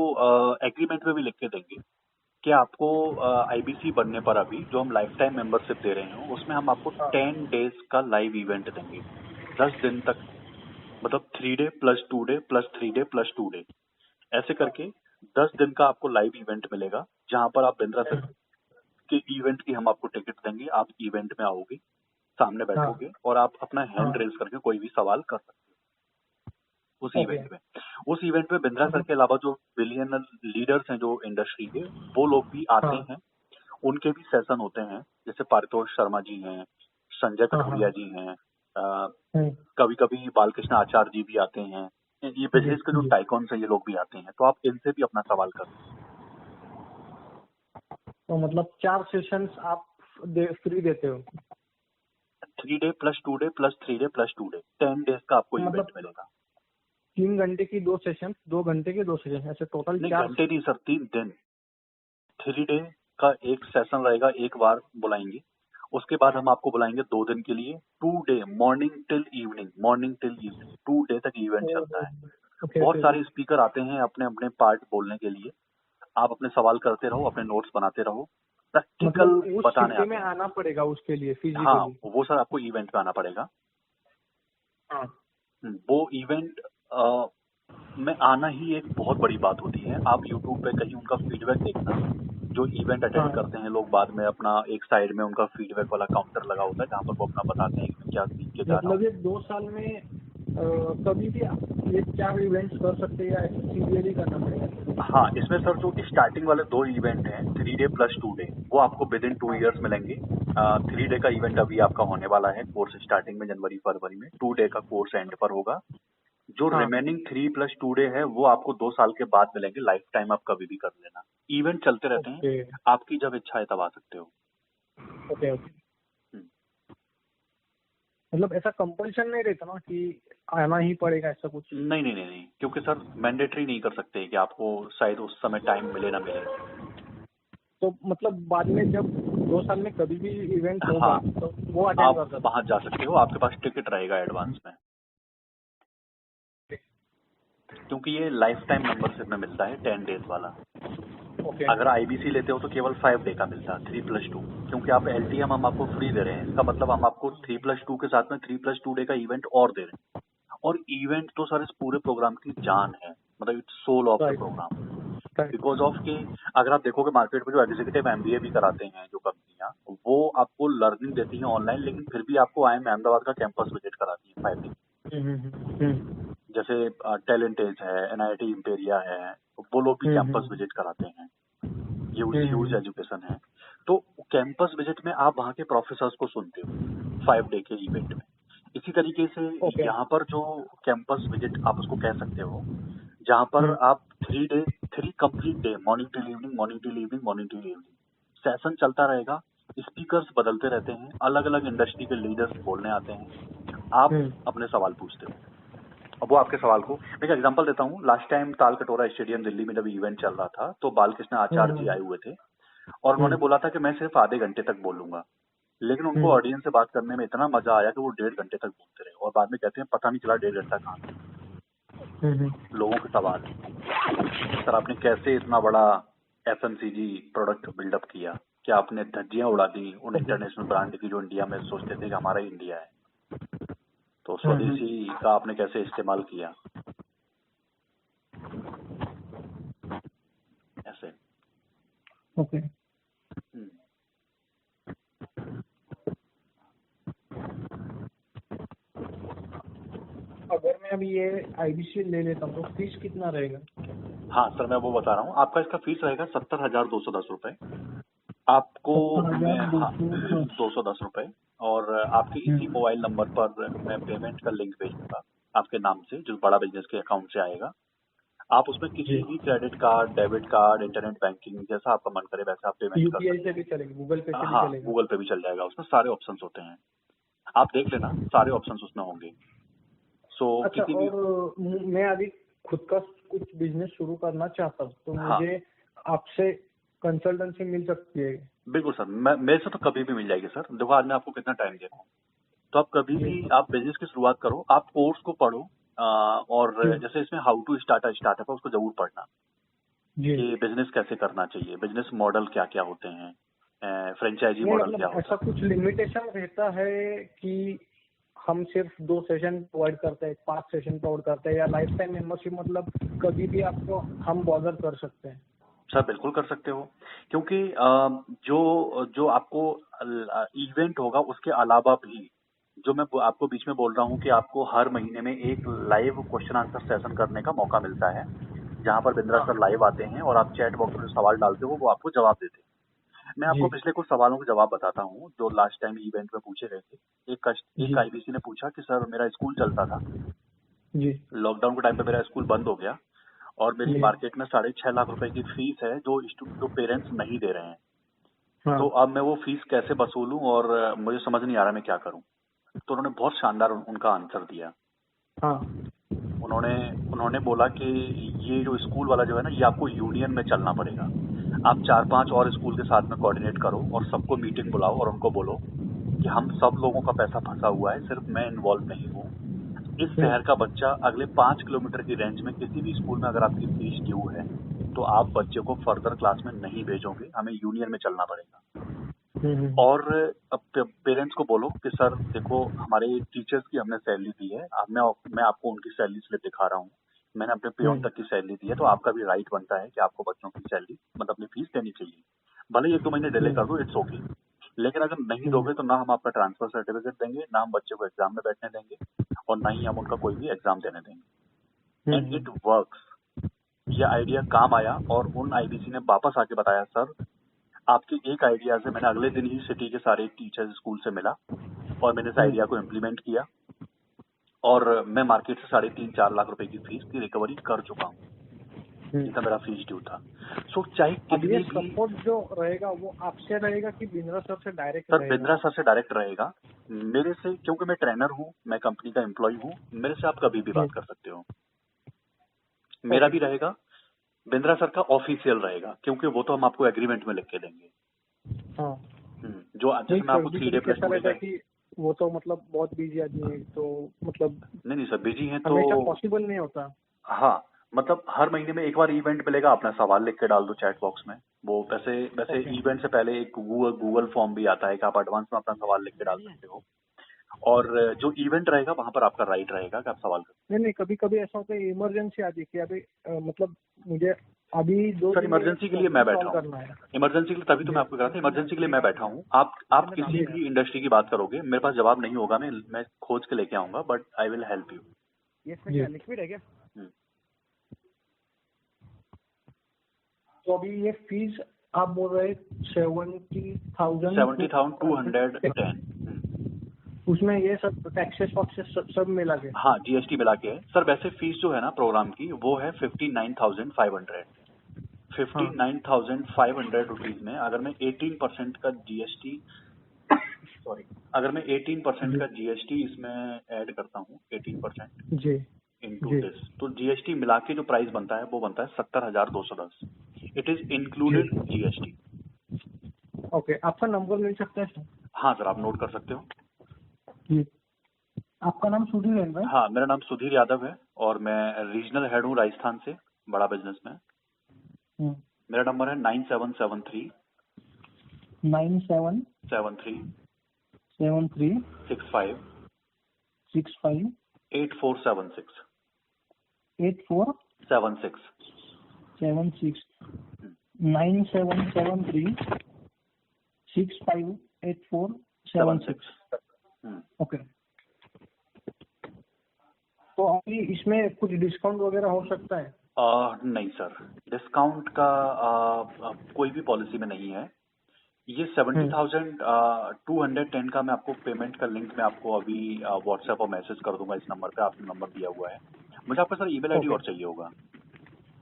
S1: एग्रीमेंट में भी लिख के देंगे कि आपको आईबीसी बनने पर अभी जो हम लाइफ टाइम मेंबरशिप दे रहे हैं उसमें हम आपको
S3: हाँ
S1: 10 डेज का लाइव इवेंट देंगे, 10 दिन तक, मतलब 3 debt plus 2 debt plus 3 debt plus 2 day, ऐसे
S3: हाँ।
S1: करके 10 दिन का आपको लाइव इवेंट मिलेगा, जहां पर आप बिंद्रा सर के इवेंट की हम आपको टिकट देंगे। आप इवेंट में आओगे, सामने
S3: हाँ
S1: बैठोगे और आप अपना
S3: हाँ।
S1: हैंड रेज करके कोई भी सवाल कर सकते हो उस
S3: ओके।
S1: इवेंट में। उस इवेंट में बिंद्रा सर
S3: मतलब
S1: के अलावा जो बिलियनर लीडर्स हैं जो इंडस्ट्री के, वो लोग भी आते
S3: हाँ
S1: हैं, उनके भी सेशन होते हैं, जैसे पारितोष शर्मा जी हैं, संजय
S3: हाँ हाँ।
S1: कठुरिया जी हैं,
S3: हम्म,
S1: कभी कभी बालकृष्ण आचार्य जी भी आते हैं, ये
S3: जी
S1: बिजनेस के जो
S3: जी।
S1: टाइकॉन्स हैं ये लोग भी आते हैं, तो आप इनसे भी अपना सवाल कर सकते
S3: तो मतलब 4 सेशंस आप फ्री देते हो?
S1: हैं। 3 debt plus 2 debt plus 3 debt plus 2 day, 10 days का आपको
S3: मतलब
S1: इवेंट मिलेगा।
S3: 3 घंटे की 2 सेशन, 2 घंटे के 2 सेशन, ऐसे टोटल
S1: नहीं
S3: 4।
S1: घंटे नहीं सर, 3 दिन। 3 डे का एक सेशन रहेगा, एक बार बुलाएंगे, उसके बाद हम आपको बुलाएंगे 2 दिन के लिए, 2 day morning till evening, morning till evening 2 day तक इवेंट चलता है।
S3: ओके
S1: बहुत
S3: ओके ओके।
S1: सारे स्पीकर आते हैं अपने अपने पार्ट बोलने के लिए, आप अपने सवाल करते रहो, अपने नोट्स बनाते रहो, प्रैक्टिकल
S3: मतलब उस
S1: बताने
S3: सिटी
S1: आते
S3: में
S1: हैं।
S3: आना पड़ेगा उसके लिए
S1: हाँ,
S3: फिजिकली?
S1: वो सर आपको इवेंट पे आना पड़ेगा।
S3: हाँ।
S1: वो इवेंट में आना ही एक बहुत बड़ी बात होती है। आप यूट्यूब पे कहीं उनका फीडबैक देखना, जो इवेंट अटेंड
S3: हाँ
S1: करते हैं लोग, बाद में अपना एक साइड में उनका फीडबैक वाला काउंटर लगा होता है जहाँ पर वो अपना बताते हैं कि मैं क्या सीख के जा रहा हूँ।
S3: मतलब ये 2 साल में कभी भी आप ये 4 इवेंट्स कर सकते हैं या सीरियली करना पड़ेगा?
S1: हाँ, इसमें सर जो स्टार्टिंग वाले 2 इवेंट हैं, 3 डे प्लस 2 डे, वो आपको विद इन 2
S3: हाँ
S1: ईयर्स मिलेंगे। 3 डे का इवेंट अभी आपका होने वाला है, कोर्स स्टार्टिंग में जनवरी फरवरी में, 2 डे का कोर्स एंड पर होगा। जो
S3: हाँ।
S1: रिमेनिंग 3 प्लस 2 डे है वो आपको 2 साल के बाद मिलेंगे, लाइफ टाइम आप कभी भी कर लेना। इवेंट चलते रहते हैं,
S3: ओके
S1: आपकी जब इच्छा है तब आ सकते हो।
S3: Okay okay.
S1: हम्म।
S3: मतलब ऐसा कंपल्शन नहीं रहता ना कि आना ही पड़ेगा, ऐसा कुछ?
S1: नहीं नहीं नहीं नहीं, क्योंकि सर मैंडेटरी नहीं कर सकते कि आपको शायद उस समय टाइम मिले ना मिले।
S3: तो मतलब बाद में जब 2 साल में कभी भी इवेंट होगा
S1: हाँ,
S3: तो वो अटेंड
S1: आप
S3: कर सकते
S1: वहां जा सकते हो, आपके पास टिकट रहेगा एडवांस में, क्योंकि ये लाइफ टाइम मेंबरशिप में मिलता है 10 डेज वाला।
S3: हैं? ओके।
S1: अगर आईबीसी लेते हो तो केवल 5 डे का मिलता है, 3 प्लस 2, क्योंकि आप एलटीएम हम आपको फ्री दे रहे हैं, इसका मतलब हम आपको 3 प्लस 2 के साथ में 3 प्लस 2 डे का इवेंट और दे रहे हैं। और इवेंट तो सर इस पूरे प्रोग्राम की जान है, मतलब it's soul of the
S3: right
S1: programme.
S3: Right.
S1: Because of के अगर आप देखोगे मार्केट में जो एग्जीक्यूटिव एमबीए भी कराते हैं जो कंपनियां, वो आपको लर्निंग देती हैं ऑनलाइन, लेकिन फिर भी आपको आईएम अहमदाबाद का कैंपस विजिट कराती है 5 डे। जैसे टैलेंट एज है, एनआईटी इंपेरिया है, वो लोग भी कैंपस विजिट कराते हैं, ये ह्यूज एजुकेशन है। तो कैंपस विजिट में आप वहाँ के प्रोफेसर्स को सुनते हो 5 डे के इवेंट में। इसी तरीके से
S3: ओके।
S1: यहाँ पर जो कैंपस विजिट आप उसको कह सकते हो, जहाँ पर आप 3 day 3 complete day, morning till evening, morning till evening, morning till evening session चलता रहेगा, स्पीकर्स बदलते रहते हैं, अलग अलग इंडस्ट्री के लीडर्स बोलने आते हैं, आप अपने सवाल पूछते हो। अब वो आपके सवाल को, मैं एक एग्जांपल देता हूँ, लास्ट टाइम ताल कटोरा स्टेडियम दिल्ली में जब इवेंट चल रहा था तो बालकृष्ण आचार्य जी आए हुए थे और उन्होंने बोला था कि मैं सिर्फ आधे घंटे तक बोलूंगा, लेकिन उनको ऑडियंस से बात करने में इतना मजा आया कि वो 1.5 घंटे तक बोलते रहे और बाद में कहते हैं पता नहीं चला 1.5 घंटा कहाँ था। लोगों के सवाल, सर आपने कैसे इतना बड़ा एफएमसीजी प्रोडक्ट बिल्डअप किया, क्या आपने धज्जियां उड़ा दी उन इंटरनेशनल ब्रांड की जो इंडिया में सोचते थे कि हमारा ही इंडिया है, तो स्वदेशी का आपने कैसे इस्तेमाल किया, ऐसे।
S3: ओके।
S1: हम्म।
S3: अगर मैं अभी ये आईबीसी ले लेता हूँ तो फीस कितना रहेगा?
S1: हाँ सर, मैं वो बता रहा हूँ, आपका इसका फीस रहेगा 70,210 रुपए आपको। मैं हाँ
S3: 70,210।
S1: 210 रुपए, और आपके इसी मोबाइल नंबर पर मैं पेमेंट का लिंक भेज दूंगा आपके नाम से, जो बड़ा बिजनेस के अकाउंट से आएगा। आप उसमें किसी
S3: जी।
S1: भी credit card, debit card, internet banking, जैसा आपका मन करे वैसा आप पेमेंट कर
S3: यूपीआई
S1: सकते
S3: से भी चलेगा, गूगल पे
S1: हैं।
S3: से भी
S1: हाँ,
S3: चलेगा?
S1: गूगल पे भी चल जाएगा, उसमें सारे ऑप्शंस होते हैं। आप देख लेना, सारे ऑप्शंस उसमें होंगे। सो
S3: अच्छा,
S1: किसी भी
S3: और मैं अभी खुद का कुछ बिजनेस शुरू करना चाहता हूँ, तो
S1: हाँ
S3: मुझे आपसे कंसल्टेंसी मिल सकती है?
S1: बिल्कुल सर, मेरे से तो कभी भी मिल जाएगी सर। देखो आज मैं आपको कितना टाइम दे रहा हूँ, तो आप कभी भी आप बिजनेस की शुरुआत करो, आप कोर्स को पढ़ो, और
S3: जी
S1: जैसे इसमें how to start a startup है उसको जरूर पढ़ना
S3: जी।
S1: कि बिजनेस कैसे करना चाहिए, बिजनेस मॉडल क्या क्या होते हैं, फ्रेंचाइजी
S3: नहीं,
S1: मॉडल क्या
S3: मतलब
S1: होता
S3: ऐसा कुछ लिमिटेशन रहता है कि हम सिर्फ 2 सेशन प्रोवाइड करते हैं, 5 सेशन प्रोवाइड करते हैं, या लाइफ टाइम मेंबरशिप, मतलब कभी भी आपको हम बॉदर कर सकते हैं?
S1: है। सर बिल्कुल कर सकते हो, क्योंकि जो जो आपको इवेंट होगा उसके अलावा भी, जो मैं आपको बीच में बोल रहा हूँ कि आपको हर महीने में एक लाइव क्वेश्चन आंसर सेशन करने का मौका मिलता है, जहाँ पर बिंद्रा
S3: हाँ
S1: सर लाइव आते हैं और आप चैट बॉक्स में जो सवाल डालते हो वो आपको जवाब देते हैं। मैं आपको
S3: जी
S1: पिछले कुछ सवालों के जवाब बताता हूँ जो लास्ट टाइम इवेंट में पूछे गए थे। एक
S3: जी
S1: आईबीसी ने पूछा कि सर मेरा स्कूल चलता था,
S3: जी
S1: लॉकडाउन के टाइम पे मेरा स्कूल बंद हो गया और मेरी
S3: जी।
S1: मार्केट में 6.5 लाख रुपए की फीस है जो पेरेंट्स नहीं दे रहे हैं।
S3: हाँ
S1: तो अब मैं वो फीस कैसे वसूलूं और मुझे समझ नहीं आ रहा मैं क्या करूं। तो उन्होंने बहुत शानदार उनका आंसर दिया।
S3: हाँ।
S1: उन्होंने उन्होंने बोला कि ये जो स्कूल वाला जो है ना, ये आपको यूनियन में चलना पड़ेगा। आप 4-5 और स्कूल के साथ में कोऑर्डिनेट करो और सबको मीटिंग बुलाओ और उनको बोलो कि हम सब लोगों का पैसा फंसा हुआ है, सिर्फ मैं इन्वॉल्व नहीं हूँ। इस शहर का बच्चा अगले 5 किलोमीटर की रेंज में किसी भी स्कूल में अगर आपकी फीस ड्यू है तो आप बच्चे को फर्दर क्लास में नहीं भेजोगे, हमें यूनियन में चलना पड़ेगा।
S3: हम्म।
S1: और अब पेरेंट्स को बोलो कि सर देखो हमारे टीचर्स की हमने सैलरी दी है, अब मैं आपको उनकी सैलरी स्लिप दिखा रहा हूँ, मैंने अपने पियोन
S3: हम्म
S1: तक की सैलरी दी है, तो आपका भी राइट बनता है कि आपको बच्चों की सैलरी मतलब अपनी फीस देनी चाहिए। भले 1-2 महीने डिले कर दो, इट्स ओके, लेकिन अगर नहीं
S3: हम्म
S1: दोगे तो ना हम आपका ट्रांसफर सर्टिफिकेट देंगे, ना हम बच्चे को एग्जाम में बैठने देंगे और ना ही हम उनका कोई भी एग्जाम देने देंगे। And
S3: hmm
S1: it works. ये आइडिया काम आया और उन आईबीसी ने वापस आके बताया सर आपके एक आइडिया से मैंने अगले दिन ही सिटी के सारे टीचर्स स्कूल से मिला और मैंने इस आइडिया को इम्प्लीमेंट किया और मैं मार्केट से 3.5-4 लाख रुपए की फीस की रिकवरी कर चुका हूँ जितना मेरा फीस ड्यू था। सो चाहे
S3: अब ये
S1: कितनी भी
S3: सपोर्ट जो रहेगा वो आपसे रहेगा कि बिंद्रा सर से डायरेक्ट
S1: सर
S3: रहेगा?
S1: बिंद्रा सर से डायरेक्ट रहेगा मेरे से, क्योंकि मैं ट्रेनर हूँ, मैं कंपनी का एम्प्लॉय हूँ, मेरे से आप कभी भी बात कर सकते हो। मेरा
S3: ओके।
S1: भी रहेगा, बिंद्रा सर का ऑफिशियल रहेगा, क्योंकि वो तो हम आपको एग्रीमेंट में लिख के देंगे।
S3: हाँ।
S1: जो
S3: नहीं,
S1: जैसे मैं आपको
S3: कभी
S1: 3 डे
S3: कभी
S1: प्लस
S3: कैसा
S1: 2 डे
S3: रहता
S1: का
S3: है कि वो तो मतलब बहुत बिजी आदमी है, तो मतलब
S1: नहीं सर बिजी हैं तो
S3: हमेशा पॉसिबल नहीं होता।
S1: हाँ, मतलब हर महीने में एक बार इवेंट मिलेगा, अपना सवाल लिख के डाल दो चैट बॉक्स में। वो वैसे वैसे
S3: ओके।
S1: इवेंट से पहले एक गूगल फॉर्म भी आता है कि आप एडवांस में अपना सवाल लिख के डाल सकते हो और जो इवेंट रहेगा वहां पर आपका राइट रहेगा कि आप सवाल करो।
S3: नहीं नहीं, कभी कभी ऐसा होता है इमरजेंसी आती है कि अभी मतलब मुझे अभी 2
S1: सर
S3: दिन में
S1: इमरजेंसी के लिए मैं
S3: प्रॉब्लम
S1: बैठा
S3: सॉल्व
S1: हूँ,
S3: करना है।
S1: इमरजेंसी के लिए तभी तो मैं
S3: जी
S1: आपको कह रहा था, इमरजेंसी के लिए मैं बैठा हूँ। आप किसी
S3: जी
S1: भी इंडस्ट्री की बात करोगे मेरे पास जवाब नहीं होगा, मैं खोज के लेके आऊंगा, but I will help you.
S2: ये इसमें क्या लिक्विड है क्या?
S3: तो अभी ये फीस आप बोल रहे 70,000
S1: 70,210।
S3: उसमें ये सब टैक्सेस वैक्सेस सब मिला के?
S1: हाँ जीएसटी मिला के है सर। वैसे फीस जो है ना प्रोग्राम की वो है 59,500।
S3: हाँ
S1: 59,500 रुपीज में अगर मैं 18% का जीएसटी सॉरी अगर मैं 18%
S3: जी
S1: का जीएसटी इसमें ऐड करता हूँ 18%
S3: जी
S1: इनटू
S3: जी
S1: दिस, तो जीएसटी मिला के जो प्राइस बनता है वो बनता है 70,210। इट इज
S3: जी।
S1: Included GST.
S3: ओके, आपका नंबर मिल सकता है सर?
S1: हाँ सर आप नोट कर सकते हो।
S3: जी। आपका नाम सुधीर है भाई?
S1: हाँ मेरा नाम सुधीर यादव है और मैं रीजनल हेड हूँ राजस्थान से, बड़ा बिजनेस में। मेरा नंबर है 9773
S3: 9773
S1: 65
S3: 65
S1: 8476
S3: 8476 9773 65 8476। ओके। तो अभी इसमें कुछ डिस्काउंट वगैरह हो सकता है?
S1: नहीं सर, डिस्काउंट का कोई भी पॉलिसी में नहीं है। ये 70,210 का मैं आपको पेमेंट का लिंक मैं आपको अभी व्हाट्सएप और मैसेज कर दूंगा इस नंबर पे, आपने नंबर दिया हुआ है। मुझे आपका सर ईमेल आईडी
S3: ओके।
S1: और चाहिए होगा।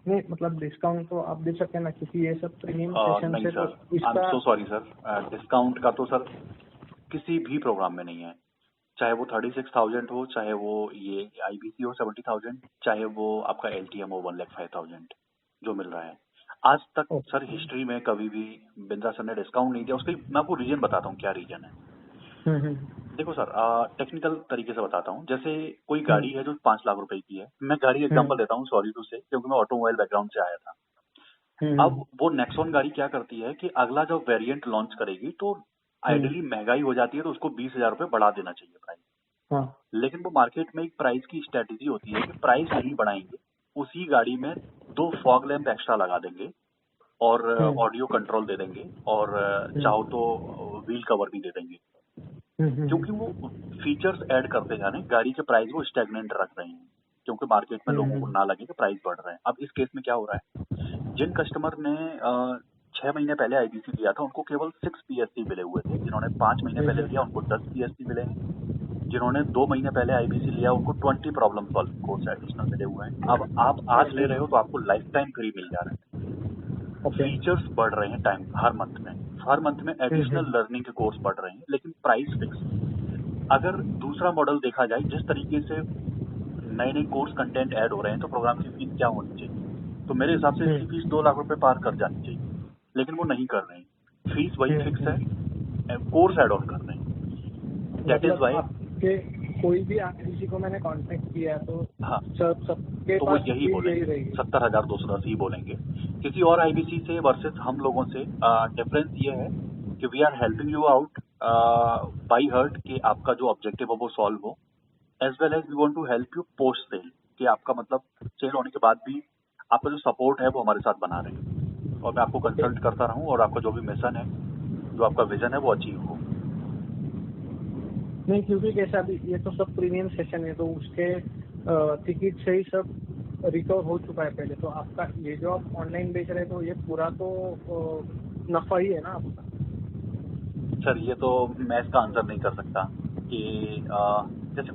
S3: नहीं मतलब डिस्काउंट तो आप दे सकते हैं ना, क्योंकि ये सब प्रीमियम सेशन
S1: नहीं
S3: से तो
S1: सर, आई एम
S3: इसका।
S1: सो सॉरी सर, डिस्काउंट का तो सर किसी भी प्रोग्राम में नहीं है। चाहे वो 36,000 हो, चाहे वो ये आईबीसी हो 70,000, चाहे वो आपका एलटीएम हो 1,05,000 जो मिल रहा है। आज तक
S3: ओके।
S1: सर हिस्ट्री में कभी भी बिंद्रा सर ने डिस्काउंट नहीं दिया। उसके मैं आपको रीजन बताता हूँ क्या रीजन है। देखो सर, टेक्निकल तरीके से बताता हूँ। जैसे कोई गाड़ी है जो 5 लाख रुपए की है, मैं गाड़ी एग्जांपल देता हूँ, सॉरी टू से, क्योंकि मैं ऑटोमोबाइल बैकग्राउंड से आया था। अब वो नेक्सॉन गाड़ी क्या करती है कि अगला जब वेरिएंट लॉन्च करेगी तो आइडियली महंगाई हो जाती है, तो उसको 20,000 रुपए बढ़ा देना चाहिए प्राइस।
S3: हाँ।
S1: लेकिन वो मार्केट में एक प्राइस की स्ट्रेटेजी होती है कि प्राइस नहीं बढ़ाएंगे, उसी गाड़ी में 2 फॉग लैंप एक्स्ट्रा लगा देंगे और ऑडियो कंट्रोल दे देंगे और चाहो तो व्हील कवर भी दे देंगे, क्योंकि वो फीचर्स ऐड करते जा रहे हैं, गाड़ी के प्राइस वो स्टैग्नेंट रख रहे हैं, क्योंकि मार्केट में लोगों को ना लगे कि प्राइस बढ़ रहा है। अब इस केस में क्या हो रहा है, जिन कस्टमर ने 6 महीने पहले आईबीसी लिया था उनको केवल 6 पीएससी मिले हुए थे, जिन्होंने 5 महीने पहले लिया उनको 10 पीएससी मिले हैं, जिन्होंने 2 महीने पहले आईबीसी लिया उनको 20 प्रॉब्लम सॉल्विंग कोर्स एडिशनल मिले हुए हैं। अब आप आज ले रहे हो तो आपको लाइफ टाइम फ्री मिल जा रहा है। फीचर्स बढ़ रहे हैं टाइम हर मंथ में एडिशनल लर्निंग के कोर्स बढ़ रहे हैं, लेकिन प्राइस फिक्स। अगर दूसरा मॉडल देखा जाए, जिस तरीके से नए नए कोर्स कंटेंट ऐड हो रहे हैं, तो प्रोग्राम की फीस क्या होनी चाहिए? तो मेरे हिसाब से इसकी फीस 2 लाख रुपए पार कर जानी चाहिए, लेकिन वो नहीं कर रहे हैं। फीस वही फिक्स है, कोर्स ऐड ऑन कर रहे हैं। दैट इज वाई
S3: आपके कोई भी किसी को मैंने कांटेक्ट किया है तो
S1: हाँ,
S3: सबके
S1: तो वो
S3: पास
S1: यही बोलेंगे 70,210 ही बोलेंगे। किसी और आईबीसी से वर्सेस हम लोगों से डिफरेंस ये है कि we are helping you out by heart कि आपका जो ऑब्जेक्टिव हो वो सॉल्व हो, as well as we want to help you post sale, कि आपका मतलब सेल होने के बाद भी आपका जो सपोर्ट है वो हमारे साथ बना रहे, और मैं आपको कंसल्ट करता रहूं और आपका जो भी मिशन है, जो आपका विजन है वो अचीव हो।
S3: नहीं, क्योंकि कैसा भी ये तो सब प्रीमियम सेशन है, तो उसके टिकट से ही सब रिकवर हो चुका है पहले। तो आपका ये जो आप ऑनलाइन बेच रहे हैं तो ये पूरा तो नफा ही है ना आपका।
S1: सर ये तो मैं इसका आंसर नहीं कर सकता कि जैसे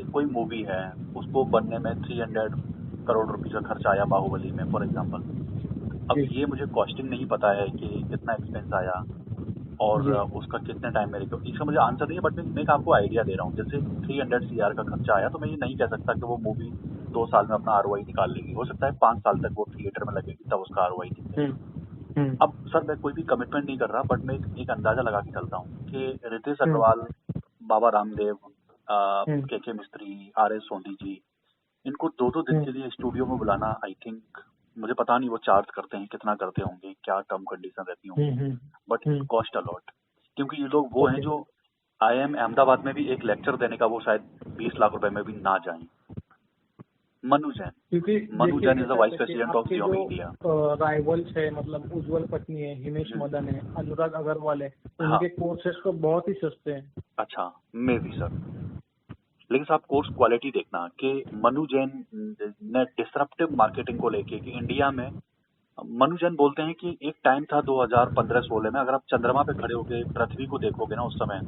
S1: कोई मूवी है, उसको बनने में 300 करोड़ रुपए का खर्च आया बाहुबली में फॉर एग्जांपल। अब ये मुझे कॉस्टिंग नहीं पता है कि कितना एक्सपेंस आया और उसका कितने टाइम में रिकवर, इसका मुझे आंसर नहीं है, बट मैं आपको आइडिया दे रहा हूँ। जैसे 300 CR का खर्चा आया, तो मैं ये नहीं कह सकता कि वो मूवी 2 साल में अपना ROI निकाल लेगी। हो सकता है 5 साल तक वो थिएटर में लगेगी, तब उसका ROI निकलेगा। अब सर मैं कोई भी कमिटमेंट नहीं कर रहा, बट मैं एक अंदाजा लगा के चलता हूँ कि रितेश अग्रवाल, बाबा रामदेव, के मिस्त्री, RS सोनी जी, इनको 2-2 दिन के लिए स्टूडियो में बुलाना, आई थिंक, मुझे पता नहीं वो चार्ज करते हैं, कितना करते होंगे, क्या टर्म कंडीशन रहती होंगी, बट इट कॉस्ट अलॉट, क्योंकि ये लोग वो हैं जो IIM अहमदाबाद में भी एक लेक्चर देने का वो शायद 20 लाख रुपए में भी ना जाएं। Manu Jain is the vice president of Xiaomi India.
S3: Rivals है, मतलब उज्जवल पत्नी है, हिमेश मदन है, अनुराग अग्रवाल है, उनके कोर्सेस तो बहुत ही सस्ते हैं।
S1: अच्छा, मे बी सर, लेकिन साहब कोर्स क्वालिटी देखना कि मनु जैन ने डिसरप्टिव मार्केटिंग को लेके कि इंडिया में, मनु जैन बोलते हैं कि एक टाइम था 2015-16 में, अगर आप चंद्रमा पे खड़े होके पृथ्वी को देखोगे ना उस समय,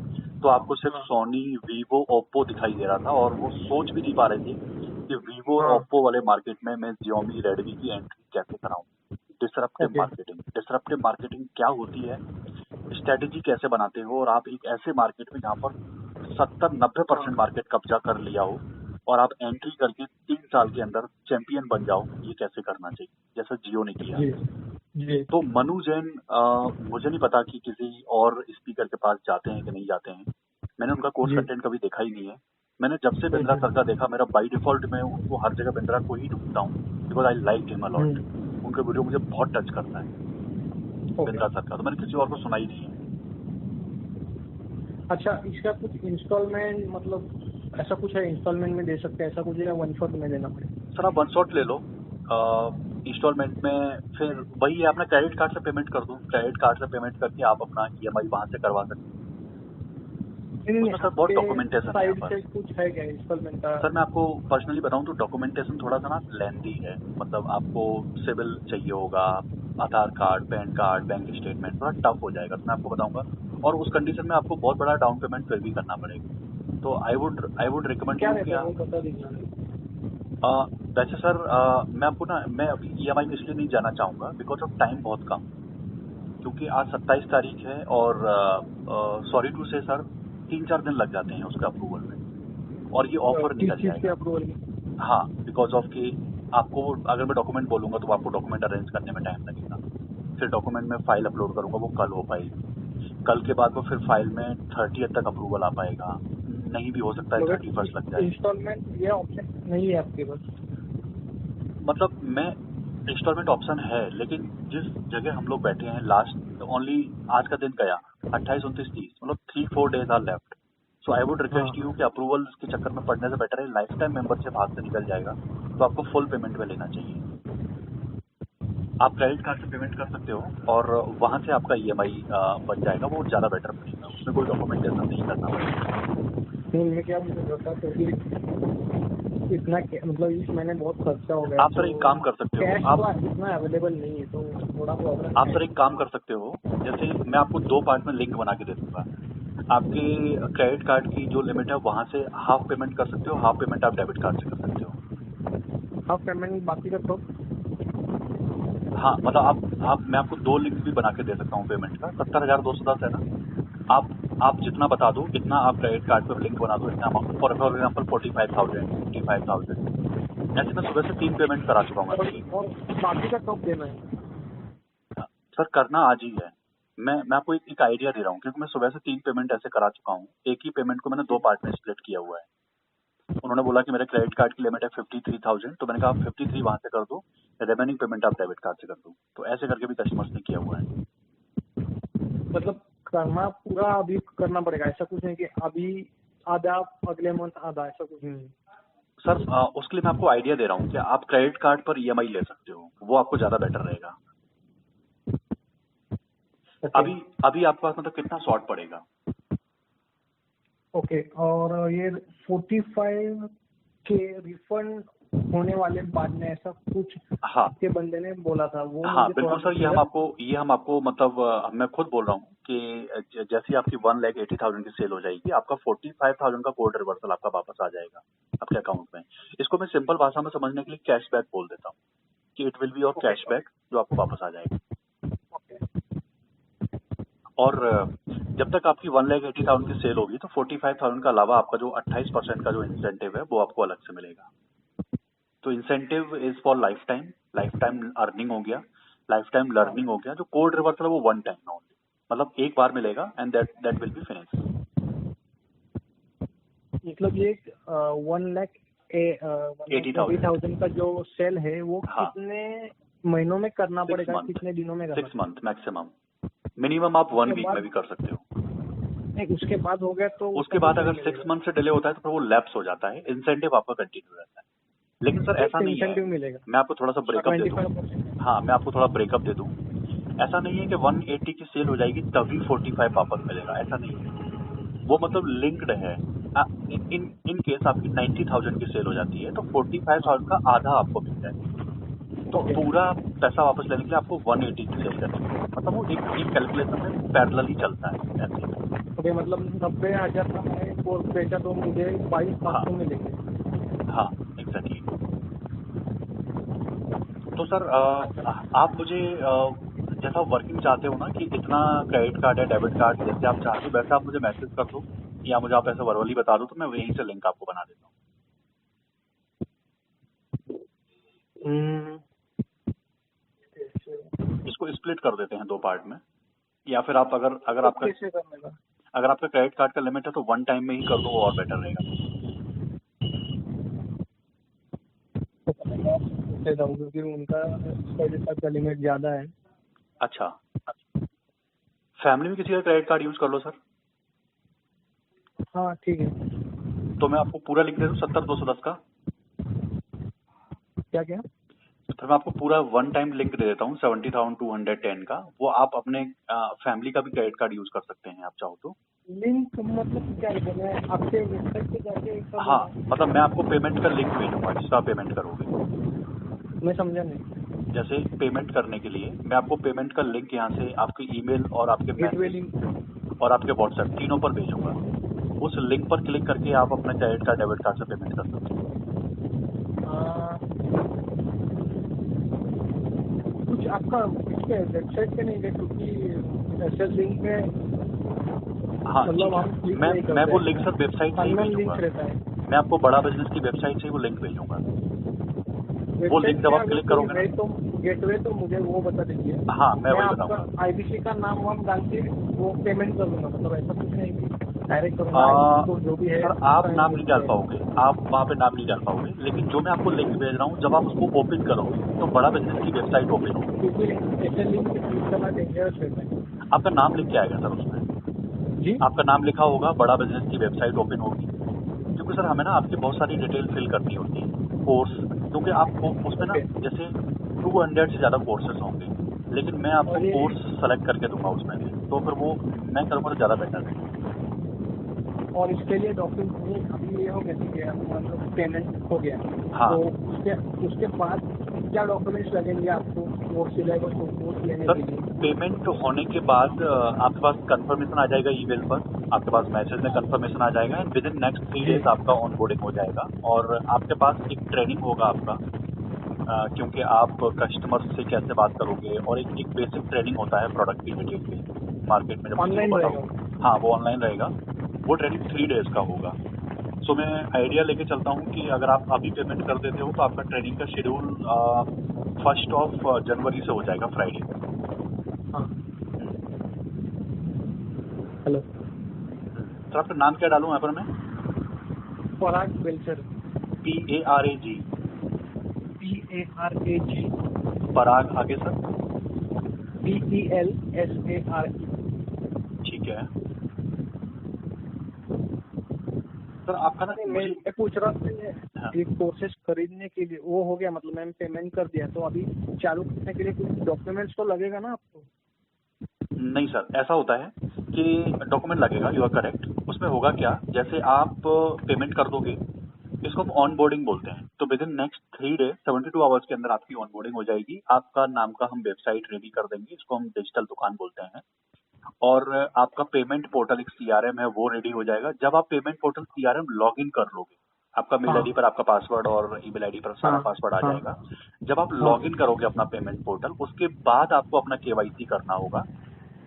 S1: तो आपको सिर्फ सोनी, वीवो, ओप्पो दिखाई दे रहा था, और वो सोच भी नहीं पा रहे थे कि वीवो और ओप्पो वाले मार्केट में मैं जियोमी, रेडमी की एंट्री कैसे कराऊं। डिसरप्टिव मार्केटिंग क्या होती है, स्ट्रेटेजी कैसे बनाते हो, और आप एक ऐसे मार्केट में जहाँ पर 70-90% मार्केट कब्जा कर लिया हो और आप एंट्री करके 3 साल के अंदर चैंपियन बन जाओ, ये कैसे करना चाहिए, जैसा जियो ने किया। तो मनु जैन, मुझे नहीं पता कि किसी और स्पीकर के पास जाते हैं कि नहीं जाते हैं, मैंने उनका कोर्स कंटेंट कभी देखा ही नहीं है। मैंने जब से बिंद्रा सर का देखा, मेरा बाई डिफॉल्ट में उनको हर जगह बिंद्रा को ही ढूंढता हूँ, because I like him a lot. उनके वीडियो मुझे बहुत टच करता है बिंद्रा सर का, तो मैंने किसी और को सुना ही नहीं है।
S3: अच्छा, इसका कुछ इंस्टॉलमेंट, मतलब ऐसा कुछ है इंस्टॉलमेंट में दे सकते हैं, ऐसा कुछ है या वन शॉट में देना पड़ेगा?
S1: सर आप वन शॉट ले लो इंस्टॉलमेंट में, फिर वही है, अपना क्रेडिट कार्ड से पेमेंट कर दो, क्रेडिट कार्ड से पेमेंट करके आप अपना EMI वहां से करवा सकते हैं। सर बहुत डॉक्यूमेंटेशन है यहाँ पर।
S3: कुछ है क्या इंस्टॉलमेंट का?
S1: सर मैं आपको पर्सनली बताऊं तो डॉक्यूमेंटेशन थोड़ा सा ना लेंथी है, मतलब आपको सिविल चाहिए होगा, आधार card, PAN card, bank statement, थोड़ा टफ हो जाएगा, तो मैं आपको बताऊंगा, और उस कंडीशन में आपको बहुत बड़ा डाउन पेमेंट फिर भी करना पड़ेगा। तो आई वुड रिकमेंड यू कि वैसे सर मैं आपको ना, मैं अभी EMI इसलिए नहीं जाना चाहूंगा बिकॉज ऑफ टाइम बहुत कम, क्योंकि आज 27 तारीख है और सॉरी टू से सर 3-4 दिन लग जाते हैं उसके अप्रूवल में, और ये ऑफर
S3: किस
S1: निकल
S3: चीज के
S1: जाएगा।
S3: अप्रूवल में?
S1: हाँ, बिकॉज ऑफ कि आपको अगर मैं डॉक्यूमेंट बोलूंगा तो आपको डॉक्यूमेंट अरेंज करने में टाइम लगेगा, फिर डॉक्यूमेंट में फाइल अपलोड करूंगा, वो कल हो पाएगी, कल के बाद वो फिर फाइल में 30th तक अप्रूवल आ पाएगा, नहीं भी हो सकता है 31st लग जाए।
S3: इंस्टॉलमेंट ये ऑप्शन नहीं है आपके पास?
S1: मतलब मैं इंस्टॉलमेंट ऑप्शन है, लेकिन जिस जगह हम लोग बैठे हैं लास्ट ओनली आज का दिन गया 28, 29, 30, मतलब 3-4 days are left. So I would request you कि अप्रूवल के चक्कर में पड़ने से बेटर है लाइफ टाइम मेंबरशिप हाथ से निकल जाएगा, तो आपको फुल पेमेंट में लेना चाहिए। आप क्रेडिट कार्ड से पेमेंट कर सकते हो और वहां से आपका ईएमआई बन जाएगा, वो ज्यादा बेटर पड़ेगा, उसमें कोई डॉक्यूमेंटेशन नहीं करना पड़ेगा।
S3: नहीं, मैं क्या मुझे बता तो फिर इतना मतलब इस महीने बहुत खर्चा हो गया।
S1: आप सर एक काम कर सकते हो,
S3: कैश
S1: आप
S3: तो इतना अवेलेबल नहीं है, तो थोड़ा प्रॉब्लम
S1: आप सर एक काम कर सकते हो, जैसे मैं आपको 2 पार्ट में लिंक बना के दे दूंगा। आपके क्रेडिट कार्ड की जो लिमिट है वहां से हाफ पेमेंट कर सकते हो, हाफ पेमेंट आप डेबिट कार्ड से कर सकते हो।
S3: हाफ पेमेंट बाकी का तो
S1: हाँ, मतलब आप मैं आपको 2 लिंक भी बना के दे सकता हूँ पेमेंट का। 70,210 है ना, आप जितना बता दो इतना आप क्रेडिट कार्ड पर लिंक बना दो, इतना अमाउंट फॉर एग्जाम्पल 45,000, 55,000, ऐसे मैं सुबह से 3 पेमेंट करा चुका हूँ आपकी।
S3: और बाकी का कब देना है?
S1: सर करना आज ही है। मैं आपको एक आइडिया दे रहा हूँ, क्योंकि मैं सुबह से 3 पेमेंट ऐसे करा चुका हूँ। एक ही पेमेंट को मैंने 2 पार्ट में स्प्लिट किया हुआ है। उन्होंने बोला कि मेरे क्रेडिट कार्ड की लिमिट है 53,000, तो मैंने कहा आप 53 वहां से कर दो, रिमेनिंग पेमेंट आप डेबिट कार्ड से कर दो। तो ऐसे करके भी कस्टमर्स ने किया हुआ है।
S3: मतलब करना पूरा अभी करना पड़ेगा, ऐसा कुछ नहीं कि अभी आधा अगले मंथ आधा, ऐसा कुछ नहीं?
S1: सर उसके लिए मैं आपको आइडिया दे रहा हूँ कि आप क्रेडिट कार्ड पर ईएमआई ले सकते हो, वो आपको ज्यादा बेटर रहेगा। अभी आपके पास मतलब कितना शॉर्ट पड़ेगा?
S3: ओके, और ये 45 के रिफंड होने वाले बाद में ऐसा कुछ
S1: हाँ
S3: के बंदे ने बोला था, वो
S1: हाँ
S3: मुझे
S1: बिल्कुल
S3: थोड़ा
S1: सर, ये हम आपको मतलब मैं खुद बोल रहा हूँ कि जैसे ही आपकी 1,80,000 की सेल हो जाएगी, आपका 45,000 का कोड रिवर्सल आपका वापस आ जाएगा आपके अकाउंट में। इसको मैं सिंपल भाषा में समझने के लिए कैशबैक बोल देता हूँ कि it will be your cashback, जो आपको वापस आ जाएगा। और जब तक आपकी 1,80,000 की सेल होगी तो 45,000 का अलावा आपका जो 28% का जो इंसेंटिव है वो आपको अलग से मिलेगा। तो incentive is for life time earning हो गया, लाइफ टाइम लर्निंग हो गया। जो कोड रिवर्सल है वो 1 टाइम ओनली, मतलब एक बार मिलेगा and that will be finish.
S3: मतलब ये 1,80,000 का जो सेल है वो
S1: हाँ,
S3: कितने महीनों में करना पड़ेगा, कितने दिनों में करना
S1: 6 मंथ मैक्सिमम, मिनिमम आप 1 वीक में भी कर सकते हो।
S3: नहीं, उसके बाद हो गया तो
S1: उसके बाद अगर 6 मंथ से डिले होता है तो फिर वो लैप्स हो जाता है, इंसेंटिव आपका कंटिन्यू रहता है। लेकिन सर ऐसा नहीं
S3: इंसेंटिव
S1: है,
S3: मिलेगा?
S1: मैं आपको थोड़ा सा ब्रेकअप दे दूं।
S3: 25%?
S1: हाँ, मैं आपको थोड़ा ब्रेकअप दे दूं। ऐसा नहीं है कि 180 की सेल हो जाएगी तभी 45 वापस मिलेगा, ऐसा नहीं है। वो मतलब लिंक्ड है। इन केस आपकी 90,000 की सेल हो जाती है तो 45,000 का आधा आपको मिल जाएगा। तो पूरा पैसा वापस लेने के लिए आपको 180 की सेल करनी है, मतलब वो एक कैलकुलेशन में पैरेलल ही चलता है ऐसे।
S3: ओके, मतलब 90,000 का है वो पैसा तो मुझे 22,500 मिलेंगे।
S1: हाँ एग्जैक्टली। तो सर आप मुझे जैसा वर्किंग चाहते हो ना कि इतना क्रेडिट कार्ड या डेबिट कार्ड जैसे आप चाहते हो वैसे आप मुझे मैसेज कर दो, या मुझे आप ऐसे वर्बली बता दो तो मैं वहीं से लिंक आपको बना देता हूँ। इसको स्प्लिट कर देते हैं 2 पार्ट में, या फिर आप अगर आपका
S3: कैसे करने का?
S1: अगर आपका क्रेडिट कार्ड का लिमिट है तो 1 टाइम में ही कर दो, वो और बेटर रहेगा।
S3: क्योंकि उनका क्रेडिट कार्ड का लिमिट ज्यादा है।
S1: अच्छा, फैमिली में किसी का क्रेडिट कार्ड यूज कर लो सर।
S3: हाँ ठीक है।
S1: तो मैं आपको पूरा लिंक दे दूं 70,210 का।
S3: क्या क्या?
S1: तो मैं आपको पूरा 1 टाइम लिंक दे देता हूँ 70,210 का। वो आप अपने फैमिली का भी क्रेडिट कार्ड यूज कर सकते हैं आप चाहो तो।
S3: लिंक मतलब क्या है? मैं आपके वेबसाइट पे जाके
S1: हाँ, मतलब मैं आपको पेमेंट का लिंक भेजूंगा जिसका पेमेंट करोगे।
S3: मैं समझा नहीं।
S1: जैसे पेमेंट करने के लिए मैं आपको पेमेंट का लिंक यहाँ से आपके ईमेल और आपके
S3: गेटवे
S1: मैसेज
S3: लिंक
S1: और आपके व्हाट्सएप तीनों पर भेजूंगा। उस लिंक पर क्लिक करके आप अपने क्रेडिट कार्ड डेबिट कार्ड से पेमेंट कर सकते हो।
S3: कुछ आपका इसके वेबसाइट पे नहीं है, क्योंकि ऐसे लिंक में
S1: हाँ
S3: मतलब
S1: ठीक है,
S3: हम click
S1: मैं
S3: नहीं
S1: मैं वो
S3: करते
S1: लिंक सर वेबसाइट से ही
S3: अननोन लिंक
S1: भेजूंगा।
S3: रहता है।
S1: मैं आपको बड़ा बिजनेस की वेबसाइट से ही वो लिंक भेजूंगा। वो लिंक
S3: वेबसाइट
S1: जब
S3: पे
S1: आप
S3: अगर
S1: क्लिक
S3: कोई
S1: करोगे
S3: है
S1: ना,
S3: तो गेटवे तो मुझे वो बता दीजिए।
S1: हाँ मैं
S3: मैं
S1: वही
S3: आपका
S1: बताऊंगा।
S3: आईबीसी का नाम वाम डाल के वो पेमेंट कर दूंगा, मतलब ऐसा कुछ नहीं कि डायरेक्ट करूंगा, आईबीसी को जो भी है
S1: सर आप
S3: उसका
S1: नाम नहीं डाल
S3: है।
S1: पाओगे, आप वहाँ पे नाम नहीं डाल पाओगे, लेकिन जो मैं आपको लिंक भेज रहा हूँ जब आप उसको ओपन करोगे तो बड़ा बिजनेस की वेबसाइट ओपन होगी।
S3: क्योंकि ऐसे लिंक क्लिक करना डेंजरस रहता है।
S1: आपका नाम लिख के आएगा सर उसमें,
S3: जी
S1: आपका नाम लिखा होगा, बड़ा बिजनेस की वेबसाइट ओपन होगी। क्योंकि सर हमें ना आपकी बहुत सारी डिटेल फिल करनी होती है कोर्स, क्योंकि आपको उसमें ना
S3: ओके।
S1: जैसे 200 से ज़्यादा कोर्सेज होंगे, लेकिन मैं आपको
S3: और ये
S1: कोर्स सेलेक्ट करके दूंगा उसमें से, तो फिर वो मैं करूँगा तो ज़्यादा बेटर है।
S3: और इसके लिए डॉक्यूमेंट अभी ये हो गया ठीक है, मतलब पेमेंट हो गया
S1: हाँ
S3: तो उसके उसके बाद क्या डॉक्यूमेंट्स लगेंगे आपको वो सिलेबस को कोर्स लेने
S1: सर,
S3: के लिए?
S1: पेमेंट होने के बाद आपके पास कंफर्मेशन आ जाएगा ईमेल पर, आपके पास मैसेज में कंफर्मेशन आ जाएगा, एंड विद इन नेक्स्ट 3
S3: जी
S1: डेज आपका ऑनबोर्डिंग हो जाएगा। और आपके पास एक ट्रेनिंग होगा आपका, क्योंकि आप कस्टमर से कैसे बात करोगे, और एक बेसिक ट्रेनिंग होता है प्रोडक्ट की डिटेल पे, मार्केट में जब किसी को
S3: ऑनलाइन
S1: पता
S3: रहेगा।
S1: होगा। हाँ वो ऑनलाइन रहेगा, वो ट्रेनिंग 3 डेज का होगा। सो मैं आइडिया लेके चलता हूँ कि अगर आप अभी पेमेंट कर देते हो तो आपका ट्रेनिंग का शेड्यूल 1 जनवरी से हो जाएगा, फ्राइडे को।
S3: हाँ
S1: हम्म,
S3: हेलो।
S1: सर आपका नाम क्या डालूं यहाँ पर मैं?
S3: पराग बेलसर।
S1: PARAG,
S3: PARAG
S1: पराग, आगे सर?
S3: BELSARE।
S1: ठीक है सर, आपका ना
S3: नहीं
S1: मुझे,
S3: मैं पूछ रहा था
S1: हाँ,
S3: ये कोर्सेज खरीदने के लिए वो हो गया, मतलब मैंने पेमेंट कर दिया तो अभी चालू करने के लिए कुछ डॉक्यूमेंट्स तो लगेगा ना आपको?
S1: नहीं सर ऐसा होता है कि डॉक्यूमेंट लगेगा, यू आर करेक्ट। उसमें होगा क्या, जैसे आप पेमेंट कर दोगे, इसको हम ऑनबोर्डिंग बोलते हैं, तो with in next 3 day 72 hours के अंदर आपकी ऑनबोर्डिंग हो जाएगी। आपका नाम का हम वेबसाइट रेडी कर देंगे, इसको हम डिजिटल दुकान बोलते हैं, और आपका पेमेंट पोर्टल एक CRM है वो रेडी हो जाएगा। जब आप payment portal CRM log in कर लोगे, आपका मेल
S3: हाँ
S1: आईडी पर आपका पासवर्ड और ईमेल आईडी पर सारा
S3: हाँ
S1: पासवर्ड आ
S3: हाँ
S1: जाएगा। जब आप
S3: हाँ।
S1: लॉग इन करोगे अपना पेमेंट पोर्टल, उसके बाद आपको अपना KYC करना होगा,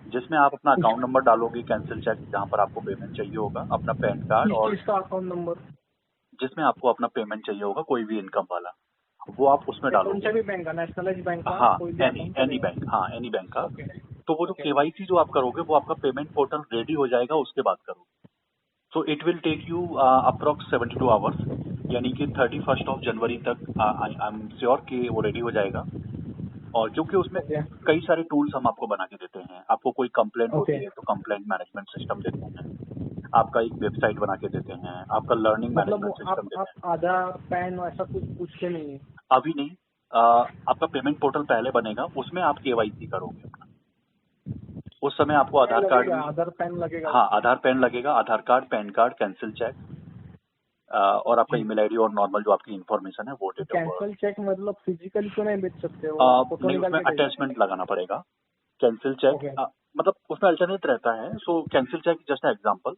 S1: जिसमें आप अपना
S3: कुछ
S1: अकाउंट नंबर डालोगे, कैंसिल चेक जहां पर आपको पेमेंट चाहिए होगा, अपना पैन कार्ड,
S3: किस
S1: और
S3: चीज का अकाउंट नंबर?
S1: जिसमें आपको अपना पेमेंट चाहिए होगा कोई भी इनकम वाला, वो आप उसमें
S3: कौन सा
S1: डालोगे।
S3: भी बैंक का, नेशनलाइज बैंक का
S1: हाँ,
S3: कोई भी
S1: एनी
S3: अकाउंट
S1: एनी
S3: चलेगा?
S1: बैंक, हाँ एनी बैंक का।
S3: ओके
S1: तो वो जो
S3: ओके
S1: KYC जो आप करोगे वो आपका पेमेंट पोर्टल रेडी हो जाएगा उसके बाद करोगे। So it will take you approx 72 hours, यानी कि 31 जनवरी तक आई एम श्योर कि वो रेडी हो जाएगा। और क्योंकि उसमें
S3: ओके
S1: कई सारे टूल्स हम आपको बना के देते हैं, आपको कोई कंप्लेंट
S3: ओके।
S1: होती है तो कंप्लेंट मैनेजमेंट सिस्टम देते हैं, आपका एक वेबसाइट बना के देते हैं, आपका लर्निंग
S3: मतलब वो
S1: मैनेजमेंट सिस्टम
S3: आप
S1: देते हैं।
S3: आधार पैन ऐसा कुछ पूछते नहीं है?
S1: अभी नहीं, आपका पेमेंट पोर्टल पहले बनेगा, उसमें आप KYC करोगे अपना, उस समय आपको
S3: नहीं
S1: आधार कार्ड
S3: लगेगा,
S1: भी,
S3: आधार पैन लगेगा
S1: हाँ
S3: उसमें?
S1: आधार पैन लगेगा, Aadhaar card, PAN card, cancel cheque, और आपका
S3: जी।
S1: ईमेल आईडी और नॉर्मल जो आपकी इन्फॉर्मेशन है वो डेट ऑफ
S3: कैंसल चेक मतलब फिजिकली तो नहीं बेच सकते, वो फोटो
S1: नहीं,
S3: निकाल
S1: उसमें
S3: के भेजना
S1: अटैचमेंट
S3: पड़ेगा?
S1: लगाना पड़ेगा। कैंसिल चेक
S3: ओके
S1: मतलब उसमें अल्टरनेट रहता है। सो कैंसिल चेक जस्ट एग्जांपल,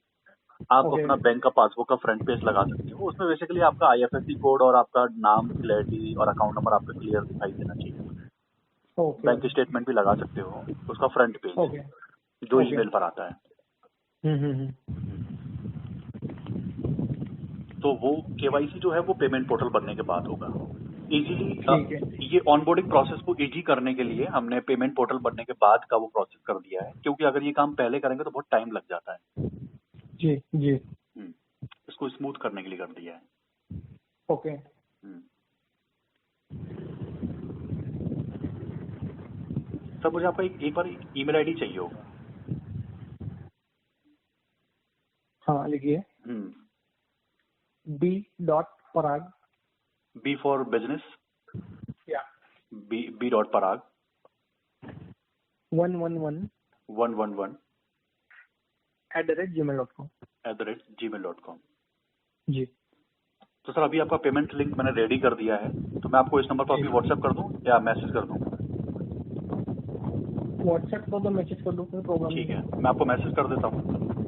S1: आप
S3: ओके
S1: अपना बैंक का पासबुक का फ्रंट पेज लगा सकते हो, उसमें बेसिकली आपका IFSC कोड और आपका नाम क्लियरिटी और अकाउंट नंबर आपका क्लियर दिखाई देना चाहिए।
S3: ओके
S1: बैंक स्टेटमेंट भी लगा सकते हो, उसका फ्रंट पेज
S3: ओके
S1: जो
S3: ओके।
S1: ईमेल पर आता है। तो वो KYC जो है वो पेमेंट पोर्टल बनने के बाद होगा। इजीली
S3: ठीक है।
S1: ये ऑनबोर्डिंग प्रोसेस को इजी करने के लिए हमने पेमेंट पोर्टल बनने के बाद का वो प्रोसेस कर दिया है, क्योंकि अगर ये काम पहले करेंगे तो बहुत टाइम लग जाता है।
S3: जी जी
S1: हम्म, इसको स्मूथ करने के लिए कर दिया है।
S3: ओके।
S1: हम्म। सर मुझे आपका एक बार ईमेल आईडी चाहिए होगा।
S3: हाँ लिखिए। B.Parag।
S1: B फॉर बिजनेस,
S3: या
S1: B.Parag
S3: 111
S1: 111
S3: @gmail.com।
S1: @gmail.com।
S3: जी
S1: तो सर अभी आपका पेमेंट लिंक मैंने रेडी कर दिया है, तो मैं आपको इस नंबर पर
S3: जी।
S1: अभी व्हाट्सएप कर दूं या मैसेज कर दूं?
S3: व्हाट्सएप पर तो मैसेज कर दो, कोई प्रॉब्लम
S1: ठीक
S3: नहीं
S1: है,
S3: है।
S1: मैं आपको मैसेज कर देता हूँ।